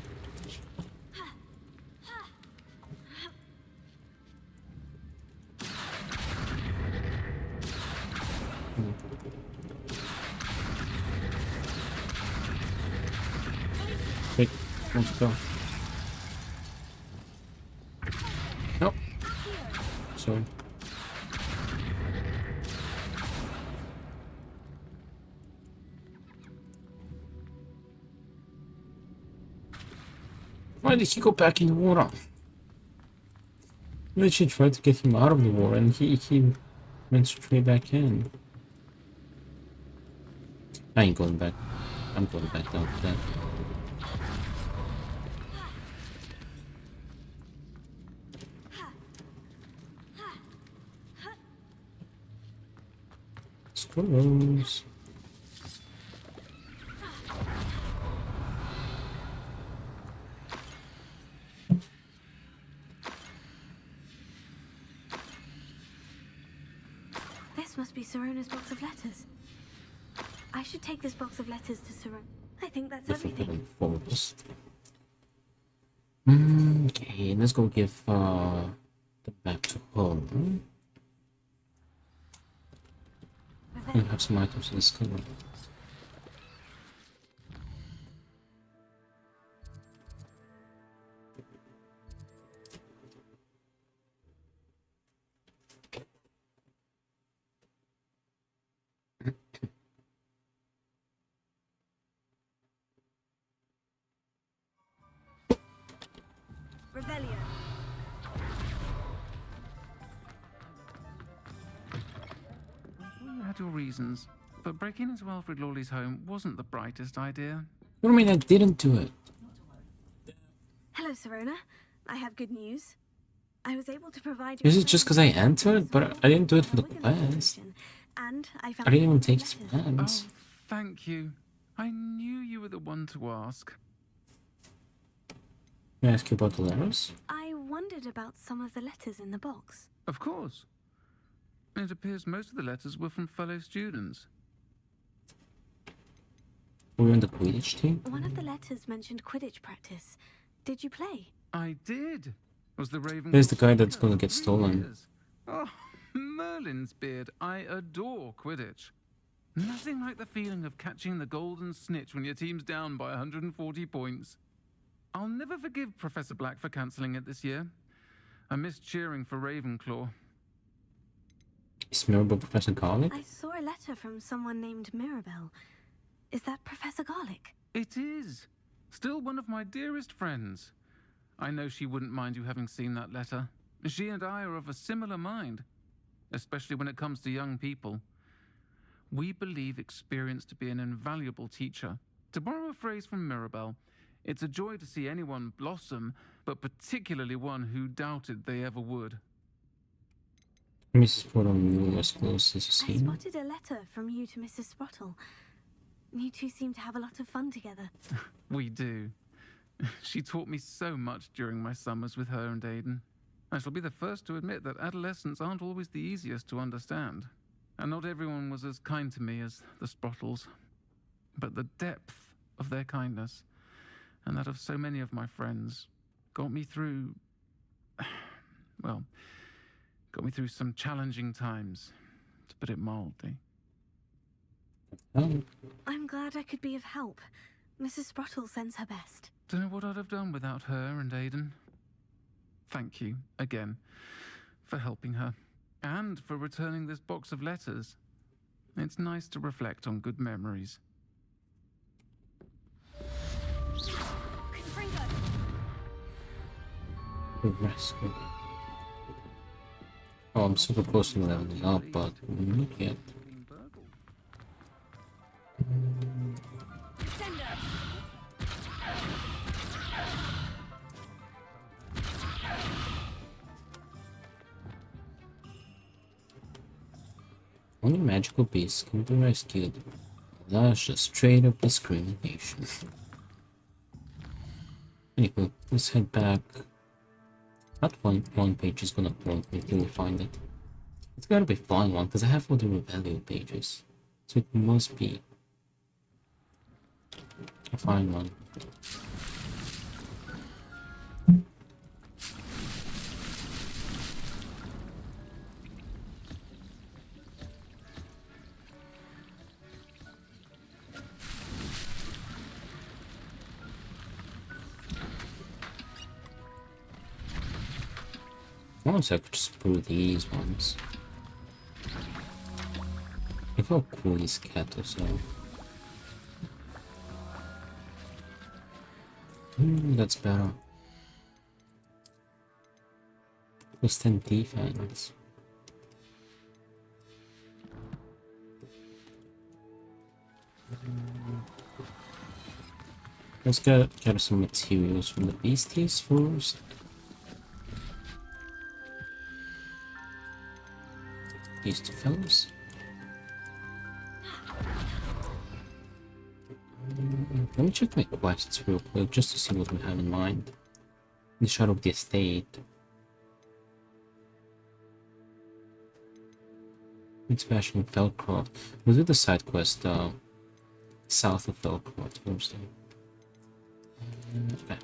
Wait, let's go. Nope. Sorry. Why did he go back in the water? Literally tried to get him out of the water and he went straight back in. I ain't going back. I'm going back down to that. Squirrels. This must be Sirona's box of letters. I should take this box of letters to Sirona. I think that's everything. Forest. Okay, let's go give them back to home. We have some items to discover. Revelio. You had your reasons, but breaking into Alfred Lawley's home wasn't the brightest idea. What do you mean I didn't do it? Hello, Sirona. I have good news. I was able to provide. Is it just because I entered? But I didn't do it for the quest. And I didn't even take his plans. Oh, thank you. I knew you were the one to ask. May I ask you about the letters? I wondered about some of the letters in the box. Of course. It appears most of the letters were from fellow students. Were you on the Quidditch team? One of the letters mentioned Quidditch practice. Did you play? I did. Was the Raven? There's the guy that's gonna get stolen. Oh, Merlin's beard. I adore Quidditch. Nothing like the feeling of catching the golden snitch when your team's down by 140 points. I'll never forgive Professor Black for cancelling it this year. I missed cheering for Ravenclaw. Is Mirabel Professor Garlic? I saw a letter from someone named Mirabel. Is that Professor Garlic? It is. Still one of my dearest friends. I know she wouldn't mind you having seen that letter. She and I are of a similar mind, especially when it comes to young people. We believe experience to be an invaluable teacher. To borrow a phrase from Mirabel, it's a joy to see anyone blossom, but particularly one who doubted they ever would. Mrs. Potter knew you as close as I you seen. spotted a letter from you to Mrs. Sprottle. You two seem to have a lot of fun together. We do. She taught me so much during my summers with her and Aiden. I shall be the first to admit that adolescents aren't always the easiest to understand. And not everyone was as kind to me as the Sprottles. But the depth of their kindness, and that of so many of my friends, got me through... well, got me through some challenging times, to put it mildly. I'm glad I could be of help. Mrs. Sprottle sends her best. Don't know what I'd have done without her and Aiden. Thank you, again, for helping her, and for returning this box of letters. It's nice to reflect on good memories. The rascal. Oh, I'm super close to leveling up, but not yet. Only magical beasts can be rescued. That's just straight up discrimination. Anyway, let's head back. That one page is gonna prompt me till we find it. It's gotta be fun one, because I have all the Revelio pages. So it must be a fine one. Honestly, I could just brew these ones. Look how cool these cattles are. That's better. Plus 10 defense. Let's get some materials from the beasties first. These two fellows. Let me check my quests real quick just to see what we have in mind. The Shadow of the Estate. It's bashing Felcroft. We'll do the side quest south of Felcroft first. Okay.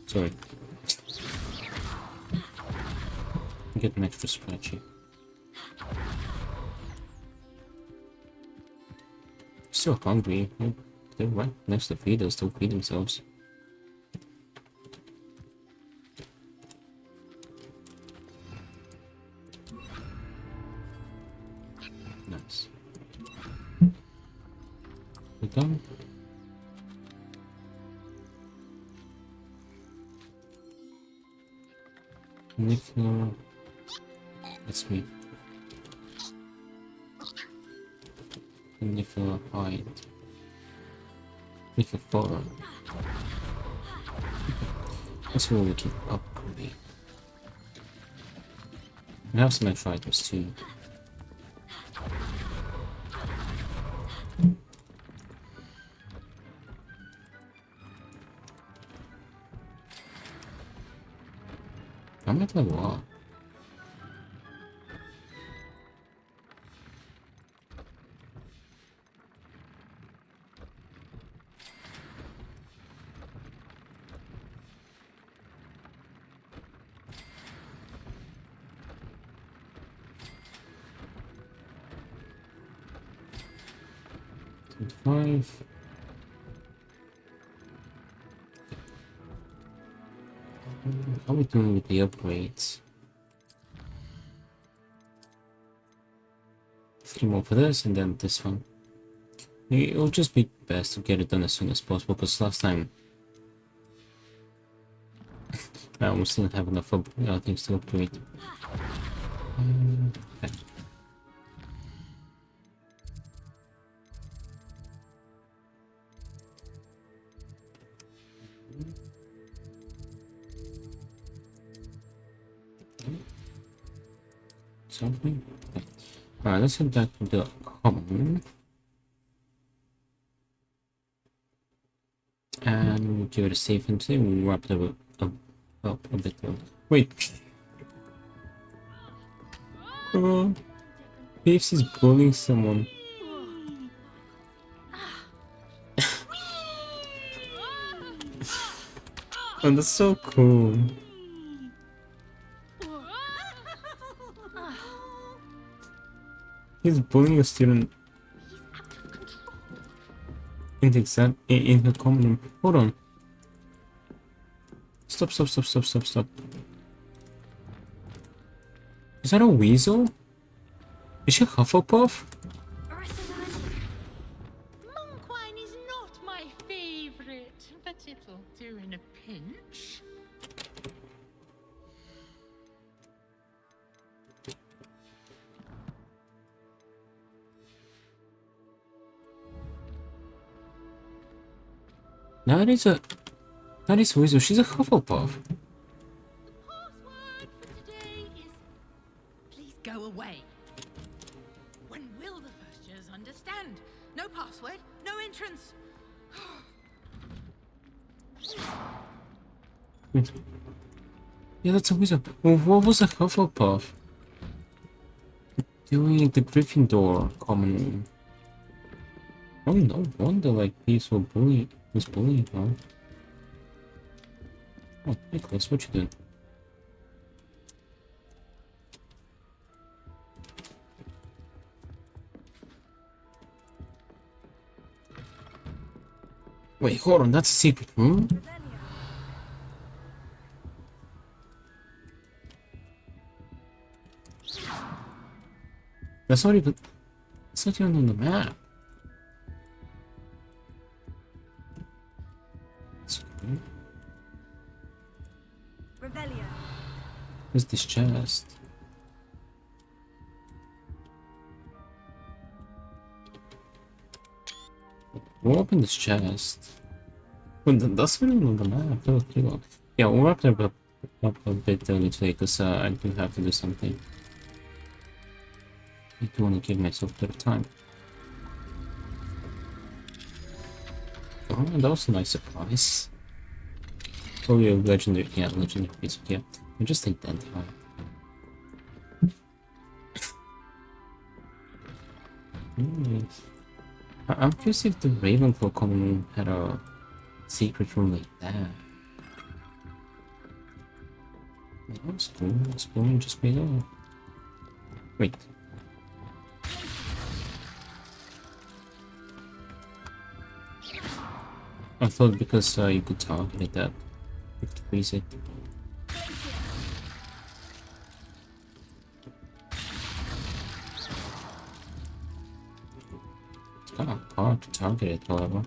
Sorry. Get an extra scratchy. Still hungry. They're right next to the feed, they'll still feed themselves. Nice. We done? Niffler. That's me. Niffler hide. Niffler fur. That's where we can upgrade. We have some extra items too. I'm at level up. Five. How are we doing with the upgrades? 3 more for this and then this one. It'll just be best to get it done as soon as possible because last time I almost didn't have enough things to upgrade. Okay. Something? Okay. Alright, let's head back to the common. And we'll give it a save and say we'll wrap it up a bit more. Wait! Peeves is bullying someone. Oh, that's so cool. He's bullying a student in the exam in the common room. Hold on. Stop. Is that a weasel? Is she Hufflepuff? Monk wine is not my favorite, but it'll do in a pinch. That is a weasel. She's a Hufflepuff. Please go away. When will the first years understand? No password, no entrance. Wait. Yeah, that's a weasel. Well, what was a Hufflepuff doing the Gryffindor common room? Oh, no wonder like Peeves was bullying her. Oh, Nicholas, what you doing? Wait, hold on, that's a secret room? That's not even... It's not even on the map. Revelio. Where's this chest? We'll open this chest. Well, that's not even on the map. That was pretty long. Yeah, we'll wrap that up a bit early today because I do have to do something. I do want to give myself a bit of time. Oh, that was a nice surprise. Oh yeah, legendary piece. Yeah, I'll just take that time. I'm curious if the Ravenclaw common room had a secret room like that. Exploring just below. Wait. I thought because you could target that, you could freeze it. It's kind of hard to target it, however.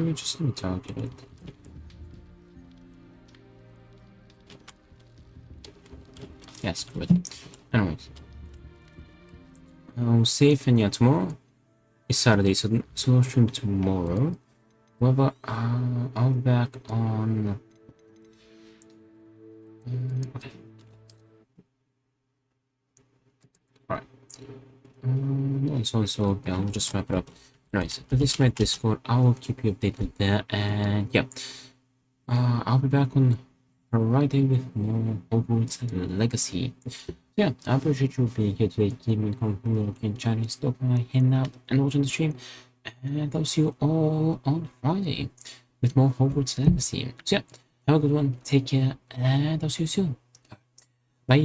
me just let me target it. Yes, good. Anyways. I'll save, and yeah, tomorrow is Saturday, so no stream tomorrow. However, I'll be back on. Okay. Alright. So yeah, I'll just wrap it up. Anyways, this is my Discord. I will keep you updated there, and yeah, I'll be back on Friday with more Hogwarts Legacy. Yeah, I appreciate you being here today, keeping coming in Chinese, stop by, hanging out, and watching the stream. And I'll see you all on Friday with more Hogwarts Legacy. So yeah, have a good one, take care, and I'll see you soon. Bye.